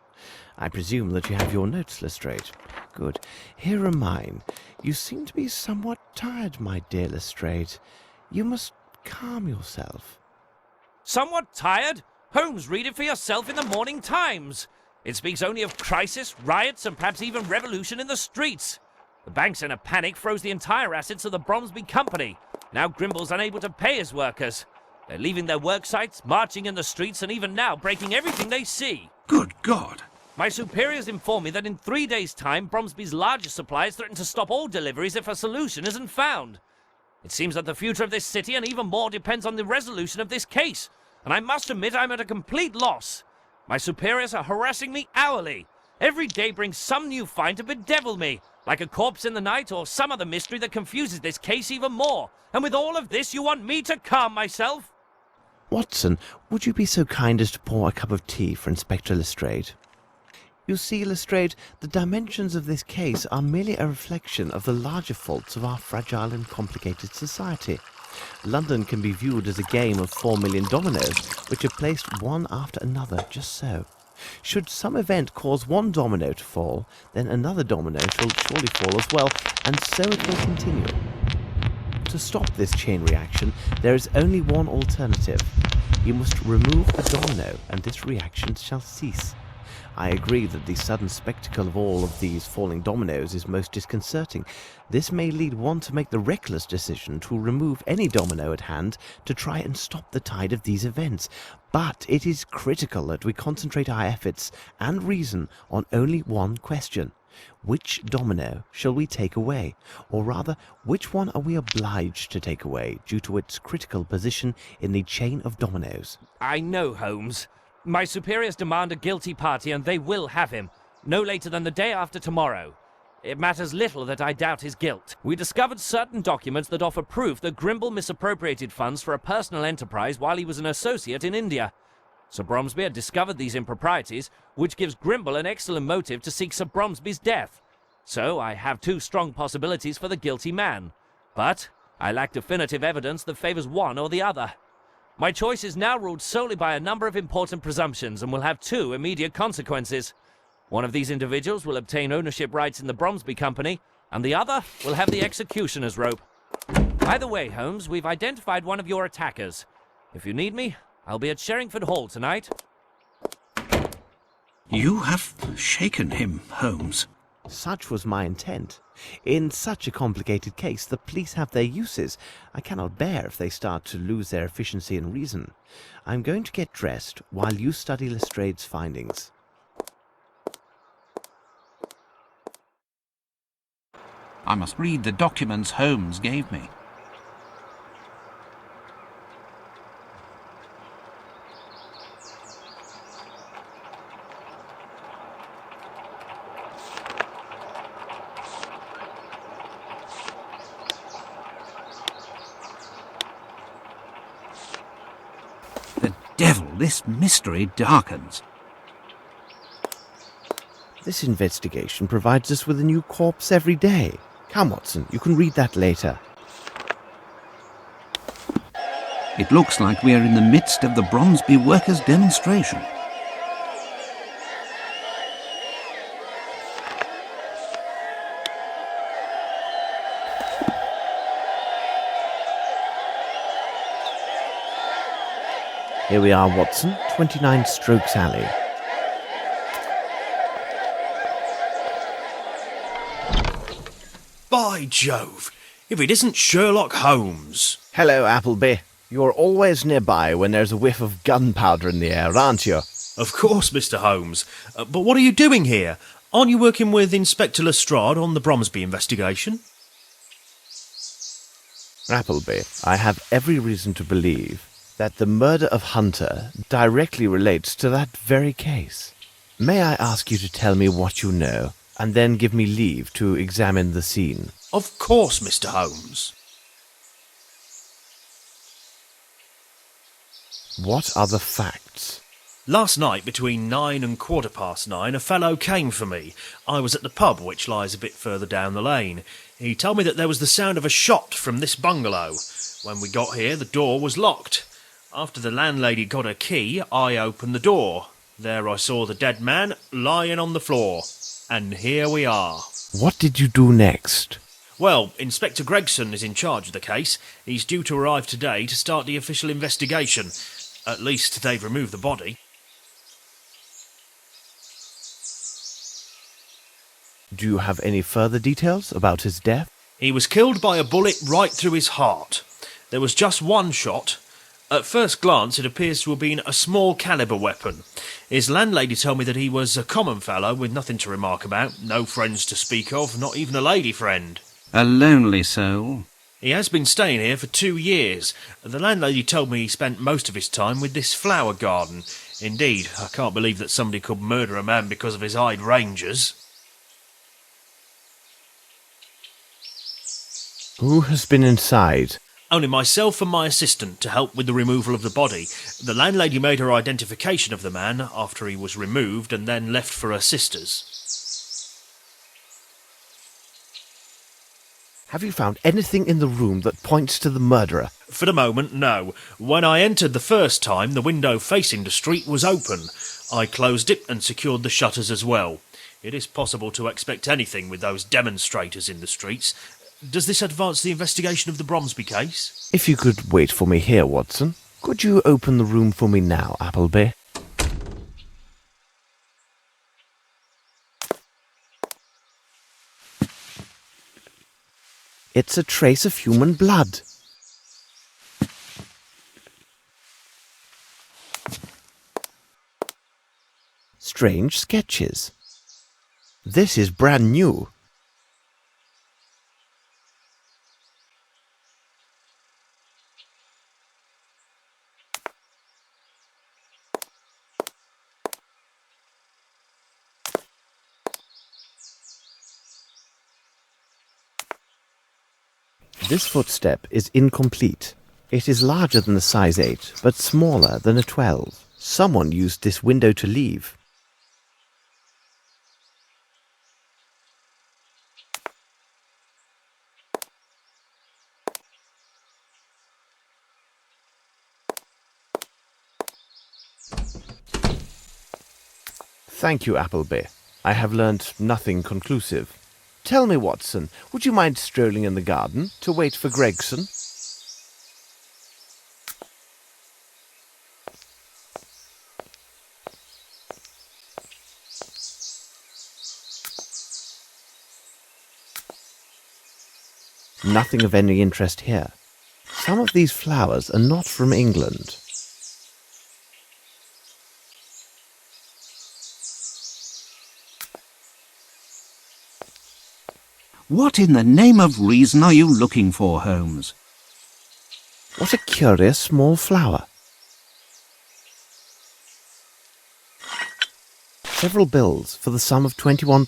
I presume that you have your notes, Lestrade. Good. Here are mine. You seem to be somewhat tired, my dear Lestrade. You must calm yourself. Somewhat tired? Holmes, read it for yourself in the Morning Times. It speaks only of crisis, riots, and perhaps even revolution in the streets. The bank's in a panic, froze the entire assets of the Bromsby Company. Now Grimble's unable to pay his workers. They're leaving their work sites, marching in the streets, and even now breaking everything they see. Good God! My superiors inform me that in 3 days' time, Bromsby's largest suppliers threaten to stop all deliveries if a solution isn't found. It seems that the future of this city and even more depends on the resolution of this case, and I must admit I'm at a complete loss. My superiors are harassing me hourly. Every day brings some new find to bedevil me, like a corpse in the night or some other mystery that confuses this case even more. And with all of this, you want me to calm myself? Watson, would you be so kind as to pour a cup of tea for Inspector Lestrade? You see, Lestrade, the dimensions of this case are merely a reflection of the larger faults of our fragile and complicated society. London can be viewed as a game of 4 million dominoes, which are placed one after another, just so. Should some event cause one domino to fall, then another domino shall surely fall as well, and so it will continue. To stop this chain reaction, there is only one alternative. You must remove a domino, and this reaction shall cease. I agree that the sudden spectacle of all of these falling dominoes is most disconcerting. This may lead one to make the reckless decision to remove any domino at hand to try and stop the tide of these events. But it is critical that we concentrate our efforts and reason on only one question. Which domino shall we take away? Or rather, which one are we obliged to take away due to its critical position in the chain of dominoes? I know, Holmes. My superiors demand a guilty party, and they will have him, no later than the day after tomorrow. It matters little that I doubt his guilt. We discovered certain documents that offer proof that Grimble misappropriated funds for a personal enterprise while he was an associate in India. Sir Bromsby had discovered these improprieties, which gives Grimble an excellent motive to seek Sir Bromsby's death. So I have two strong possibilities for the guilty man. But I lack definitive evidence that favours one or the other. My choice is now ruled solely by a number of important presumptions and will have two immediate consequences. One of these individuals will obtain ownership rights in the Bromsby Company, and the other will have the executioner's rope. Either way, Holmes, we've identified one of your attackers. If you need me, I'll be at Sherringford Hall tonight. You have shaken him, Holmes. Such was my intent. In such a complicated case, the police have their uses. I cannot bear if they start to lose their efficiency and reason. I'm going to get dressed while you study Lestrade's findings. I must read the documents Holmes gave me. Devil, this mystery darkens. This investigation provides us with a new corpse every day. Come, Watson, you can read that later. It looks like we are in the midst of the Bromsby workers' demonstration. Here we are, Watson, 29 Strokes Alley. By Jove, if it isn't Sherlock Holmes. Hello, Appleby. You're always nearby when there's a whiff of gunpowder in the air, aren't you? Of course, Mr. Holmes. But what are you doing here? Aren't you working with Inspector Lestrade on the Bromsby investigation? Appleby, I have every reason to believe that the murder of Hunter directly relates to that very case. May I ask you to tell me what you know, and then give me leave to examine the scene? Of course, Mr. Holmes. What are the facts? Last night, between 9 and 9:15, a fellow came for me. I was at the pub, which lies a bit further down the lane. He told me that there was the sound of a shot from this bungalow. When we got here, the door was locked. After the landlady got her key, I opened the door. There I saw the dead man lying on the floor. And here we are. What did you do next? Well, Inspector Gregson is in charge of the case. He's due to arrive today to start the official investigation. At least they've removed the body. Do you have any further details about his death? He was killed by a bullet right through his heart. There was just one shot. At first glance, it appears to have been a small caliber weapon. His landlady told me that he was a common fellow with nothing to remark about, no friends to speak of, not even a lady friend. A lonely soul. He has been staying here for 2 years. The landlady told me he spent most of his time with this flower garden. Indeed, I can't believe that somebody could murder a man because of his hydrangeas. Who has been inside? Only myself and my assistant to help with the removal of the body. The landlady made her identification of the man after he was removed and then left for her sisters. Have you found anything in the room that points to the murderer? For the moment, no. When I entered the first time, the window facing the street was open. I closed it and secured the shutters as well. It is possible to expect anything with those demonstrators in the streets. Does this advance the investigation of the Bromsby case? If you could wait for me here, Watson. Could you open the room for me now, Appleby? It's a trace of human blood. Strange sketches. This is brand new. This footstep is incomplete. It is larger than a size 8, but smaller than a 12. Someone used this window to leave. Thank you, Appleby. I have learnt nothing conclusive. Tell me, Watson, would you mind strolling in the garden to wait for Gregson? Nothing of any interest here. Some of these flowers are not from England. What in the name of reason are you looking for, Holmes? What a curious small flower. Several bills for the sum of £21.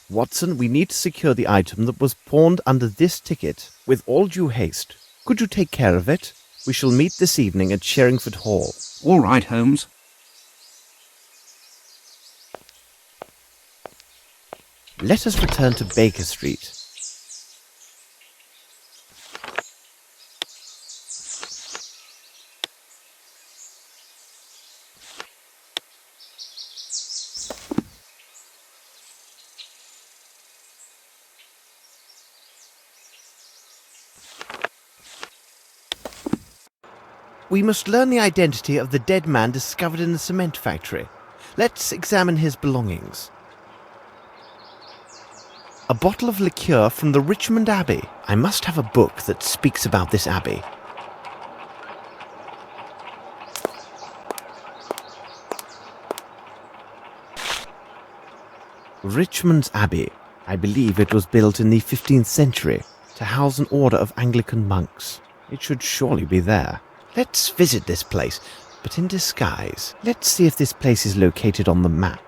Watson, we need to secure the item that was pawned under this ticket with all due haste. Could you take care of it? We shall meet this evening at Sherringford Hall. All right, Holmes. Let us return to Baker Street. We must learn the identity of the dead man discovered in the cement factory. Let's examine his belongings. A bottle of liqueur from the Richmond Abbey. I must have a book that speaks about this abbey. Richmond's Abbey. I believe it was built in the 15th century to house an order of Anglican monks. It should surely be there. Let's visit this place, but in disguise. Let's see if this place is located on the map.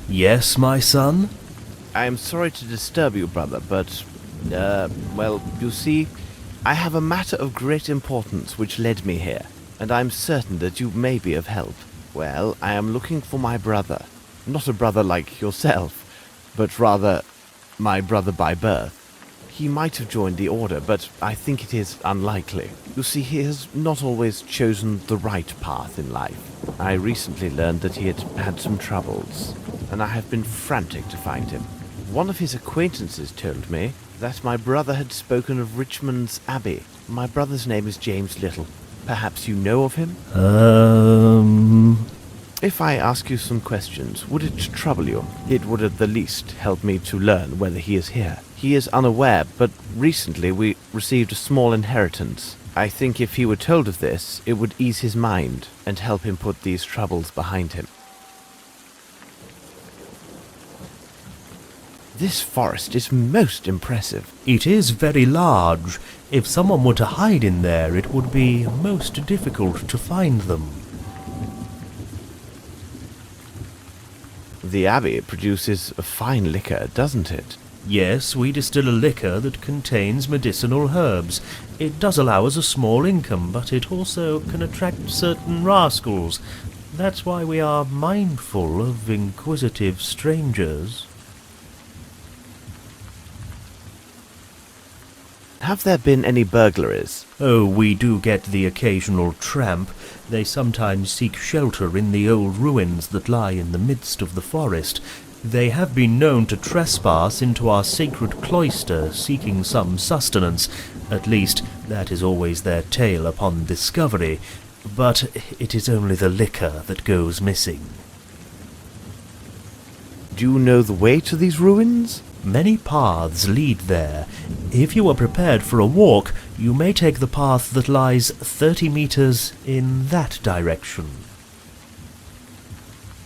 Yes, my son? I am sorry to disturb you, brother, but, well, you see, I have a matter of great importance which led me here, and I am certain that you may be of help. Well, I am looking for my brother. Not a brother like yourself, but rather my brother by birth. He might have joined the order, but I think it is unlikely. You see, he has not always chosen the right path in life. I recently learned that he had had some troubles, and I have been frantic to find him. One of his acquaintances told me that my brother had spoken of Richmond's Abbey. My brother's name is James Little. Perhaps you know of him? If I ask you some questions, would it trouble you? It would at the least help me to learn whether he is here. He is unaware, but recently we received a small inheritance. I think if he were told of this, it would ease his mind and help him put these troubles behind him. This forest is most impressive. It is very large. If someone were to hide in there, it would be most difficult to find them. The Abbey produces a fine liquor, doesn't it? Yes, we distill a liquor that contains medicinal herbs. It does allow us a small income, but it also can attract certain rascals. That's why we are mindful of inquisitive strangers. Have there been any burglaries? Oh, we do get the occasional tramp. They sometimes seek shelter in the old ruins that lie in the midst of the forest. They have been known to trespass into our sacred cloister, seeking some sustenance. At least, that is always their tale upon discovery. But it is only the liquor that goes missing. Do you know the way to these ruins? Many paths lead there. If you are prepared for a walk, you may take the path that lies 30 meters in that direction.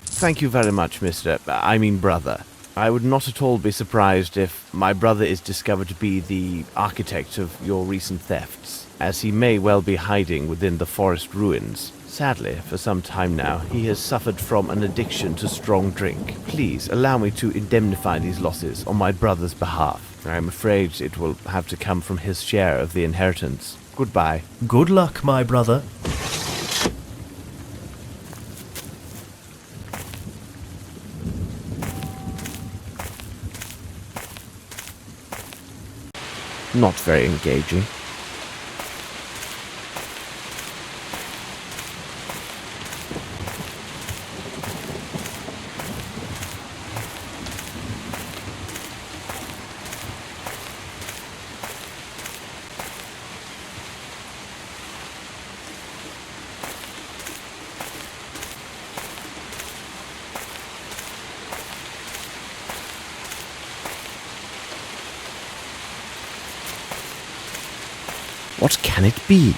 Thank you very much, brother. I would not at all be surprised if my brother is discovered to be the architect of your recent thefts, as he may well be hiding within the forest ruins. Sadly, for some time now, he has suffered from an addiction to strong drink. Please allow me to indemnify these losses on my brother's behalf. I am afraid it will have to come from his share of the inheritance. Goodbye. Good luck, my brother. Not very engaging. What can it be?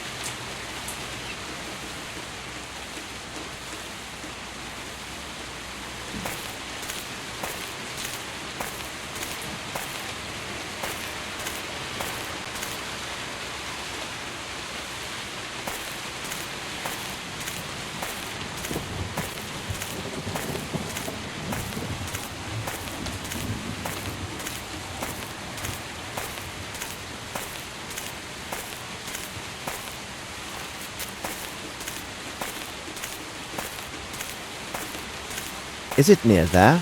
Is it near there?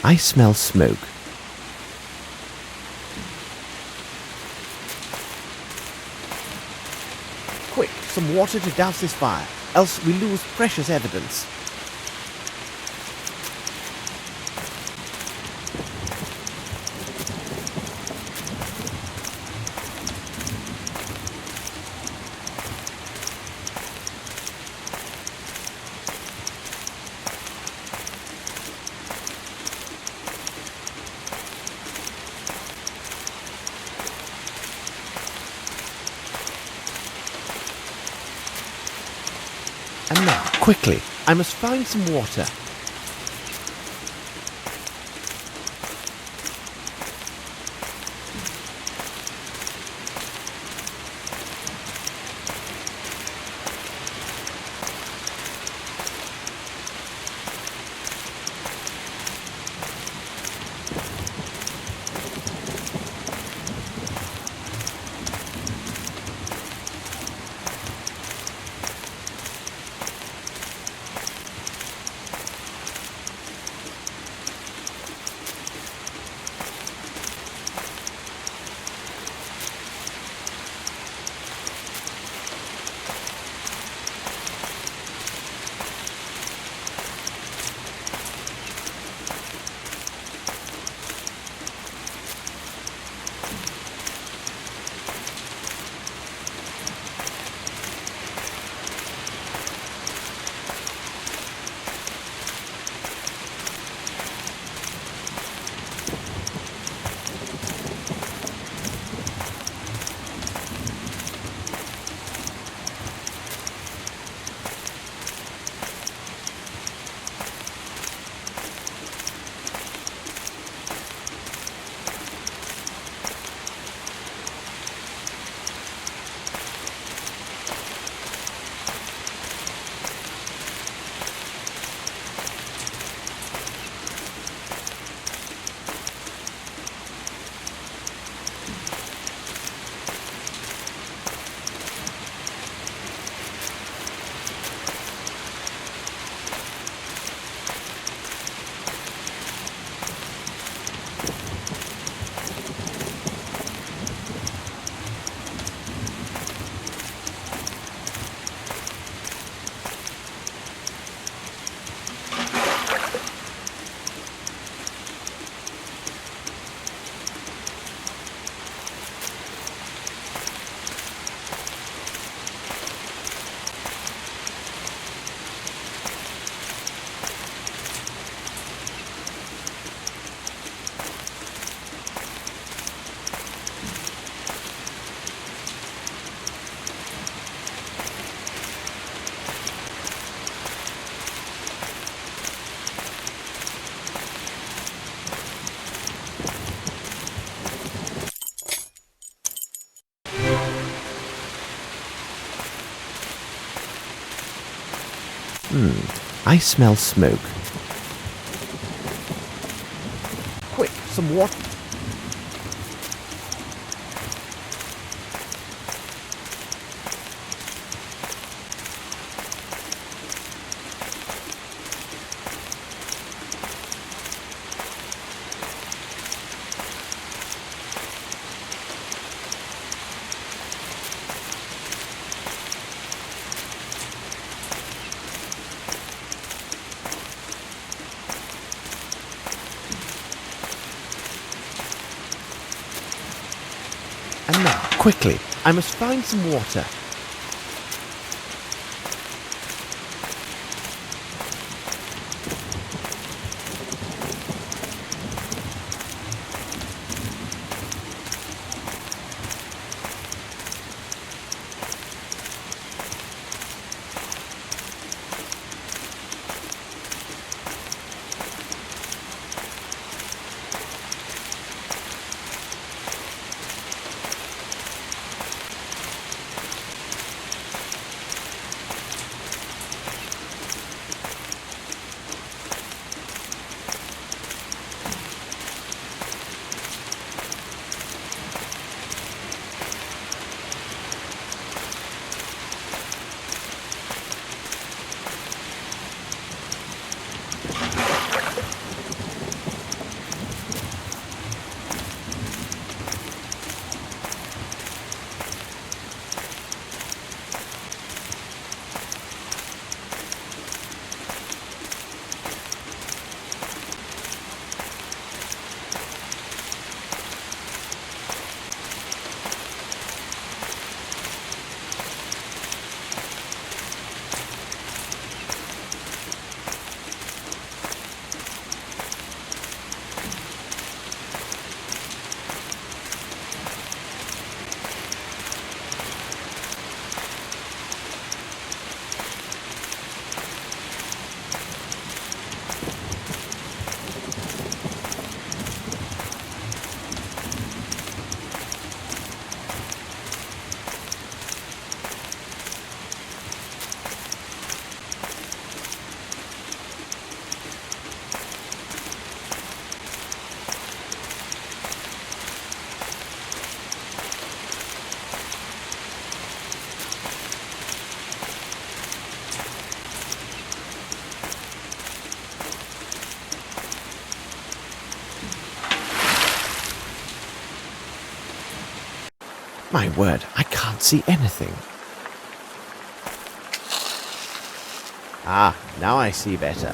I smell smoke. Quick, some water to douse this fire, else we lose precious evidence. And now, quickly, I must find some water. I smell smoke. Quick, some water. And now, quickly, I must find some water. My word, I can't see anything. Ah, now I see better.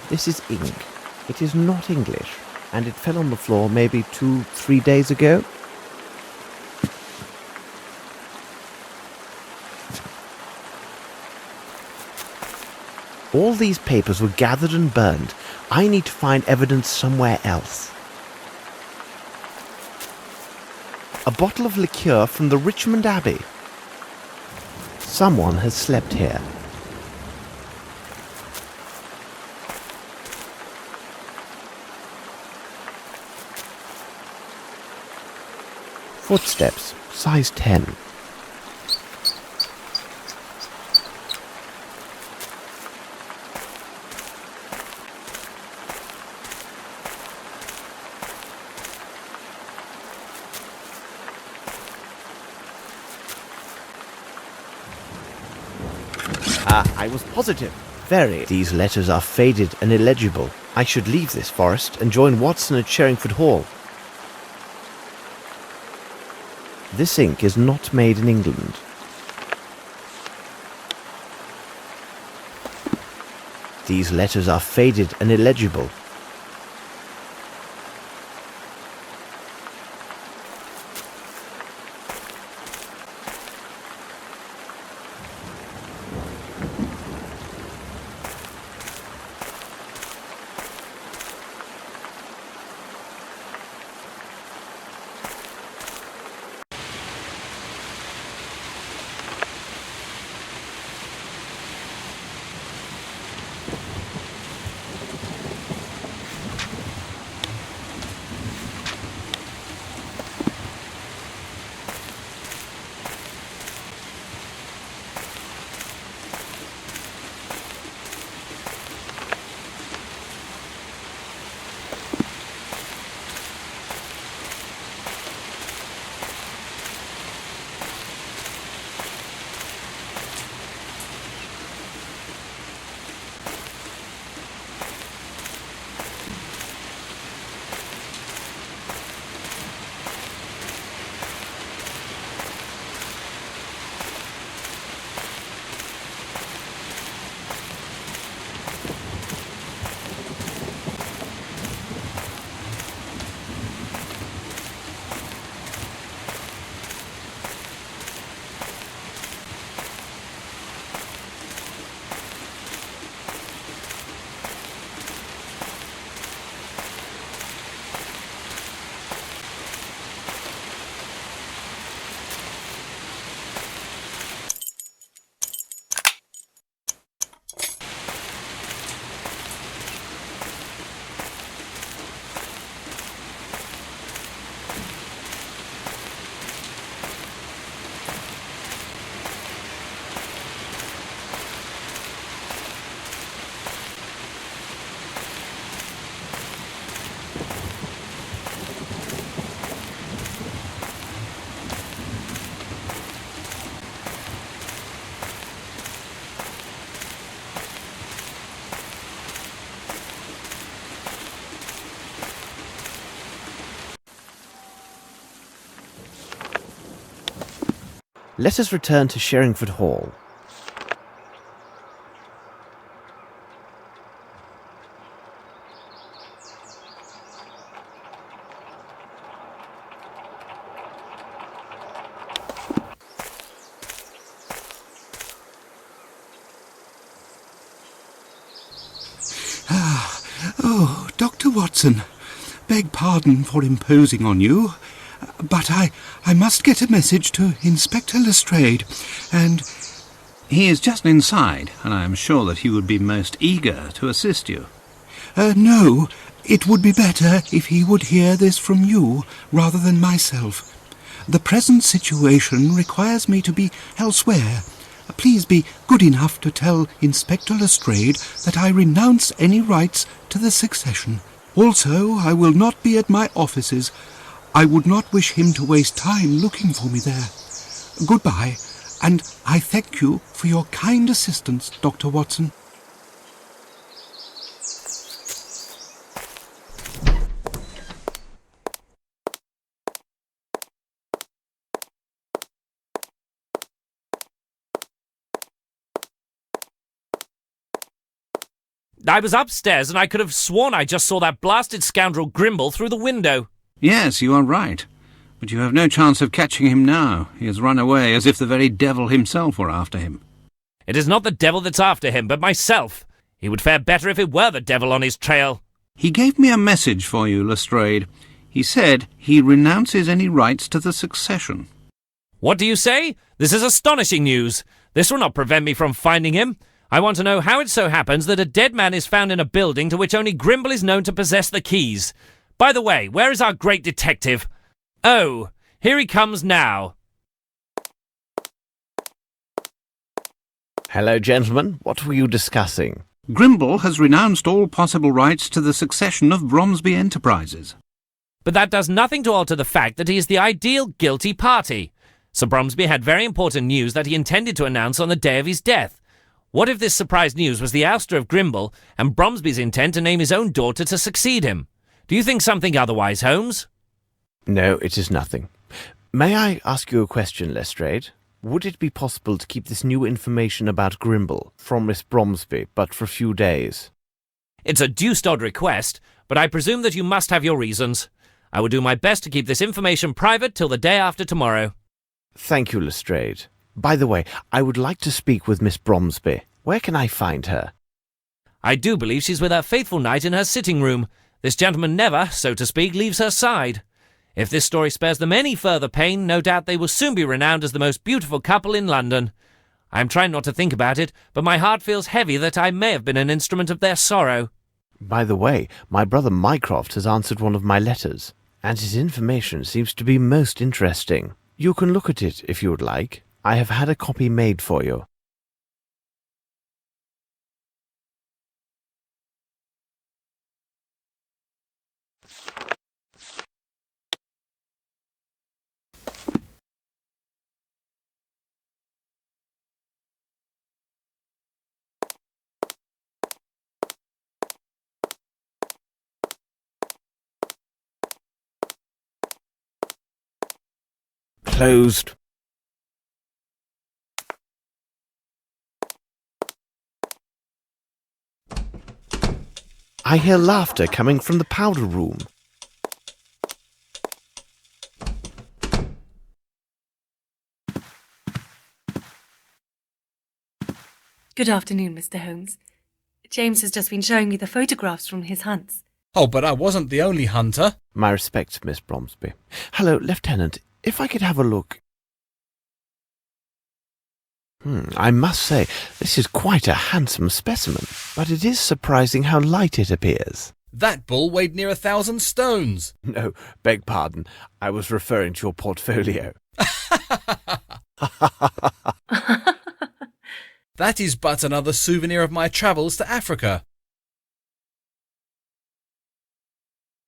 This is ink. It is not English, and it fell on the floor maybe 2-3 days ago. All these papers were gathered and burned. I need to find evidence somewhere else. A bottle of liqueur from the Richmond Abbey. Someone has slept here. Footsteps, size 10. I was positive. Very. These letters are faded and illegible. I should leave this forest and join Watson at Sherringford Hall. This ink is not made in England. These letters are faded and illegible. Let us return to Sherringford Hall. Oh, Dr. Watson, beg pardon for imposing on you, but I must get a message to Inspector Lestrade, and... He is just inside, and I am sure that he would be most eager to assist you. No, it would be better if he would hear this from you rather than myself. The present situation requires me to be elsewhere. Please be good enough to tell Inspector Lestrade that I renounce any rights to the succession. Also, I will not be at my offices. I would not wish him to waste time looking for me there. Goodbye, and I thank you for your kind assistance, Dr. Watson. I was upstairs and I could have sworn I just saw that blasted scoundrel Grimble through the window. Yes, you are right. But you have no chance of catching him now. He has run away as if the very devil himself were after him. It is not the devil that's after him, but myself. He would fare better if it were the devil on his trail. He gave me a message for you, Lestrade. He said he renounces any rights to the succession. What do you say? This is astonishing news. This will not prevent me from finding him. I want to know how it so happens that a dead man is found in a building to which only Grimble is known to possess the keys. By the way, where is our great detective? Oh, here he comes now. Hello, gentlemen. What were you discussing? Grimble has renounced all possible rights to the succession of Bromsby Enterprises. But that does nothing to alter the fact that he is the ideal guilty party. Sir Bromsby had very important news that he intended to announce on the day of his death. What if this surprise news was the ouster of Grimble and Bromsby's intent to name his own daughter to succeed him? Do you think something otherwise, Holmes? No, it is nothing. May I ask you a question, Lestrade? Would it be possible to keep this new information about Grimble from Miss Bromsby, but for a few days? It's a deuced odd request, but I presume that you must have your reasons. I will do my best to keep this information private till the day after tomorrow. Thank you, Lestrade. By the way, I would like to speak with Miss Bromsby. Where can I find her? I do believe she's with her faithful knight in her sitting room. This gentleman never, so to speak, leaves her side. If this story spares them any further pain, no doubt they will soon be renowned as the most beautiful couple in London. I am trying not to think about it, but my heart feels heavy that I may have been an instrument of their sorrow. By the way, my brother Mycroft has answered one of my letters, and his information seems to be most interesting. You can look at it if you would like. I have had a copy made for you. Closed. I hear laughter coming from the powder room. Good afternoon, Mr. Holmes. James has just been showing me the photographs from his hunts. Oh, but I wasn't the only hunter. My respects, Miss Bromsby. Hello, Lieutenant. If I could have a look. I must say, this is quite a handsome specimen, but it is surprising how light it appears. That bull weighed near 1,000 stones. No, beg pardon. I was referring to your portfolio. That is but another souvenir of my travels to Africa.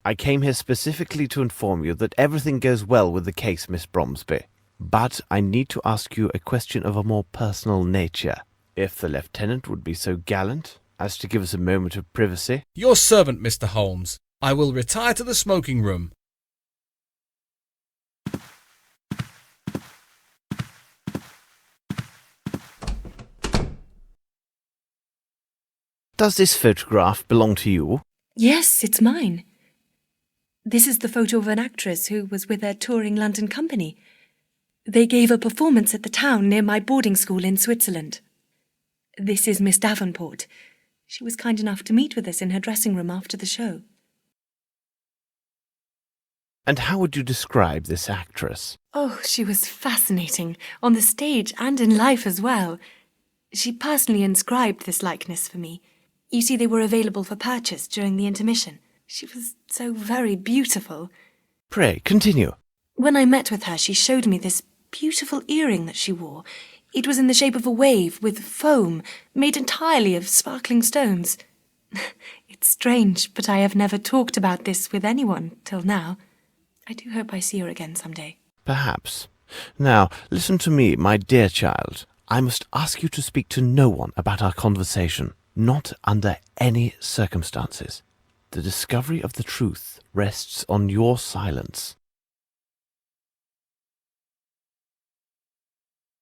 I came here specifically to inform you that everything goes well with the case, Miss Bromsby. But I need to ask you a question of a more personal nature. If the lieutenant would be so gallant as to give us a moment of privacy. Your servant, Mr. Holmes. I will retire to the smoking room. Does this photograph belong to you? Yes, it's mine. This is the photo of an actress who was with a touring London company. They gave a performance at the town near my boarding school in Switzerland. This is Miss Davenport. She was kind enough to meet with us in her dressing room after the show. And how would you describe this actress? Oh, she was fascinating, on the stage and in life as well. She personally inscribed this likeness for me. You see, they were available for purchase during the intermission. She was so very beautiful. Pray, continue. When I met with her, she showed me this beautiful earring that she wore. It was in the shape of a wave with foam, made entirely of sparkling stones. It's strange, but I have never talked about this with anyone till now. I do hope I see her again someday. Perhaps. Now, listen to me, my dear child. I must ask you to speak to no one about our conversation, not under any circumstances. The discovery of the truth rests on your silence.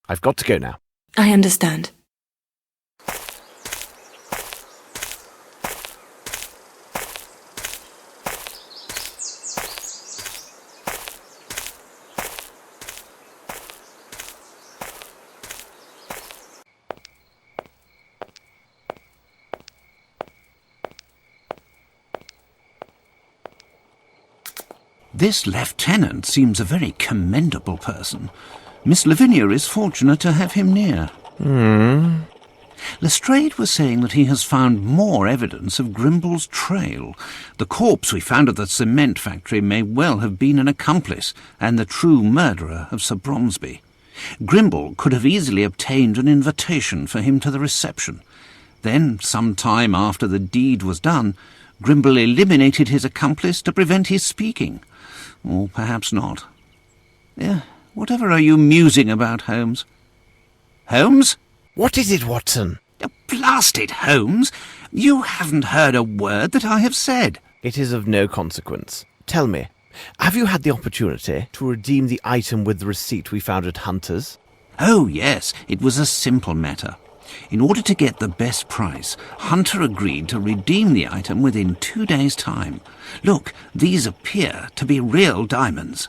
I've got to go now. I understand. This lieutenant seems a very commendable person. Miss Lavinia is fortunate to have him near. Lestrade was saying that he has found more evidence of Grimble's trail. The corpse we found at the cement factory may well have been an accomplice and the true murderer of Sir Bromsby. Grimble could have easily obtained an invitation for him to the reception. Then, some time after the deed was done, Grimble eliminated his accomplice to prevent his speaking. Or perhaps not. Whatever are you musing about, Holmes? Holmes? What is it, Watson? Blast it, Holmes! You haven't heard a word that I have said. It is of no consequence. Tell me, have you had the opportunity to redeem the item with the receipt we found at Hunter's? Oh, yes, it was a simple matter. In order to get the best price, Hunter agreed to redeem the item within 2 days' time. Look, these appear to be real diamonds.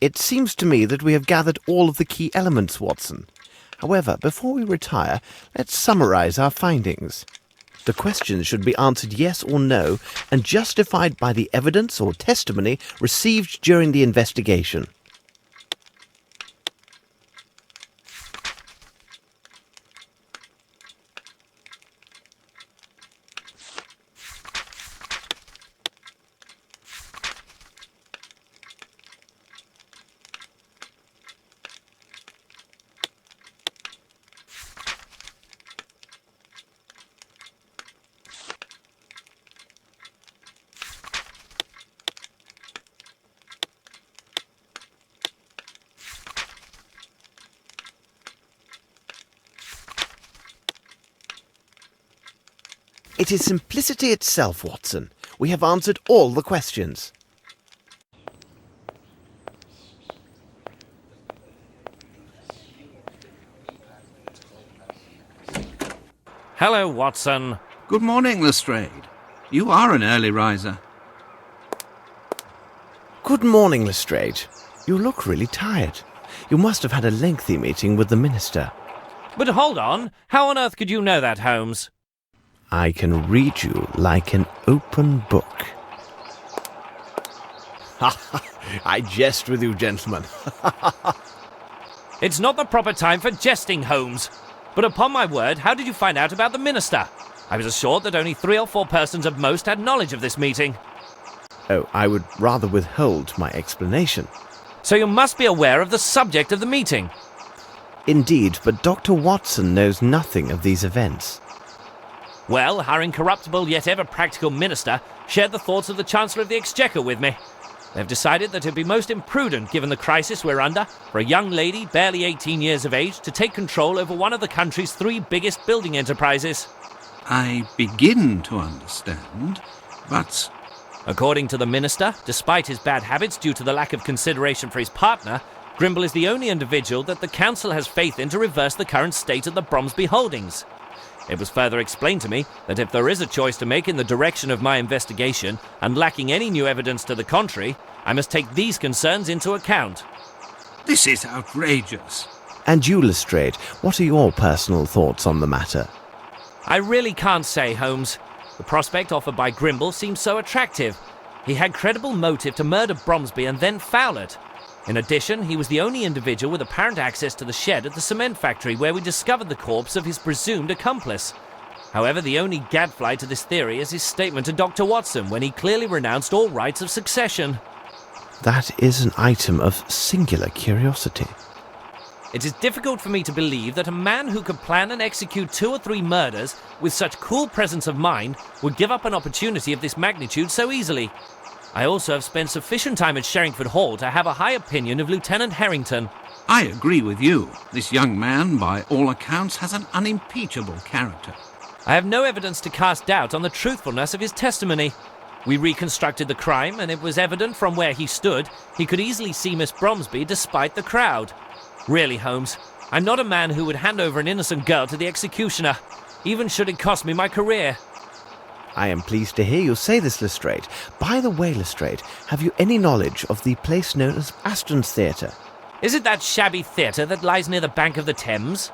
It seems to me that we have gathered all of the key elements, Watson. However, before we retire, let's summarize our findings. The questions should be answered yes or no and justified by the evidence or testimony received during the investigation. It is simplicity itself, Watson. We have answered all the questions. Hello, Watson. Good morning, Lestrade. You are an early riser. Good morning, Lestrade. You look really tired. You must have had a lengthy meeting with the minister. But hold on. How on earth could you know that, Holmes? I can read you like an open book. I jest with you, gentlemen. It's not the proper time for jesting, Holmes. But upon my word, how did you find out about the minister? I was assured that only 3 or 4 persons at most had knowledge of this meeting. Oh, I would rather withhold my explanation. So you must be aware of the subject of the meeting. Indeed, but Dr. Watson knows nothing of these events. Well, our incorruptible yet ever practical minister shared the thoughts of the Chancellor of the Exchequer with me. They've decided that it would be most imprudent, given the crisis we're under, for a young lady barely 18 years of age to take control over one of the country's 3 biggest building enterprises. I begin to understand. But according to the minister, despite his bad habits due to the lack of consideration for his partner, Grimble is the only individual that the council has faith in to reverse the current state of the Bromsby holdings. It was further explained to me that if there is a choice to make in the direction of my investigation, and lacking any new evidence to the contrary, I must take these concerns into account. this is outrageous. And you, Lestrade, what are your personal thoughts on the matter? I really can't say, Holmes. The prospect offered by Grimble seems so attractive. He had credible motive to murder Bromsby and then foul it. In addition, he was the only individual with apparent access to the shed at the cement factory where we discovered the corpse of his presumed accomplice. However, the only gadfly to this theory is his statement to Dr. Watson when he clearly renounced all rights of succession. That is an item of singular curiosity. It is difficult for me to believe that a man who could plan and execute 2 or 3 murders with such cool presence of mind would give up an opportunity of this magnitude so easily. I also have spent sufficient time at Sherringford Hall to have a high opinion of Lieutenant Harrington. I agree with you. This young man, by all accounts, has an unimpeachable character. I have no evidence to cast doubt on the truthfulness of his testimony. We reconstructed the crime, and it was evident from where he stood he could easily see Miss Bromsby despite the crowd. Really, Holmes, I'm not a man who would hand over an innocent girl to the executioner, even should it cost me my career. I am pleased to hear you say this, Lestrade. By the way, Lestrade, have you any knowledge of the place known as Aston's Theatre? Is it that shabby theatre that lies near the bank of the Thames?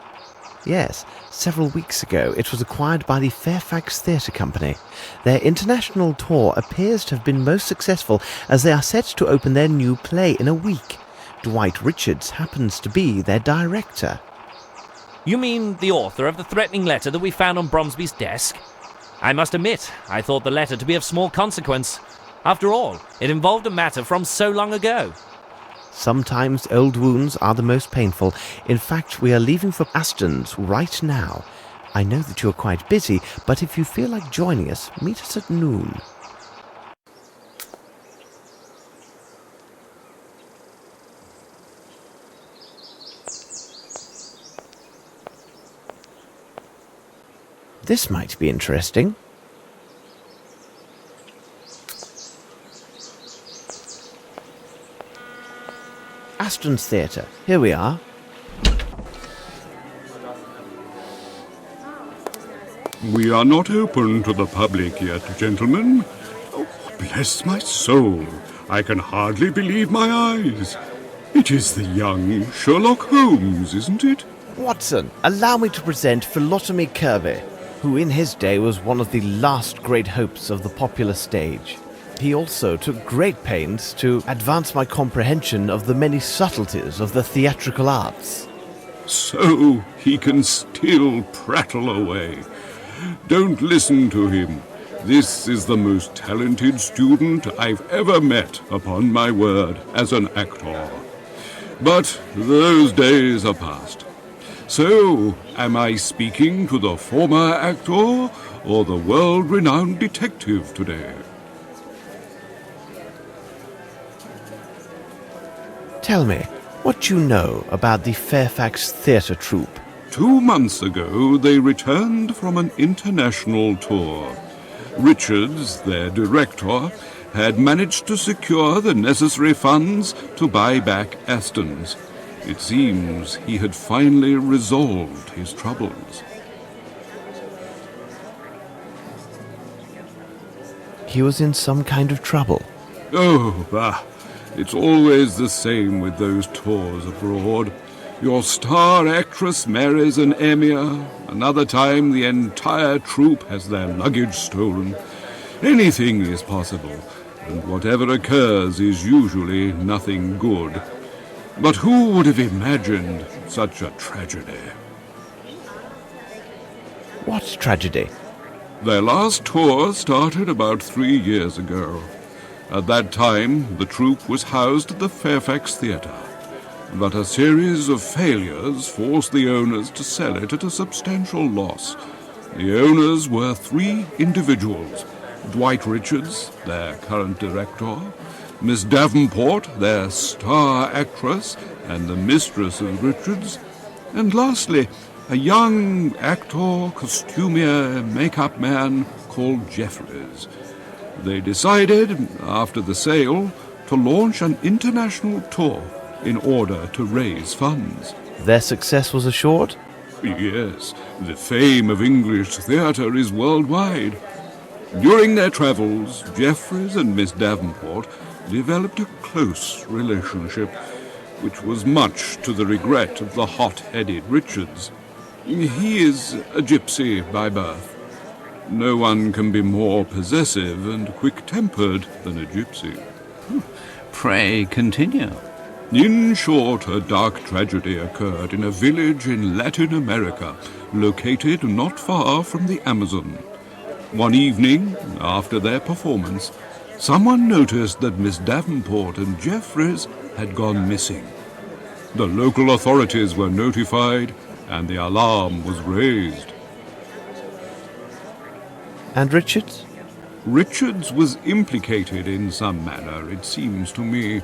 Yes, several weeks ago it was acquired by the Fairfax Theatre Company. Their international tour appears to have been most successful as they are set to open their new play in a week. Dwight Richards happens to be their director. You mean the author of the threatening letter that we found on Bromsby's desk? I must admit, I thought the letter to be of small consequence. After all, it involved a matter from so long ago. Sometimes old wounds are the most painful. In fact, we are leaving for Aston's right now. I know that you're quite busy, but if you feel like joining us, meet us at noon. This might be interesting. Aston's Theatre. Here we are. We are not open to the public yet, gentlemen. Oh, bless my soul. I can hardly believe my eyes. It is the young Sherlock Holmes, isn't it? Watson, allow me to present Philotomy Kirby, who in his day was one of the last great hopes of the popular stage. He also took great pains to advance my comprehension of the many subtleties of the theatrical arts. So he can still prattle away. Don't listen to him. This is the most talented student I've ever met, upon my word, as an actor. But those days are past. So, am I speaking to the former actor or the world-renowned detective today? Tell me, what you know about the Fairfax Theatre Troupe? 2 months ago, they returned from an international tour. Richards, their director, had managed to secure the necessary funds to buy back Aston's. It seems he had finally resolved his troubles. He was in some kind of trouble. Oh, it's always the same with those tours abroad. Your star actress marries an emir. Another time the entire troupe has their luggage stolen. Anything is possible, and whatever occurs is usually nothing good. But who would have imagined such a tragedy? What tragedy? Their last tour started about 3 years ago. At that time, the troupe was housed at the Fairfax Theatre. But a series of failures forced the owners to sell it at a substantial loss. The owners were 3 individuals: Dwight Richards, their current director, Miss Davenport, their star actress and the mistress of Richards, and lastly, a young actor, costumier, make-up man called Jeffries. They decided, after the sale, to launch an international tour in order to raise funds. Their success was assured? Yes, the fame of English theatre is worldwide. During their travels, Jeffreys and Miss Davenport developed a close relationship, which was much to the regret of the hot-headed Richards. He is a gypsy by birth. No one can be more possessive and quick-tempered than a gypsy. Pray continue. In short, a dark tragedy occurred in a village in Latin America, located not far from the Amazon. One evening, after their performance, someone noticed that Miss Davenport and Jeffreys had gone missing. The local authorities were notified, and the alarm was raised. And Richards? Richards was implicated in some manner, it seems to me.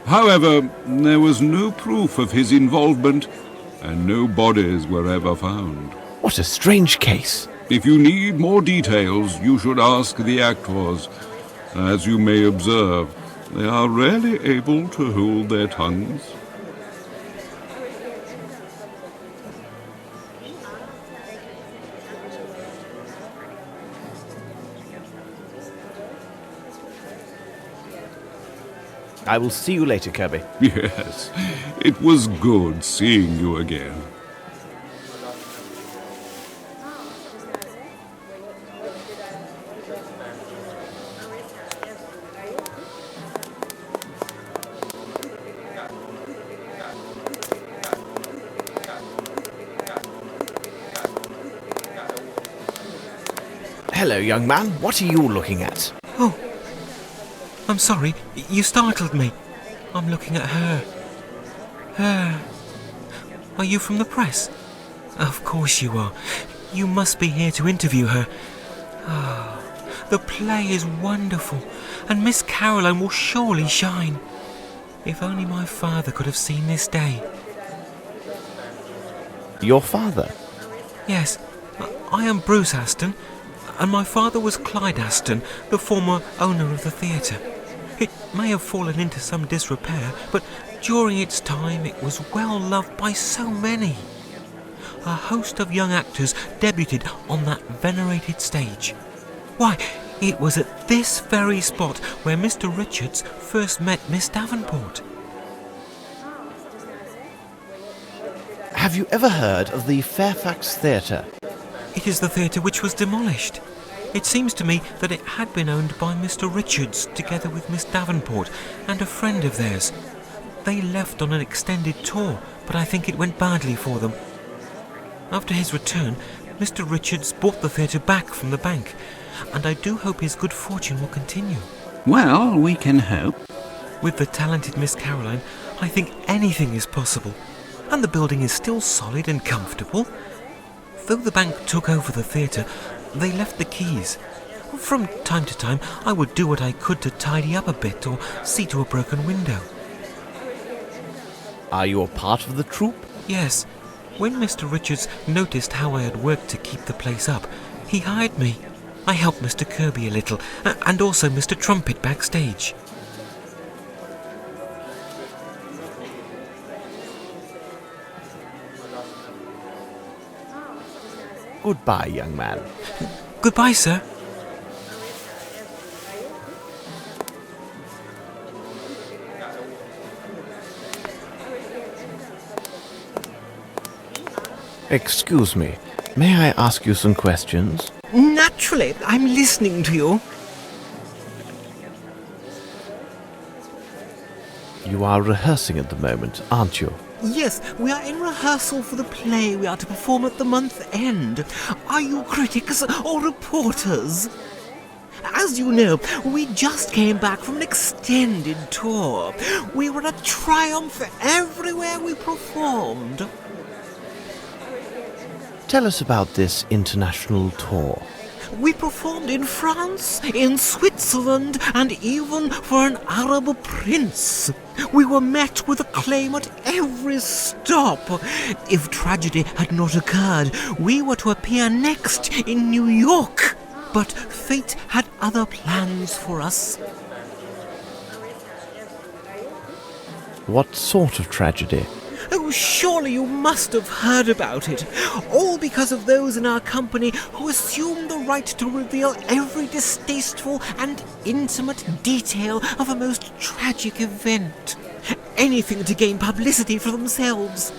However, there was no proof of his involvement, and no bodies were ever found. What a strange case. If you need more details, you should ask the actors. As you may observe, they are rarely able to hold their tongues. I will see you later, Kirby. Yes, it was good seeing you again. Hello, young man. What are you looking at? Oh, I'm sorry. You startled me. I'm looking at her. Her. Are you from the press? Of course you are. You must be here to interview her. Ah, the play is wonderful, and Miss Caroline will surely shine. If only my father could have seen this day. Your father? Yes, I am Bruce Aston, and my father was Clyde Aston, the former owner of the theatre. It may have fallen into some disrepair, but during its time it was well loved by so many. A host of young actors debuted on that venerated stage. Why, it was at this very spot where Mr. Richards first met Miss Davenport. Have you ever heard of the Fairfax Theatre? It is the theatre which was demolished. It seems to me that it had been owned by Mr. Richards, together with Miss Davenport and a friend of theirs. They left on an extended tour, but I think it went badly for them. After his return, Mr. Richards bought the theatre back from the bank, and I do hope his good fortune will continue. Well, we can hope. With the talented Miss Caroline, I think anything is possible, and the building is still solid and comfortable. Though the bank took over the theatre, they left the keys. From time to time, I would do what I could to tidy up a bit or see to a broken window. Are you a part of the troupe? Yes. When Mr. Richards noticed how I had worked to keep the place up, he hired me. I helped Mr. Kirby a little, and also Mr. Trumpet backstage. Goodbye, young man. Goodbye, sir. Excuse me, may I ask you some questions? Naturally, I'm listening to you. You are rehearsing at the moment, aren't you? Yes, we are in rehearsal for the play we are to perform at the month end. Are you critics or reporters? As you know, we just came back from an extended tour. We were a triumph everywhere we performed. Tell us about this international tour. We performed in France, in Switzerland, and even for an Arab prince. We were met with acclaim at every stop. If tragedy had not occurred, we were to appear next in New York. But fate had other plans for us. What sort of tragedy? Oh, surely you must have heard about it. All because of those in our company who assumed the right to reveal every distasteful and intimate detail of a most tragic event. Anything to gain publicity for themselves.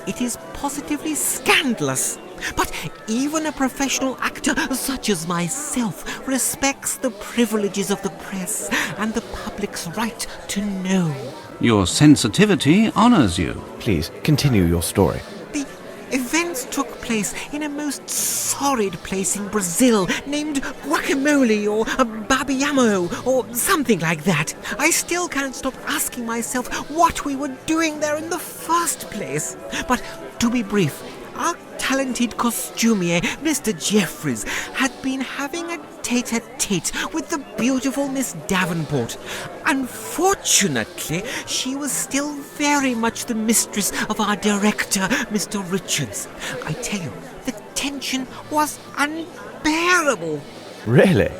It is positively scandalous. But even a professional actor such as myself respects the privileges of the press and the public's right to know. Your sensitivity honours you. Please, continue your story. The events took place in a most sordid place in Brazil named Guacamole or Babiamo or something like that. I still can't stop asking myself what we were doing there in the first place. But to be brief, our talented costumier, Mr. Jeffries, had been having a tete-a-tete with the beautiful Miss Davenport. Unfortunately, she was still very much the mistress of our director, Mr. Richards. I tell you, the tension was unbearable. Really?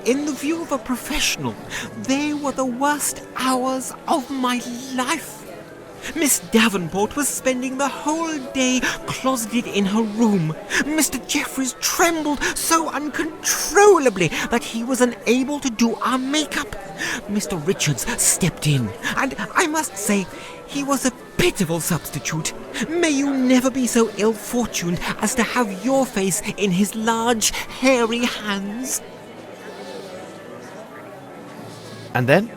In the view of a professional, they were the worst hours of my life. Miss Davenport was spending the whole day closeted in her room. Mr. Jeffries trembled so uncontrollably that he was unable to do our makeup. Mr. Richards stepped in, and I must say, he was a pitiful substitute. May you never be so ill-fortuned as to have your face in his large, hairy hands. And then?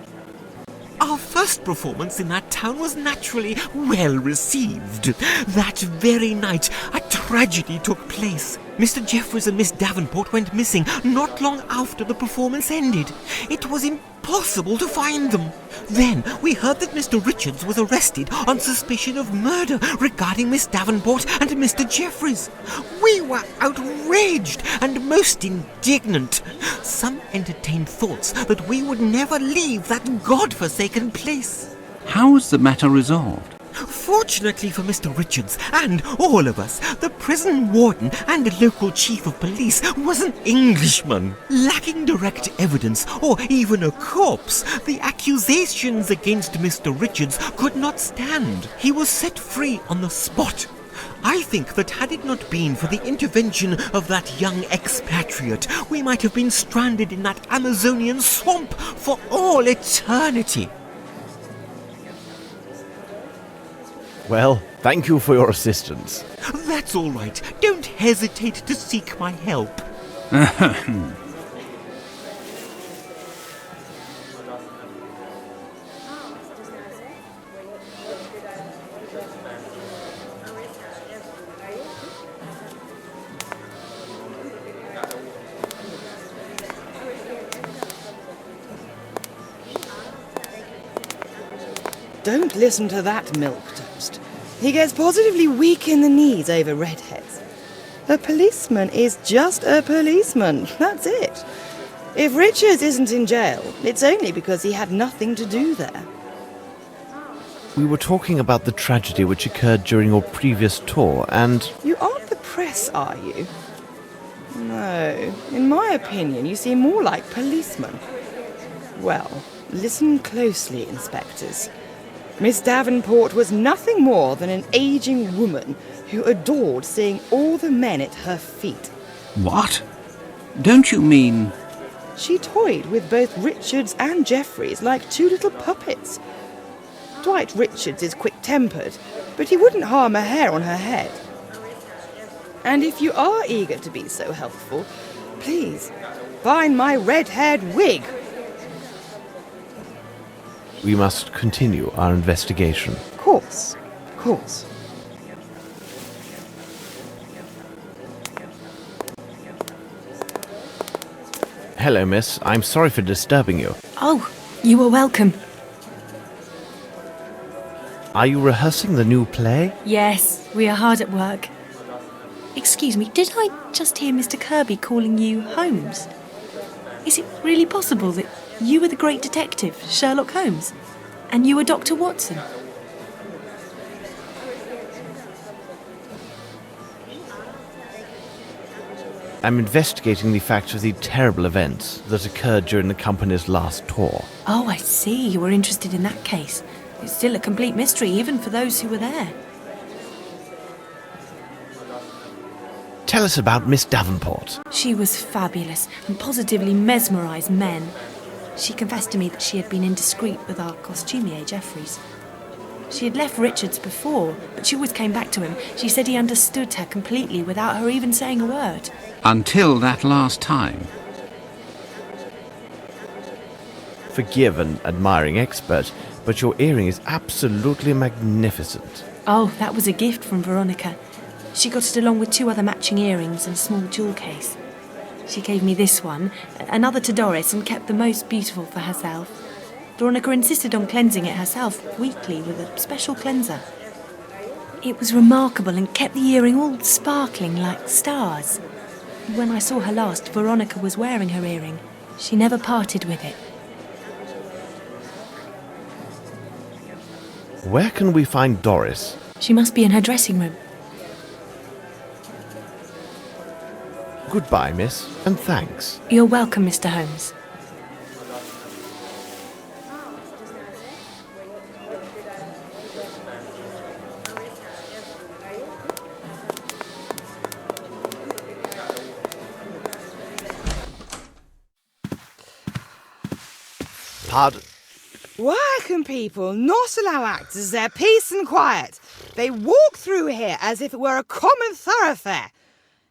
Our first performance in that town was naturally well received. That very night, a tragedy took place. Mr. Jeffries and Miss Davenport went missing not long after the performance ended. It was impossible to find them. Then we heard that Mr. Richards was arrested on suspicion of murder regarding Miss Davenport and Mr. Jeffries. We were outraged and most indignant. Some entertained thoughts that we would never leave that godforsaken place. How was the matter resolved? Fortunately for Mr. Richards and all of us, the prison warden and local chief of police was an Englishman. Lacking direct evidence or even a corpse, the accusations against Mr. Richards could not stand. He was set free on the spot. I think that had it not been for the intervention of that young expatriate, we might have been stranded in that Amazonian swamp for all eternity. Well, thank you for your assistance. That's all right. Don't hesitate to seek my help. Don't listen to that milk toast. He gets positively weak in the knees over redheads. A policeman is just a policeman, that's it. If Richards isn't in jail, it's only because he had nothing to do there. We were talking about the tragedy which occurred during your previous tour, and... You aren't the press, are you? No. In my opinion, you seem more like policemen. Well, listen closely, inspectors. Miss Davenport was nothing more than an aging woman who adored seeing all the men at her feet. What? Don't you mean... She toyed with both Richards and Jeffries like two little puppets. Dwight Richards is quick-tempered, but he wouldn't harm a hair on her head. And if you are eager to be so helpful, please, find my red-haired wig. We must continue our investigation. Of course. Hello, miss. I'm sorry for disturbing you. Oh, you are welcome. Are you rehearsing the new play? Yes, we are hard at work. Excuse me, did I just hear Mr. Kirby calling you Holmes? Is it really possible that you were the great detective, Sherlock Holmes, and you were Dr. Watson? I'm investigating the facts of the terrible events that occurred during the company's last tour. Oh, I see. You were interested in that case. It's still a complete mystery, even for those who were there. Tell us about Miss Davenport. She was fabulous and positively mesmerised men. She confessed to me that she had been indiscreet with our costumier, Jeffries. She had left Richards before, but she always came back to him. She said he understood her completely without her even saying a word. Until that last time. Forgive an admiring expert, but your earring is absolutely magnificent. Oh, that was a gift from Veronica. She got it along with 2 other matching earrings and a small jewel case. She gave me this one, another to Doris, and kept the most beautiful for herself. Veronica insisted on cleansing it herself weekly with a special cleanser. It was remarkable and kept the earring all sparkling like stars. When I saw her last, Veronica was wearing her earring. She never parted with it. Where can we find Doris? She must be in her dressing room. Goodbye, miss, and thanks. You're welcome, Mr. Holmes. Pardon? Why can people not allow actors their peace and quiet? They walk through here as if it were a common thoroughfare.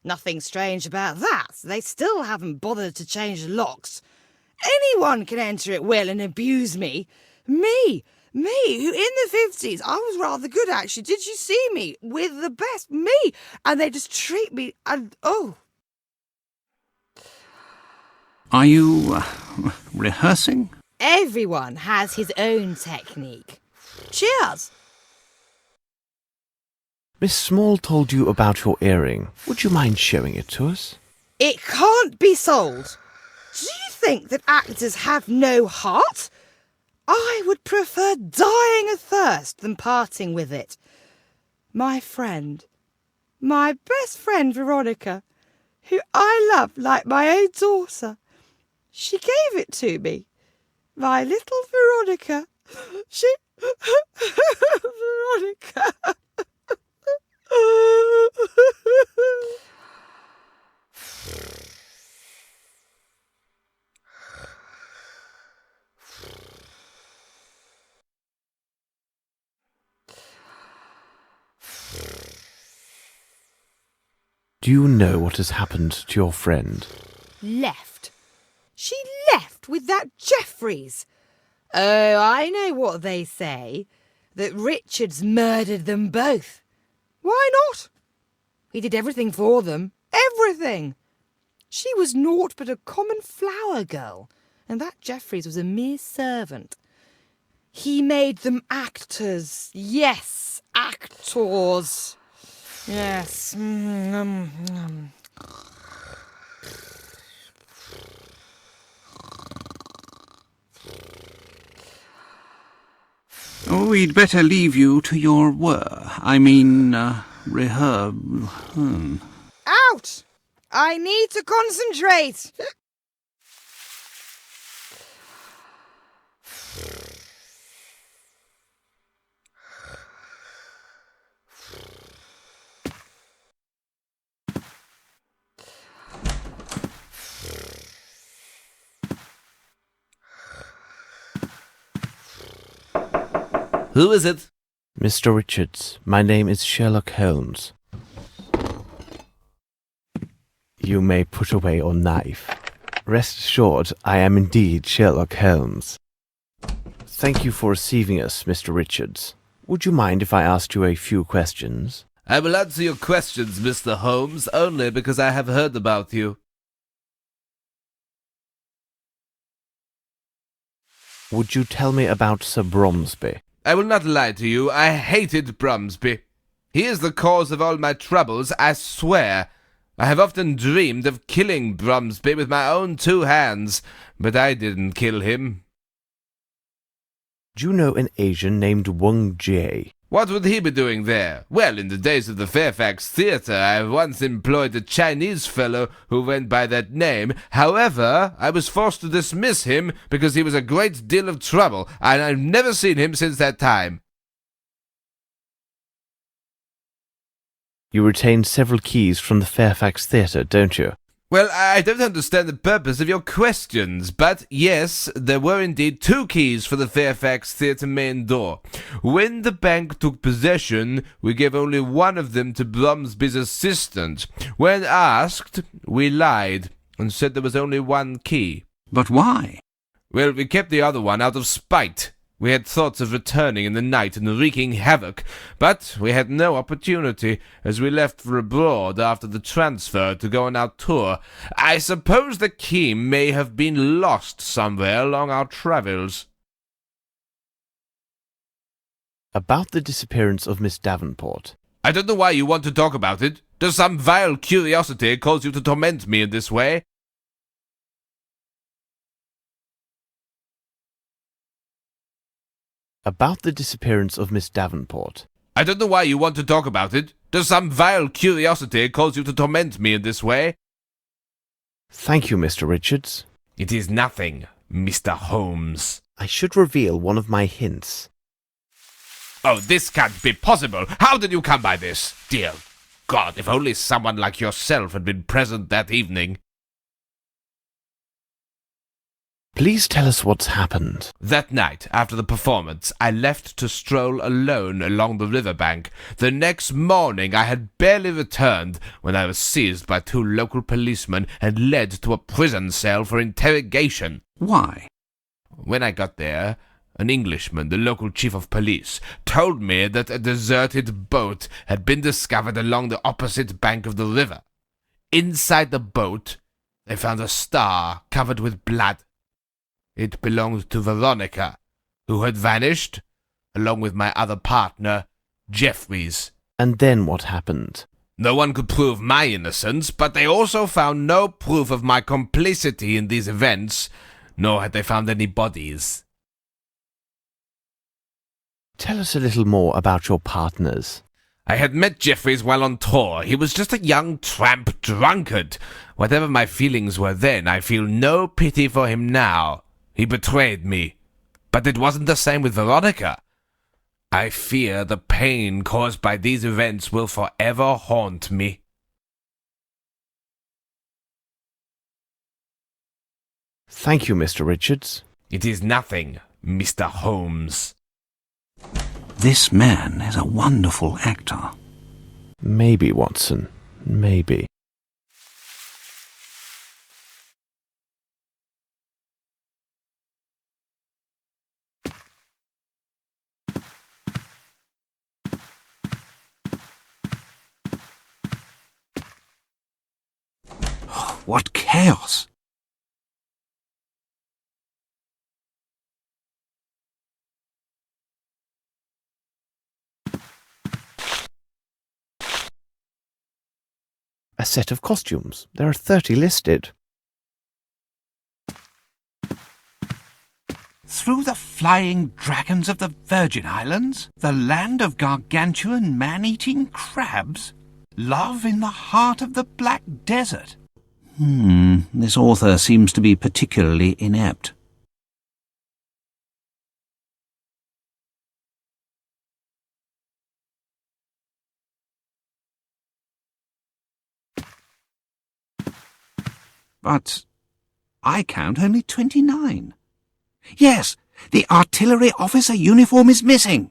Nothing strange about that. They still haven't bothered to change the locks. Anyone can enter at will and abuse me. Me, who in the 50s, I was rather good actually. Did you see me? With the best, me. And they just treat me, and oh. Are you rehearsing? Everyone has his own technique. Cheers. Miss Small told you about your earring. Would you mind showing it to us? It can't be sold. Do you think that actors have no heart? I would prefer dying of thirst than parting with it. My friend, my best friend Veronica, who I love like my own daughter, she gave it to me. My little Veronica. She... Veronica... Do you know what has happened to your friend? Left. She left with that Jeffries. Oh, I know what they say. That Richards murdered them both. Why not? He did everything for them. Everything. She was naught but a common flower girl, and that Jeffries was a mere servant. He made them actors. Yes, actors. Yes. We'd better leave you to your Out! I need to concentrate. Who is it? Mr. Richards, my name is Sherlock Holmes. You may put away your knife. Rest assured, I am indeed Sherlock Holmes. Thank you for receiving us, Mr. Richards. Would you mind if I asked you a few questions? I will answer your questions, Mr. Holmes, only because I have heard about you. Would you tell me about Sir Bromsby? I will not lie to you, I hated Bromsby. He is the cause of all my troubles, I swear. I have often dreamed of killing Bromsby with my own 2 hands, but I didn't kill him. Do you know an Asian named Wang Jie? What would he be doing there? Well, in the days of the Fairfax Theatre, I once employed a Chinese fellow who went by that name. However, I was forced to dismiss him because he was a great deal of trouble, and I've never seen him since that time. You retain several keys from the Fairfax Theatre, don't you? Well, I don't understand the purpose of your questions, but yes, there were indeed 2 keys for the Fairfax Theatre main door. When the bank took possession, we gave only one of them to Bromsby's assistant. When asked, we lied and said there was only 1 key. But why? Well, we kept the other one out of spite. We had thoughts of returning in the night and wreaking havoc, but we had no opportunity, as we left for abroad after the transfer to go on our tour. I suppose the key may have been lost somewhere along our travels. About the disappearance of Miss Davenport. I don't know why you want to talk about it. Does some vile curiosity cause you to torment me in this way? About the disappearance of Miss Davenport. I don't know why you want to talk about it. Does some vile curiosity cause you to torment me in this way? Thank you, Mr. Richards. It is nothing, Mr. Holmes. I should reveal one of my hints. Oh, this can't be possible. How did you come by this? Dear God, if only someone like yourself had been present that evening. Please tell us what's happened. That night, after the performance, I left to stroll alone along the river bank. The next morning I had barely returned when I was seized by 2 local policemen and led to a prison cell for interrogation. Why? When I got there, an Englishman, the local chief of police, told me that a deserted boat had been discovered along the opposite bank of the river. Inside the boat, they found a star covered with blood. It belonged to Veronica, who had vanished, along with my other partner, Jeffries. And then what happened? No one could prove my innocence, but they also found no proof of my complicity in these events, nor had they found any bodies. Tell us a little more about your partners. I had met Jeffries while on tour. He was just a young tramp drunkard. Whatever my feelings were then, I feel no pity for him now. He betrayed me. But it wasn't the same with Veronica. I fear the pain caused by these events will forever haunt me. Thank you, Mr. Richards. It is nothing, Mr. Holmes. This man is a wonderful actor. Maybe, Watson. Maybe. What chaos! A set of costumes. There are 30 listed. Through the flying dragons of the Virgin Islands, the land of gargantuan man-eating crabs, love in the heart of the Black Desert. This author seems to be particularly inept. But I count only 29. Yes, the artillery officer uniform is missing.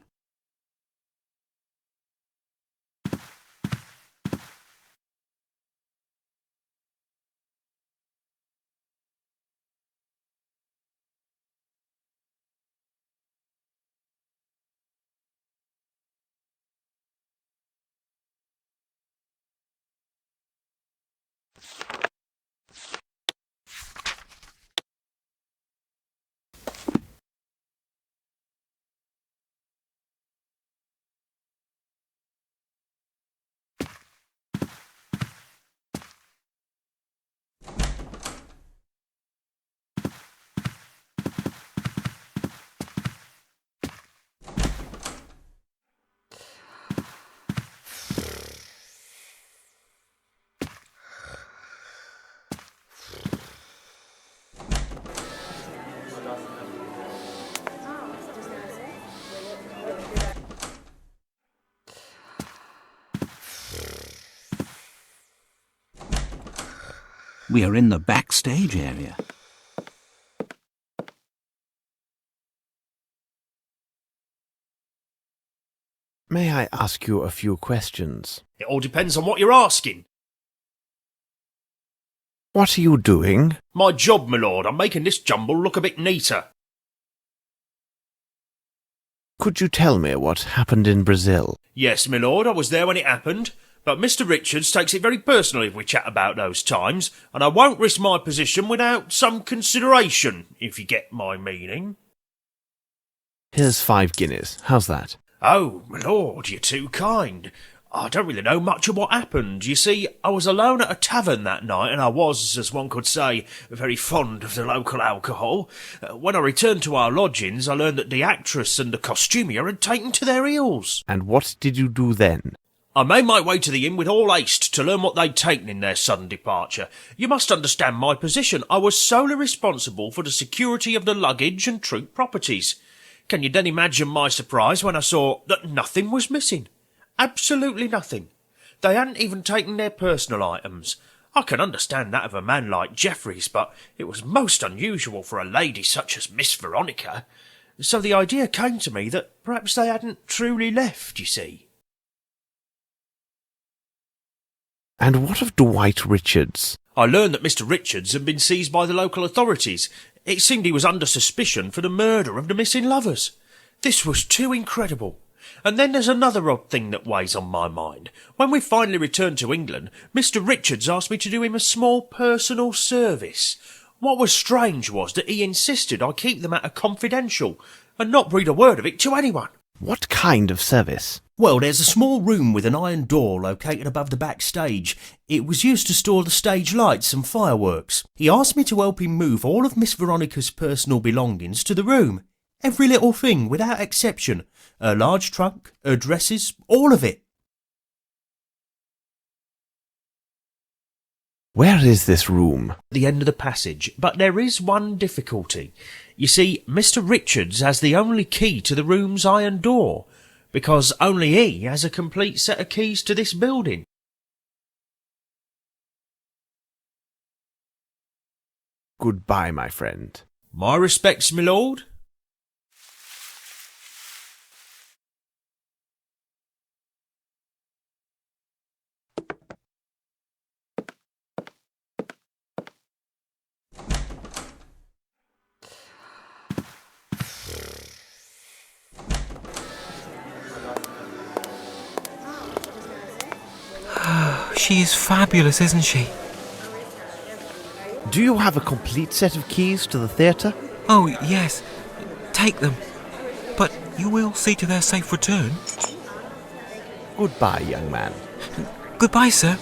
We are in the backstage area. May I ask you a few questions? It all depends on what you're asking. What are you doing? My job, my lord. I'm making this jumble look a bit neater. Could you tell me what happened in Brazil? Yes, my lord, I was there when it happened. But Mr. Richards takes it very personally if we chat about those times, and I won't risk my position without some consideration, if you get my meaning. Here's 5 guineas. How's that? Oh, my lord, you're too kind. I don't really know much of what happened. You see, I was alone at a tavern that night, and I was, as one could say, very fond of the local alcohol. When I returned to our lodgings, I learned that the actress and the costumier had taken to their heels. And what did you do then? I made my way to the inn with all haste to learn what they'd taken in their sudden departure. You must understand my position. I was solely responsible for the security of the luggage and troop properties. Can you then imagine my surprise when I saw that nothing was missing? Absolutely nothing. They hadn't even taken their personal items. I can understand that of a man like Jeffreys, but it was most unusual for a lady such as Miss Veronica. So the idea came to me that perhaps they hadn't truly left, you see. And what of Dwight Richards? I learned that Mr. Richards had been seized by the local authorities. It seemed he was under suspicion for the murder of the missing lovers. This was too incredible. And then there's another odd thing that weighs on my mind. When we finally returned to England, Mr. Richards asked me to do him a small personal service. What was strange was that he insisted I keep the matter confidential and not breathe a word of it to anyone. What kind of service? Well, there's a small room with an iron door located above the backstage. It was used to store the stage lights and fireworks. He asked me to help him move all of Miss Veronica's personal belongings to the room. Every little thing, without exception. Her large trunk, her dresses, all of it. Where is this room? The end of the passage, but there is one difficulty. You see, Mr. Richards has the only key to the room's iron door, because only he has a complete set of keys to this building. Goodbye, my friend. My respects, my lord. She is fabulous, isn't she? Do you have a complete set of keys to the theatre? Oh, yes. Take them. But you will see to their safe return. Goodbye, young man. Goodbye, sir.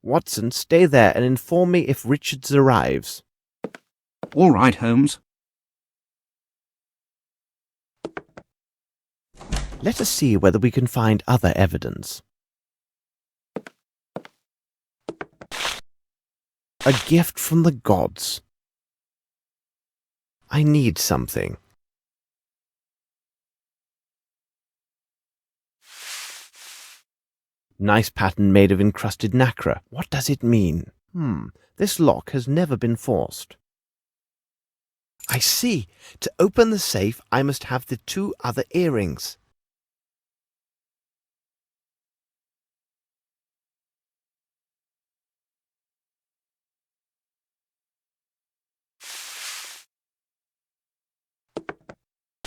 Watson, stay there and inform me if Richards arrives. All right, Holmes. Let us see whether we can find other evidence. A gift from the gods. I need something. Nice pattern made of encrusted nacre. What does it mean? This lock has never been forced. I see. To open the safe, I must have the 2 other earrings.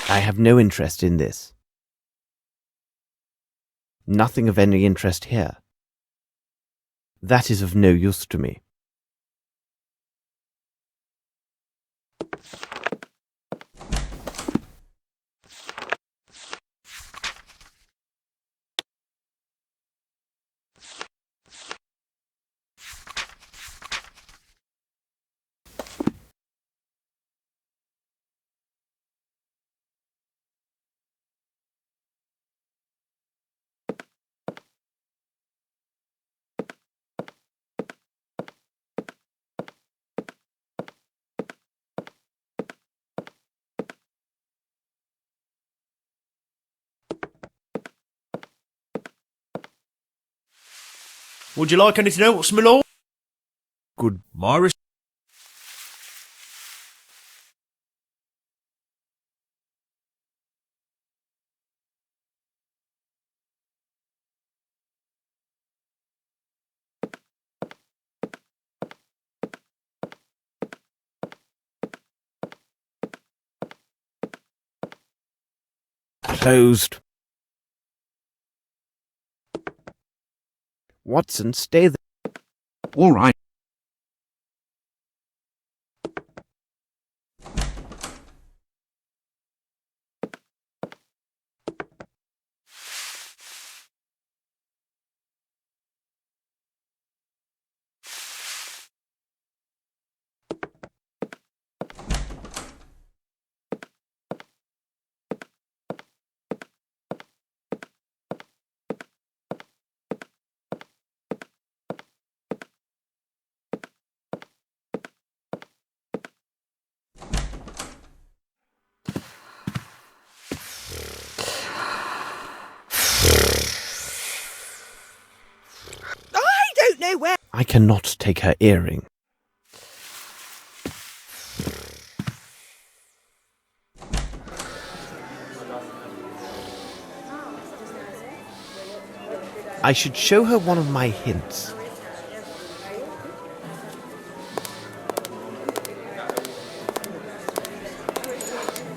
I have no interest in this. Nothing of any interest here. That is of no use to me. Would you like anything else, my lord? Good. My Closed. Watson, stay there. All right. I cannot take her earring. I should show her one of my hints.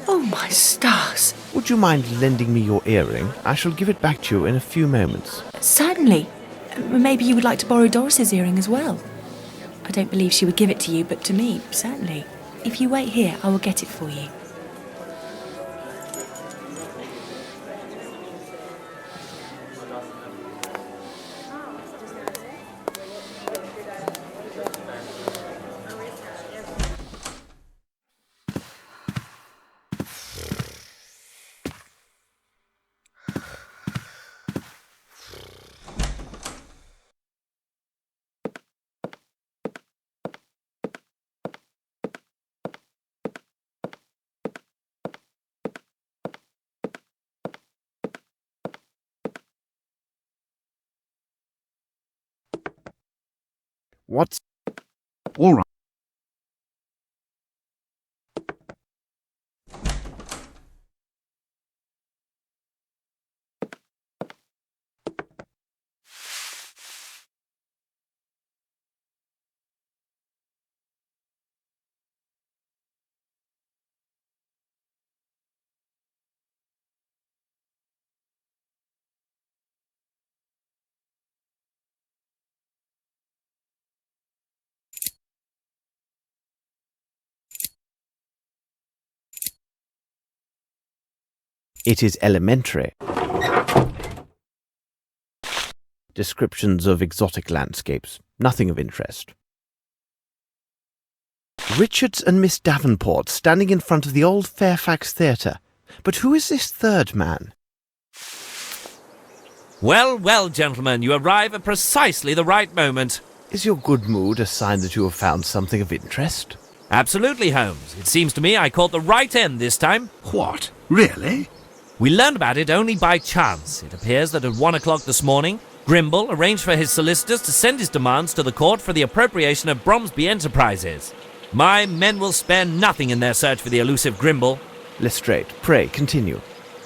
Oh, my stars. Would you mind lending me your earring? I shall give it back to you in a few moments. Certainly. Maybe you would like to borrow Doris's earring as well. I don't believe she would give it to you, but to me, certainly. If you wait here, I will get it for you. What's... All right. It is elementary. Descriptions of exotic landscapes. Nothing of interest. Richards and Miss Davenport standing in front of the old Fairfax Theatre. But who is this third man? Well, well, gentlemen, you arrive at precisely the right moment. Is your good mood a sign that you have found something of interest? Absolutely, Holmes. It seems to me I caught the right end this time. What? Really? We learned about it only by chance. It appears that at 1 o'clock this morning, Grimble arranged for his solicitors to send his demands to the court for the appropriation of Bromsby Enterprises. My men will spare nothing in their search for the elusive Grimble. Lestrade, pray, continue.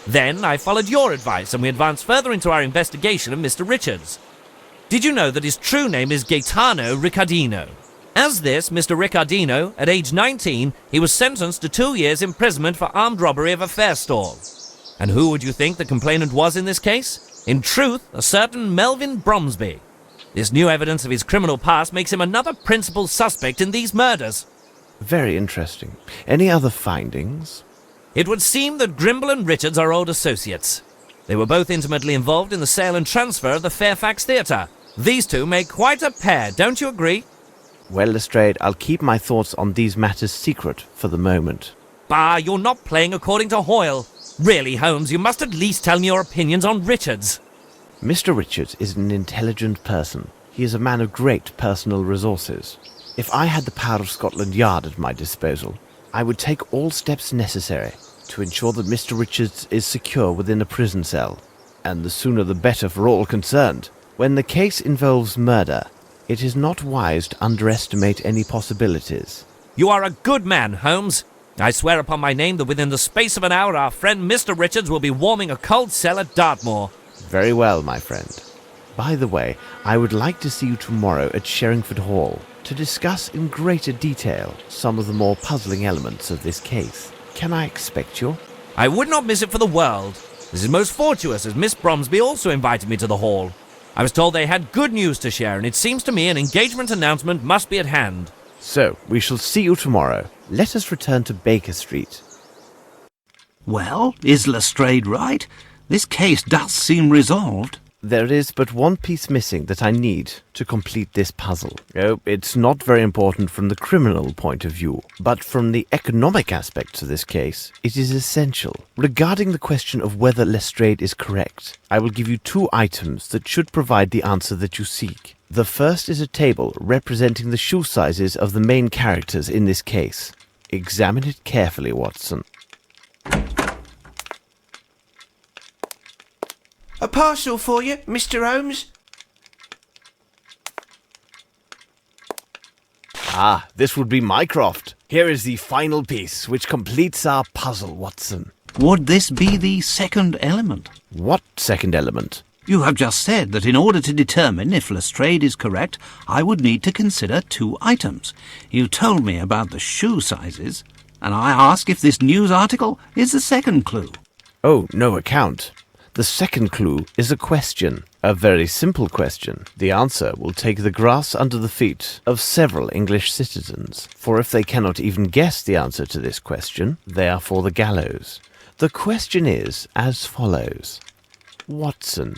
Then I followed your advice and we advanced further into our investigation of Mr. Richards. Did you know that his true name is Gaetano Riccardino? As this Mr. Riccardino, at age 19, he was sentenced to 2 years imprisonment for armed robbery of a fair stall. And who would you think the complainant was in this case? In truth, a certain Melvin Bromsby. This new evidence of his criminal past makes him another principal suspect in these murders. Very interesting. Any other findings? It would seem that Grimble and Richards are old associates. They were both intimately involved in the sale and transfer of the Fairfax Theatre. These two make quite a pair, don't you agree? Well, Lestrade, I'll keep my thoughts on these matters secret for the moment. Bah, you're not playing according to Hoyle. Really, Holmes, you must at least tell me your opinions on Richards. Mr. Richards is an intelligent person. He is a man of great personal resources. If I had the power of Scotland Yard at my disposal, I would take all steps necessary to ensure that Mr. Richards is secure within a prison cell. And the sooner the better for all concerned. When the case involves murder, it is not wise to underestimate any possibilities. You are a good man, Holmes. I swear upon my name that within the space of an hour our friend Mr. Richards will be warming a cold cell at Dartmoor. Very well, my friend. By the way, I would like to see you tomorrow at Sherringford Hall to discuss in greater detail some of the more puzzling elements of this case. Can I expect you? I would not miss it for the world. This is most fortuitous, as Miss Bromsby also invited me to the hall. I was told they had good news to share, and it seems to me an engagement announcement must be at hand. So, we shall see you tomorrow. Let us return to Baker Street. Well, is Lestrade right? This case does seem resolved. There is but one piece missing that I need to complete this puzzle. Oh, it's not very important from the criminal point of view, but from the economic aspects of this case, it is essential. Regarding the question of whether Lestrade is correct, I will give you 2 items that should provide the answer that you seek. The first is a table representing the shoe sizes of the main characters in this case. Examine it carefully, Watson. A parcel for you, Mr. Holmes. Ah, this would be Mycroft. Here is the final piece, which completes our puzzle, Watson. Would this be the second element? What second element? You have just said that in order to determine if Lestrade is correct, I would need to consider 2 items. You told me about the shoe sizes, and I ask if this news article is the second clue. Oh, no account. The second clue is a question, a very simple question. The answer will take the grass under the feet of several English citizens, for if they cannot even guess the answer to this question, they are for the gallows. The question is as follows. Watson,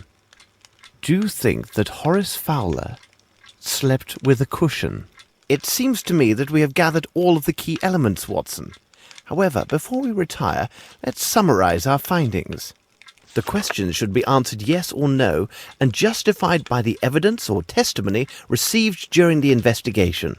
do you think that Horace Fowler slept with a cushion? It seems to me that we have gathered all of the key elements, Watson. However, before we retire, let's summarize our findings. The questions should be answered yes or no and justified by the evidence or testimony received during the investigation.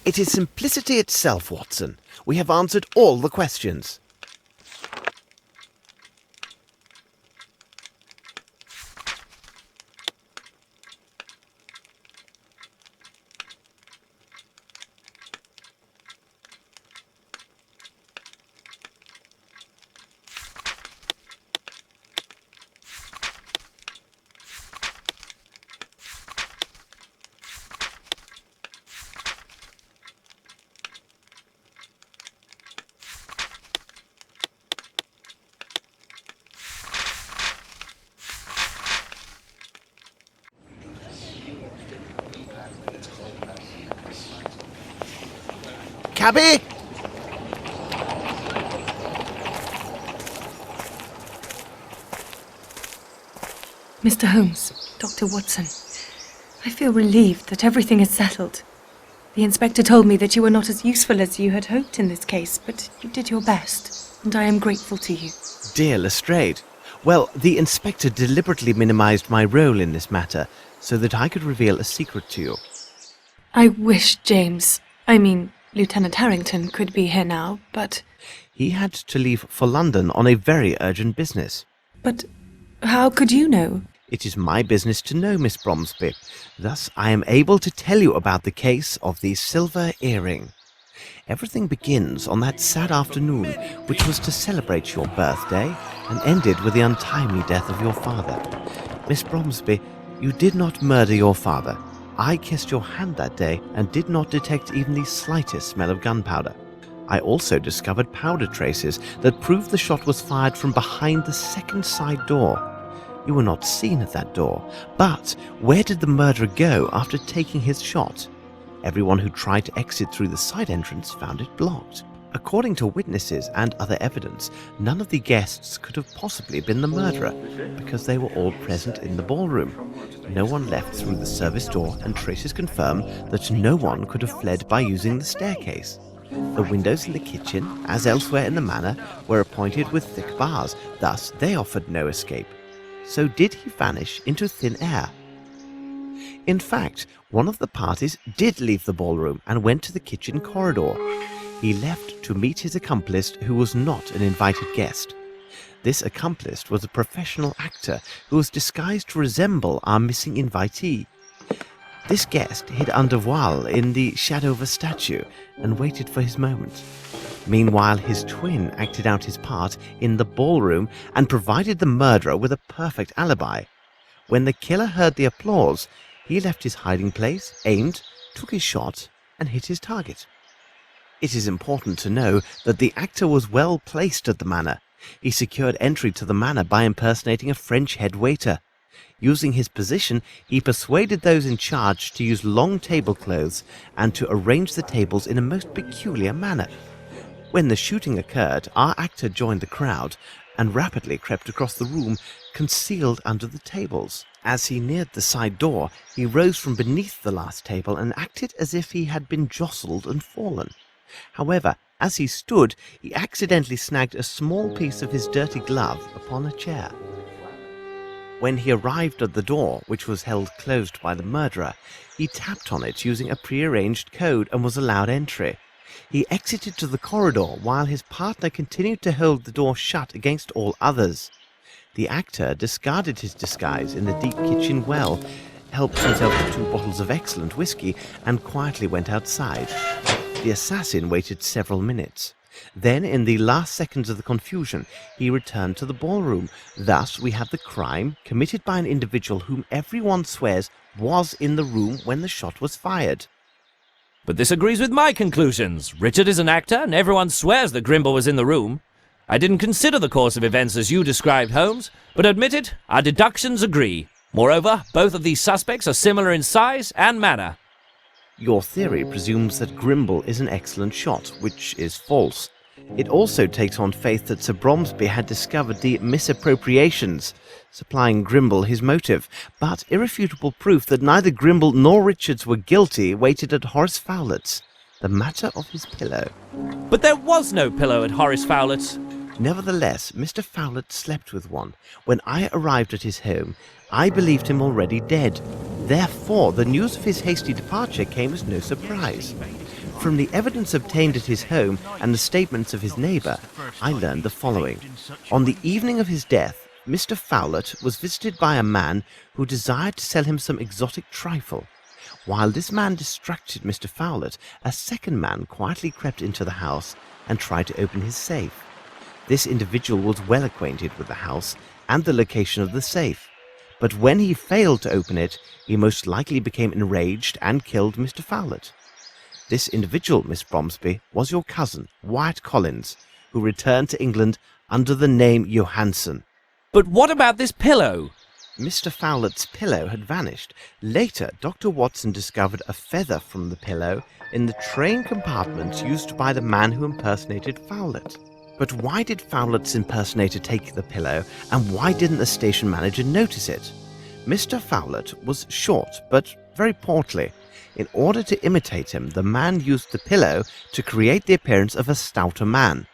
It is simplicity itself, Watson. We have answered all the questions. Cabby! Mr. Holmes, Dr. Watson, I feel relieved that everything is settled. The inspector told me that you were not as useful as you had hoped in this case, but you did your best, and I am grateful to you. Dear Lestrade. Well, the inspector deliberately minimized my role in this matter so that I could reveal a secret to you. I wish Lieutenant Harrington could be here now, but... He had to leave for London on a very urgent business. But how could you know? It is my business to know, Miss Bromsby. Thus, I am able to tell you about the case of the silver earring. Everything begins on that sad afternoon, which was to celebrate your birthday, and ended with the untimely death of your father. Miss Bromsby, you did not murder your father. I kissed your hand that day and did not detect even the slightest smell of gunpowder. I also discovered powder traces that proved the shot was fired from behind the second side door. You were not seen at that door, but where did the murderer go after taking his shot? Everyone who tried to exit through the side entrance found it blocked. According to witnesses and other evidence, none of the guests could have possibly been the murderer, because they were all present in the ballroom. No one left through the service door, and traces confirm that no one could have fled by using the staircase. The windows in the kitchen, as elsewhere in the manor, were appointed with thick bars, thus they offered no escape. So did he vanish into thin air? In fact, one of the parties did leave the ballroom and went to the kitchen corridor. He left to meet his accomplice, who was not an invited guest. This accomplice was a professional actor who was disguised to resemble our missing invitee. This guest hid under voile in the shadow of a statue and waited for his moment. Meanwhile, his twin acted out his part in the ballroom and provided the murderer with a perfect alibi. When the killer heard the applause, he left his hiding place, aimed, took his shot, and hit his target. It is important to know that the actor was well placed at the manor. He secured entry to the manor by impersonating a French head waiter. Using his position, he persuaded those in charge to use long tablecloths and to arrange the tables in a most peculiar manner. When the shooting occurred, our actor joined the crowd and rapidly crept across the room, concealed under the tables. As he neared the side door, he rose from beneath the last table and acted as if he had been jostled and fallen. However, as he stood, he accidentally snagged a small piece of his dirty glove upon a chair. When he arrived at the door, which was held closed by the murderer, he tapped on it using a prearranged code and was allowed entry. He exited to the corridor while his partner continued to hold the door shut against all others. The actor discarded his disguise in the deep kitchen well, helped himself to 2 bottles of excellent whiskey, and quietly went outside. The assassin waited several minutes. Then, in the last seconds of the confusion, he returned to the ballroom. Thus, we have the crime committed by an individual whom everyone swears was in the room when the shot was fired. But this agrees with my conclusions. Richard is an actor, and everyone swears that Grimble was in the room. I didn't consider the course of events as you described, Holmes, but admitted our deductions agree. Moreover, both of these suspects are similar in size and manner. Your theory presumes that Grimble is an excellent shot, which is false. It also takes on faith that Sir Bromsby had discovered the misappropriations, supplying Grimble his motive, but irrefutable proof that neither Grimble nor Richards were guilty waited at Horace Fowlett's, the matter of his pillow. But there was no pillow at Horace Fowlett's. Nevertheless, Mr. Fowlett slept with one. When I arrived at his home, I believed him already dead. Therefore, the news of his hasty departure came as no surprise. From the evidence obtained at his home and the statements of his neighbour, I learned the following. On the evening of his death, Mr. Fowlett was visited by a man who desired to sell him some exotic trifle. While this man distracted Mr. Fowlett, a second man quietly crept into the house and tried to open his safe. This individual was well acquainted with the house and the location of the safe, but when he failed to open it, he most likely became enraged and killed Mr. Fowlett. This individual, Miss Bromsby, was your cousin, Wyatt Collins, who returned to England under the name Johansson. But what about this pillow? Mr. Fowlett's pillow had vanished. Later, Dr. Watson discovered a feather from the pillow in the train compartment used by the man who impersonated Fowlett. But why did Fowlett's impersonator take the pillow, and why didn't the station manager notice it? Mr. Fowlett was short, but very portly. In order to imitate him, the man used the pillow to create the appearance of a stouter man.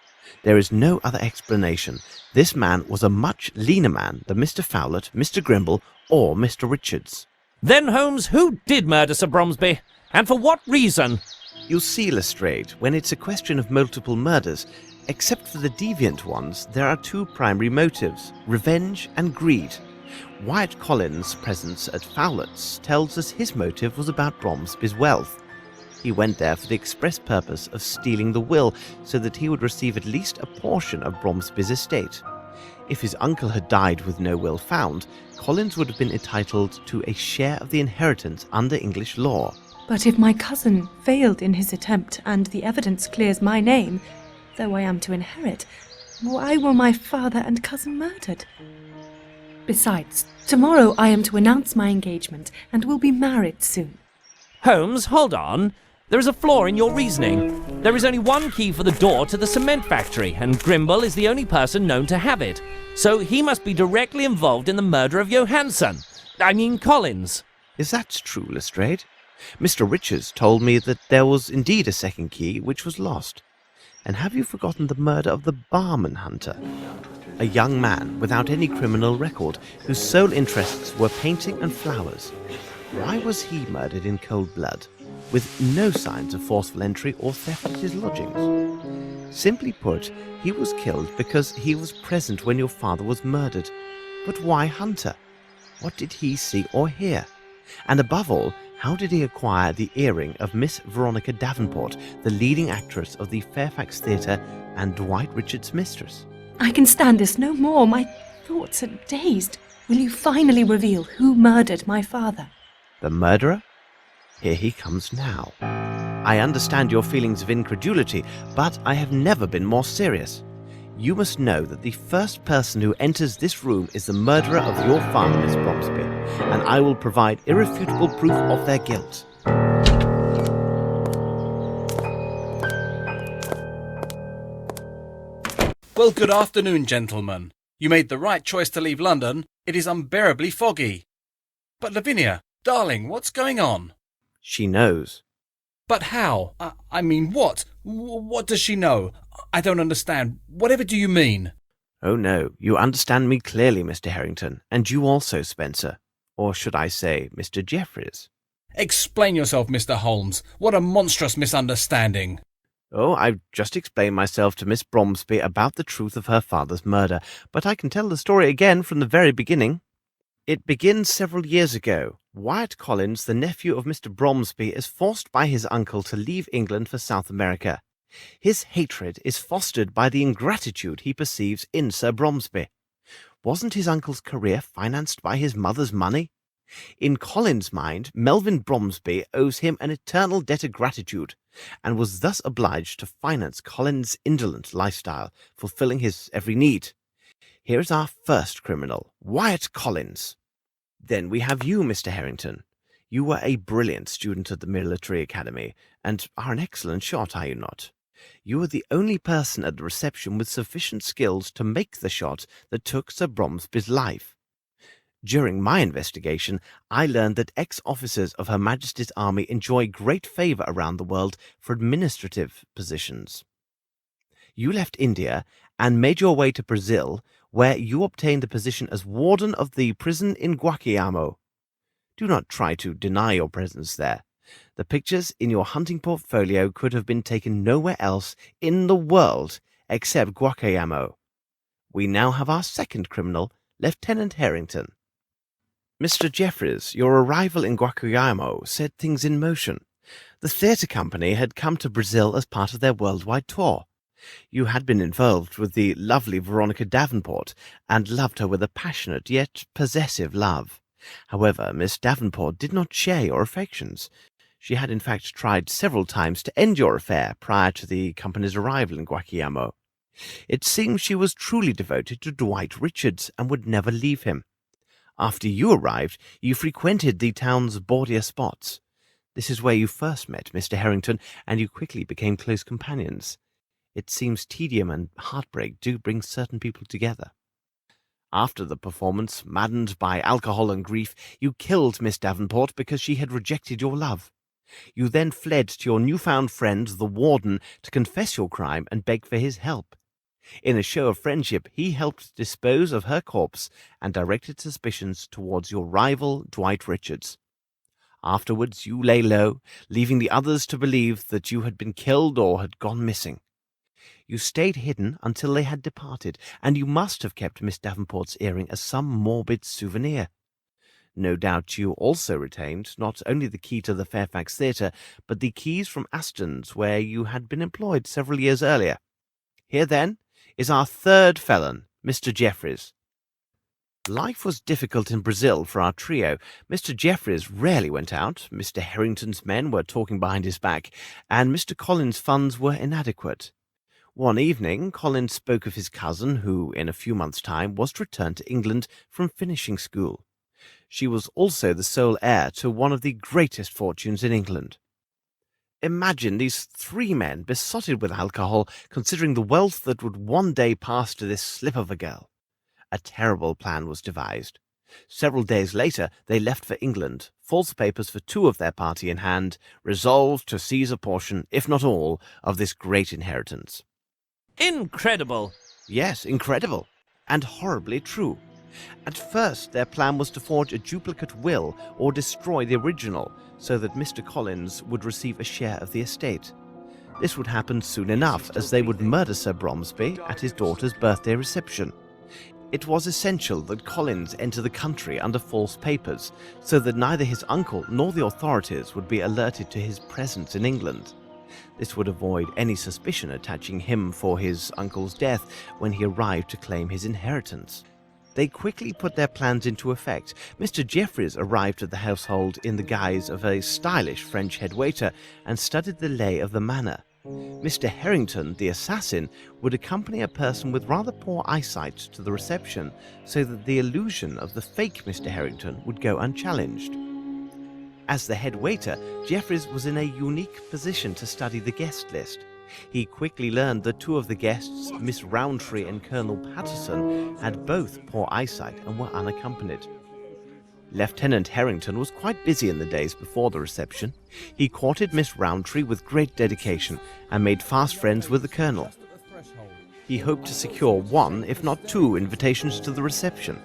There is no other explanation. This man was a much leaner man than Mr. Fowlett, Mr. Grimble, or Mr. Richards. Then, Holmes, who did murder Sir Bromsby? And for what reason? You'll see, Lestrade, when it's a question of multiple murders, except for the deviant ones, there are two primary motives, revenge and greed. Wyatt Collins' presence at Fowlett's tells us his motive was about Bromsby's wealth. He went there for the express purpose of stealing the will so that he would receive at least a portion of Bromsby's estate. If his uncle had died with no will found, Collins would have been entitled to a share of the inheritance under English law. But if my cousin failed in his attempt and the evidence clears my name, though I am to inherit, why were my father and cousin murdered? Besides, tomorrow I am to announce my engagement and will be married soon. Holmes, hold on. There is a flaw in your reasoning. There is only one key for the door to the cement factory, and Grimble is the only person known to have it. So he must be directly involved in the murder of Collins. Is that true, Lestrade? Mr. Richards told me that there was indeed a second key which was lost. And have you forgotten the murder of the barman hunter? A young man without any criminal record, whose sole interests were painting and flowers. Why was he murdered in cold blood, with no signs of forceful entry or theft at his lodgings? Simply put, he was killed because he was present when your father was murdered. But why Hunter? What did he see or hear? And above all, how did he acquire the earring of Miss Veronica Davenport, the leading actress of the Fairfax Theatre and Dwight Richards' mistress? I can stand this no more. My thoughts are dazed. Will you finally reveal who murdered my father? The murderer? Here he comes now. I understand your feelings of incredulity, but I have never been more serious. You must know that the first person who enters this room is the murderer of your father, Miss Bromsby, and I will provide irrefutable proof of their guilt. Well, good afternoon, gentlemen. You made the right choice to leave London. It is unbearably foggy. But Lavinia, darling, what's going on? She knows. But how? I mean, what? What does she know? I don't understand. Whatever do you mean? Oh no, you understand me clearly, Mr. Harrington, and you also, Spencer. Or should I say, Mr. Jeffreys? Explain yourself, Mr. Holmes. What a monstrous misunderstanding. Oh, I've just explained myself to Miss Bromsby about the truth of her father's murder, but I can tell the story again from the very beginning. It begins several years ago. Wyatt Collins, the nephew of Mr. Bromsby, is forced by his uncle to leave England for South America. His hatred is fostered by the ingratitude he perceives in Sir Bromsby. Wasn't his uncle's career financed by his mother's money? In Collins' mind, Melvyn Bromsby owes him an eternal debt of gratitude, and was thus obliged to finance Collins' indolent lifestyle, fulfilling his every need. Here is our first criminal, Wyatt Collins. Then we have you, Mr. Harrington. You were a brilliant student at the military academy, and are an excellent shot, are you not? You were the only person at the reception with sufficient skills to make the shot that took Sir Bromsby's life. During my investigation, I learned that ex-officers of Her Majesty's Army enjoy great favour around the world for administrative positions. You left India and made your way to Brazil, where you obtained the position as warden of the prison in Guaquiamo. Do not try to deny your presence there. The pictures in your hunting portfolio could have been taken nowhere else in the world except Guacayamo. We now have our second criminal, Lieutenant Harrington. Mr. Jeffries, your arrival in Guacayamo set things in motion. The theatre company had come to Brazil as part of their worldwide tour. You had been involved with the lovely Veronica Davenport, and loved her with a passionate yet possessive love. However, Miss Davenport did not share your affections. She had in fact tried several times to end your affair prior to the company's arrival in Guacayamo. It seems she was truly devoted to Dwight Richards and would never leave him. After you arrived, you frequented the town's bawdier spots. This is where you first met Mr. Harrington, and you quickly became close companions. It seems tedium and heartbreak do bring certain people together. After the performance, maddened by alcohol and grief, you killed Miss Davenport because she had rejected your love. You then fled to your newfound friend, the warden, to confess your crime and beg for his help. In a show of friendship, he helped dispose of her corpse and directed suspicions towards your rival, Dwight Richards. Afterwards, you lay low, leaving the others to believe that you had been killed or had gone missing. You stayed hidden until they had departed, and you must have kept Miss Davenport's earring as some morbid souvenir. No doubt you also retained not only the key to the Fairfax Theatre, but the keys from Aston's, where you had been employed several years earlier. Here, then, is our third felon, Mr. Jeffries. Life was difficult in Brazil for our trio. Mr. Jeffries rarely went out, Mr. Harrington's men were talking behind his back, and Mr. Collins' funds were inadequate. One evening, Collins spoke of his cousin, who, in a few months' time, was to return to England from finishing school. She was also the sole heir to one of the greatest fortunes in England. Imagine these three men besotted with alcohol, considering the wealth that would one day pass to this slip of a girl. A terrible plan was devised. Several days later, they left for England, false papers for two of their party in hand, resolved to seize a portion, if not all, of this great inheritance. Incredible! Yes, incredible, and horribly true. At first, their plan was to forge a duplicate will or destroy the original, so that Mr. Collins would receive a share of the estate. This would happen soon enough, as they would murder Sir Bromsby at his daughter's birthday reception. It was essential that Collins enter the country under false papers, so that neither his uncle nor the authorities would be alerted to his presence in England. This would avoid any suspicion attaching him for his uncle's death when he arrived to claim his inheritance. They quickly put their plans into effect. Mr. Jeffries arrived at the household in the guise of a stylish French head waiter and studied the lay of the manor. Mr. Harrington, the assassin, would accompany a person with rather poor eyesight to the reception, so that the illusion of the fake Mr. Harrington would go unchallenged. As the head waiter, Jeffries was in a unique position to study the guest list. He quickly learned that two of the guests, Miss Rowntree and Colonel Patterson, had both poor eyesight and were unaccompanied. Lieutenant Harrington was quite busy in the days before the reception. He courted Miss Rowntree with great dedication and made fast friends with the Colonel. He hoped to secure one, if not two, invitations to the reception.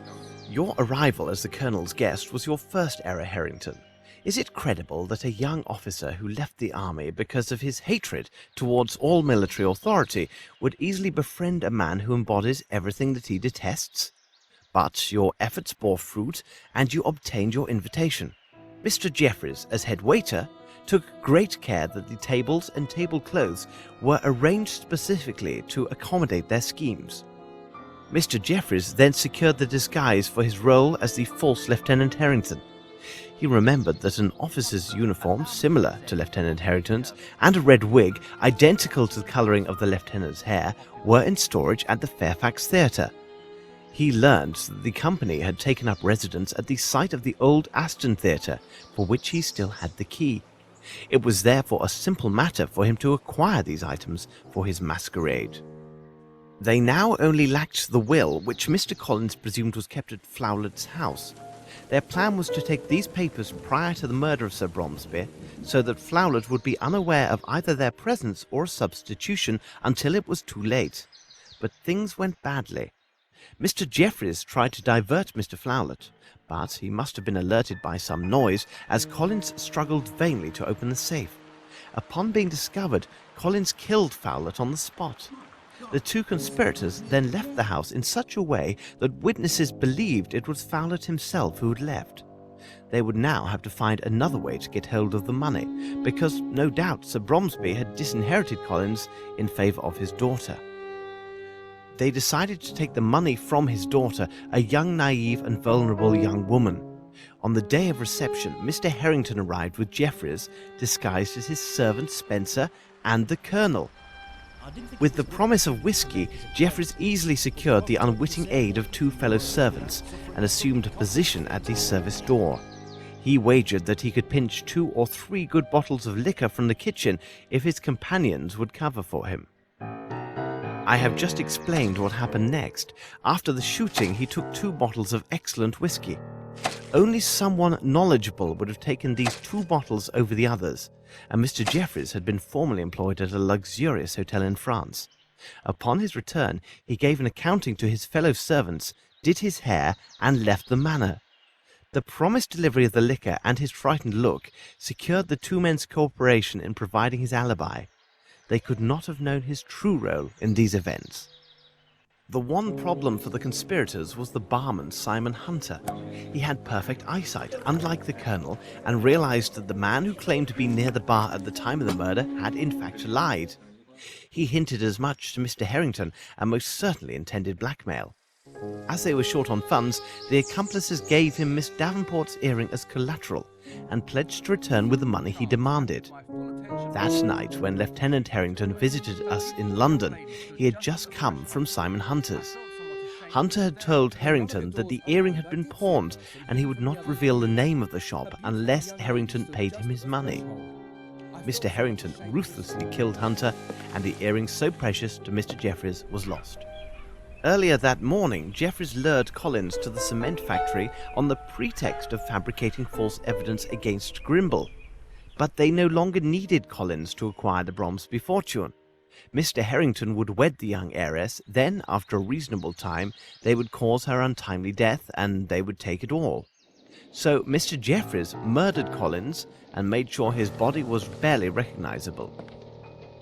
Your arrival as the Colonel's guest was your first error, Harrington. Is it credible that a young officer who left the army because of his hatred towards all military authority would easily befriend a man who embodies everything that he detests? But your efforts bore fruit, and you obtained your invitation. Mr. Jeffries, as head waiter, took great care that the tables and tablecloths were arranged specifically to accommodate their schemes. Mr. Jeffries then secured the disguise for his role as the false Lieutenant Harrington. He remembered that an officer's uniform, similar to Lieutenant Harrington's, and a red wig, identical to the colouring of the lieutenant's hair, were in storage at the Fairfax Theatre. He learned that the company had taken up residence at the site of the old Aston Theatre, for which he still had the key. It was therefore a simple matter for him to acquire these items for his masquerade. They now only lacked the will, which Mr. Collins presumed was kept at Flowlet's house. Their plan was to take these papers prior to the murder of Sir Bromsby, so that Flowlet would be unaware of either their presence or a substitution until it was too late. But things went badly. Mr. Jeffreys tried to divert Mr. Flowlet, but he must have been alerted by some noise as Collins struggled vainly to open the safe. Upon being discovered, Collins killed Fowlet on the spot. The two conspirators then left the house in such a way that witnesses believed it was Fowlet himself who had left. They would now have to find another way to get hold of the money, because no doubt Sir Bromsby had disinherited Collins in favour of his daughter. They decided to take the money from his daughter, a young, naive and vulnerable young woman. On the day of reception, Mr. Harrington arrived with Jeffreys, disguised as his servant Spencer and the Colonel. With the promise of whiskey, Jeffreys easily secured the unwitting aid of two fellow servants and assumed a position at the service door. He wagered that he could pinch 2 or 3 good bottles of liquor from the kitchen if his companions would cover for him. I have just explained what happened next. After the shooting, he took 2 bottles of excellent whiskey. Only someone knowledgeable would have taken these 2 bottles over the others, and Mr. Jeffreys had been formerly employed at a luxurious hotel in France. Upon his return, he gave an accounting to his fellow servants, did his hair, and left the manor. The promised delivery of the liquor and his frightened look secured the 2 men's cooperation in providing his alibi. They could not have known his true role in these events. The one problem for the conspirators was the barman Simon Hunter. He had perfect eyesight, unlike the Colonel, and realized that the man who claimed to be near the bar at the time of the murder had in fact lied. He hinted as much to Mr. Harrington and most certainly intended blackmail. As they were short on funds, the accomplices gave him Miss Davenport's earring as collateral and pledged to return with the money he demanded. That night, when Lieutenant Harrington visited us in London, he had just come from Simon Hunter's. Hunter had told Harrington that the earring had been pawned and he would not reveal the name of the shop unless Harrington paid him his money. Mr. Harrington ruthlessly killed Hunter, and the earring so precious to Mr. Jeffreys was lost. Earlier that morning, Jeffreys lured Collins to the cement factory on the pretext of fabricating false evidence against Grimble. But they no longer needed Collins to acquire the Bromsby fortune. Mr. Harrington would wed the young heiress, then, after a reasonable time, they would cause her untimely death, and they would take it all. So Mr. Jeffreys murdered Collins and made sure his body was barely recognizable.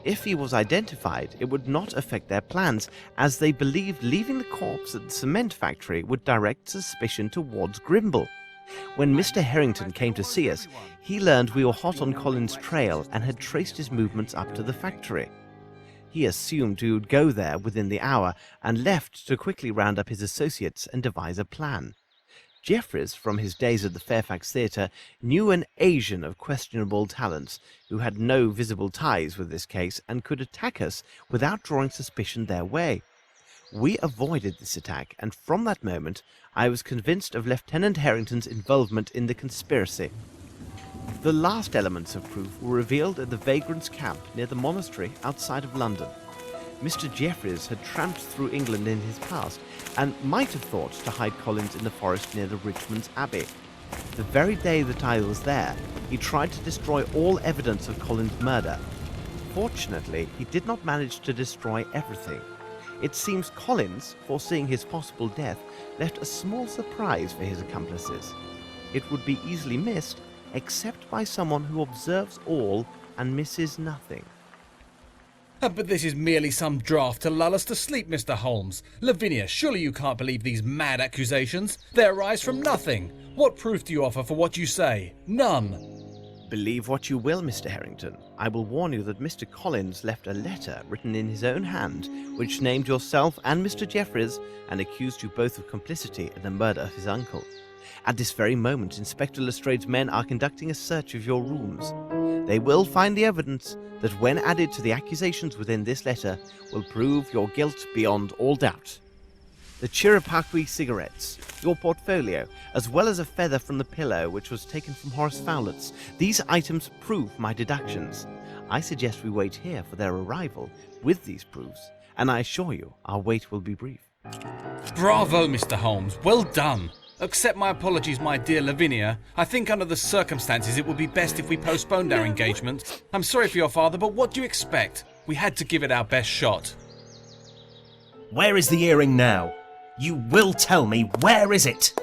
If he was identified, it would not affect their plans, as they believed leaving the corpse at the cement factory would direct suspicion towards Grimble. When Mr. Harrington came to see us, he learned we were hot on Collins' trail and had traced his movements up to the factory. He assumed we would go there within the hour and left to quickly round up his associates and devise a plan. Jeffreys, from his days at the Fairfax Theatre, knew an Asian of questionable talents who had no visible ties with this case and could attack us without drawing suspicion their way. We avoided this attack, and from that moment I was convinced of Lieutenant Harrington's involvement in the conspiracy. The last elements of proof were revealed at the vagrants' camp near the monastery outside of London. Mr. Jeffreys had tramped through England in his past and might have thought to hide Collins in the forest near the Richmond's Abbey. The very day that I was there, he tried to destroy all evidence of Collins' murder. Fortunately, he did not manage to destroy everything. It seems Collins, foreseeing his possible death, left a small surprise for his accomplices. It would be easily missed, except by someone who observes all and misses nothing. But this is merely some draught to lull us to sleep, Mr. Holmes. Lavinia, surely you can't believe these mad accusations? They arise from nothing. What proof do you offer for what you say? None. Believe what you will, Mr. Harrington. I will warn you that Mr. Collins left a letter written in his own hand, which named yourself and Mr. Jeffreys and accused you both of complicity in the murder of his uncle. At this very moment, Inspector Lestrade's men are conducting a search of your rooms. They will find the evidence that, when added to the accusations within this letter, will prove your guilt beyond all doubt. The Chirapaqui cigarettes, your portfolio, as well as a feather from the pillow which was taken from Horace Fowlet's. These items prove my deductions. I suggest we wait here for their arrival with these proofs, and I assure you our wait will be brief. Bravo, Mr. Holmes. Well done. Accept my apologies, my dear Lavinia. I think under the circumstances it would be best if we postponed our engagement. I'm sorry for your father, but what do you expect? We had to give it our best shot. Where is the earring now? You will tell me, where is it?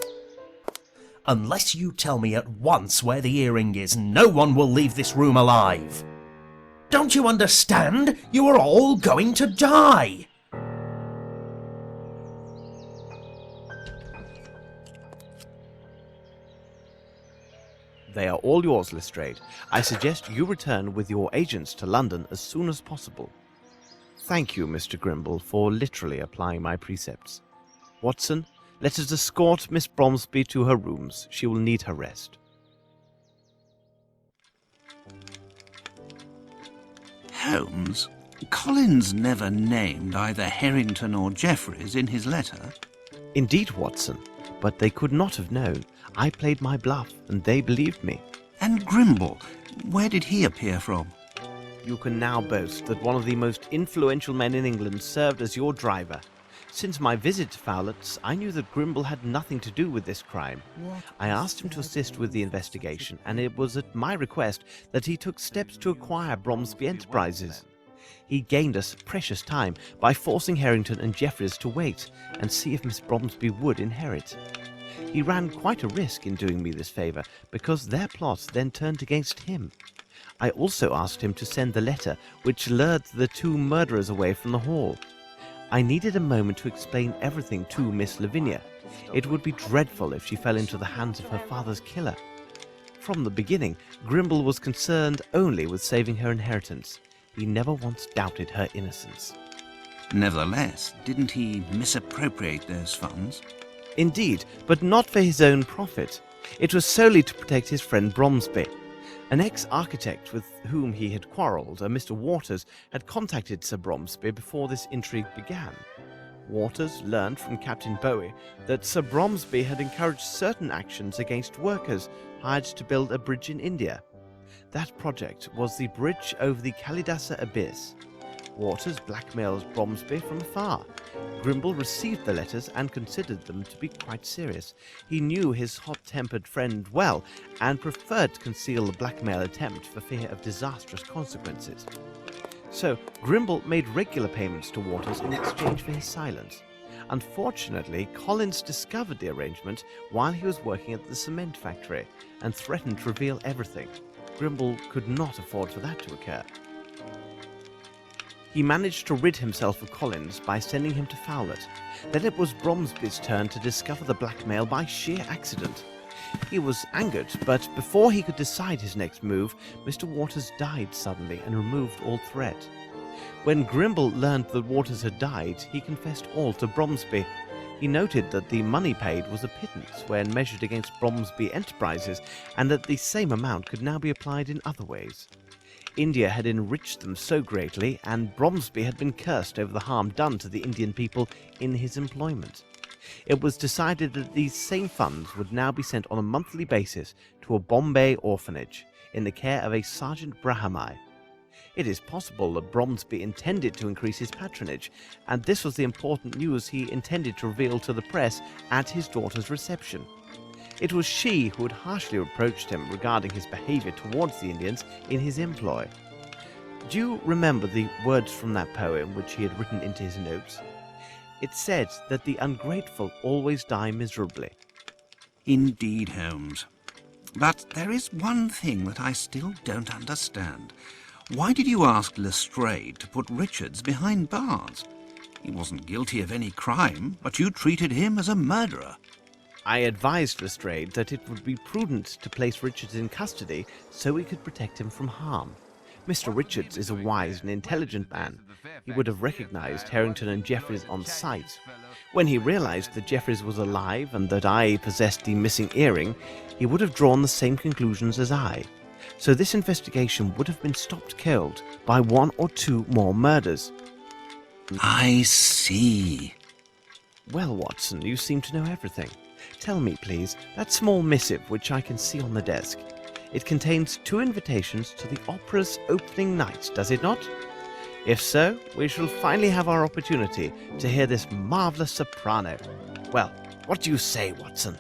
Unless you tell me at once where the earring is, no one will leave this room alive. Don't you understand? You are all going to die. They are all yours, Lestrade. I suggest you return with your agents to London as soon as possible. Thank you, Mr. Grimble, for literally applying my precepts. Watson, let us escort Miss Bromsby to her rooms. She will need her rest. Holmes, Collins never named either Harrington or Jeffreys in his letter. Indeed, Watson, but they could not have known. I played my bluff, and they believed me. And Grimble, where did he appear from? You can now boast that one of the most influential men in England served as your driver. Since my visit to Fowlett's, I knew that Grimble had nothing to do with this crime. I asked him to assist with the investigation, and it was at my request that he took steps to acquire Bromsby Enterprises. He gained us precious time by forcing Harrington and Jeffreys to wait and see if Miss Bromsby would inherit. He ran quite a risk in doing me this favour, because their plot then turned against him. I also asked him to send the letter which lured the two murderers away from the hall. I needed a moment to explain everything to Miss Lavinia. It would be dreadful if she fell into the hands of her father's killer. From the beginning, Grimble was concerned only with saving her inheritance. He never once doubted her innocence. Nevertheless, didn't he misappropriate those funds? Indeed, but not for his own profit. It was solely to protect his friend Bromsby. An ex-architect with whom he had quarrelled, a Mr. Waters, had contacted Sir Bromsby before this intrigue began. Waters learned from Captain Bowie that Sir Bromsby had encouraged certain actions against workers hired to build a bridge in India. That project was the bridge over the Kalidasa Abyss. Waters blackmailed Bromsby from afar. Grimble received the letters and considered them to be quite serious. He knew his hot-tempered friend well and preferred to conceal the blackmail attempt for fear of disastrous consequences. So Grimble made regular payments to Waters in exchange for his silence. Unfortunately, Collins discovered the arrangement while he was working at the cement factory and threatened to reveal everything. Grimble could not afford for that to occur. He managed to rid himself of Collins by sending him to Fowlett. Then it was Bromsby's turn to discover the blackmail by sheer accident. He was angered, but before he could decide his next move, Mr. Waters died suddenly and removed all threat. When Grimble learned that Waters had died, he confessed all to Bromsby. He noted that the money paid was a pittance when measured against Bromsby Enterprises, and that the same amount could now be applied in other ways. India had enriched them so greatly, and Bromsby had been cursed over the harm done to the Indian people in his employment. It was decided that these same funds would now be sent on a monthly basis to a Bombay orphanage in the care of a Sergeant Brahamai. It is possible that Bromsby intended to increase his patronage, and this was the important news he intended to reveal to the press at his daughter's reception. It was she who had harshly reproached him regarding his behavior towards the Indians in his employ. Do you remember the words from that poem which he had written into his notes? It said that the ungrateful always die miserably. Indeed, Holmes. But there is one thing that I still don't understand. Why did you ask Lestrade to put Richards behind bars? He wasn't guilty of any crime, but you treated him as a murderer. I advised Lestrade that it would be prudent to place Richards in custody so we could protect him from harm. Mr. Richards is a wise and intelligent man. He would have recognized Harrington and Jeffreys on sight. When he realized that Jeffreys was alive and that I possessed the missing earring, he would have drawn the same conclusions as I. So this investigation would have been stopped cold by one or two more murders. I see. Well, Watson, you seem to know everything. Tell me, please, that small missive which I can see on the desk. It contains 2 invitations to the opera's opening night, does it not? If so, we shall finally have our opportunity to hear this marvellous soprano. Well, what do you say, Watson?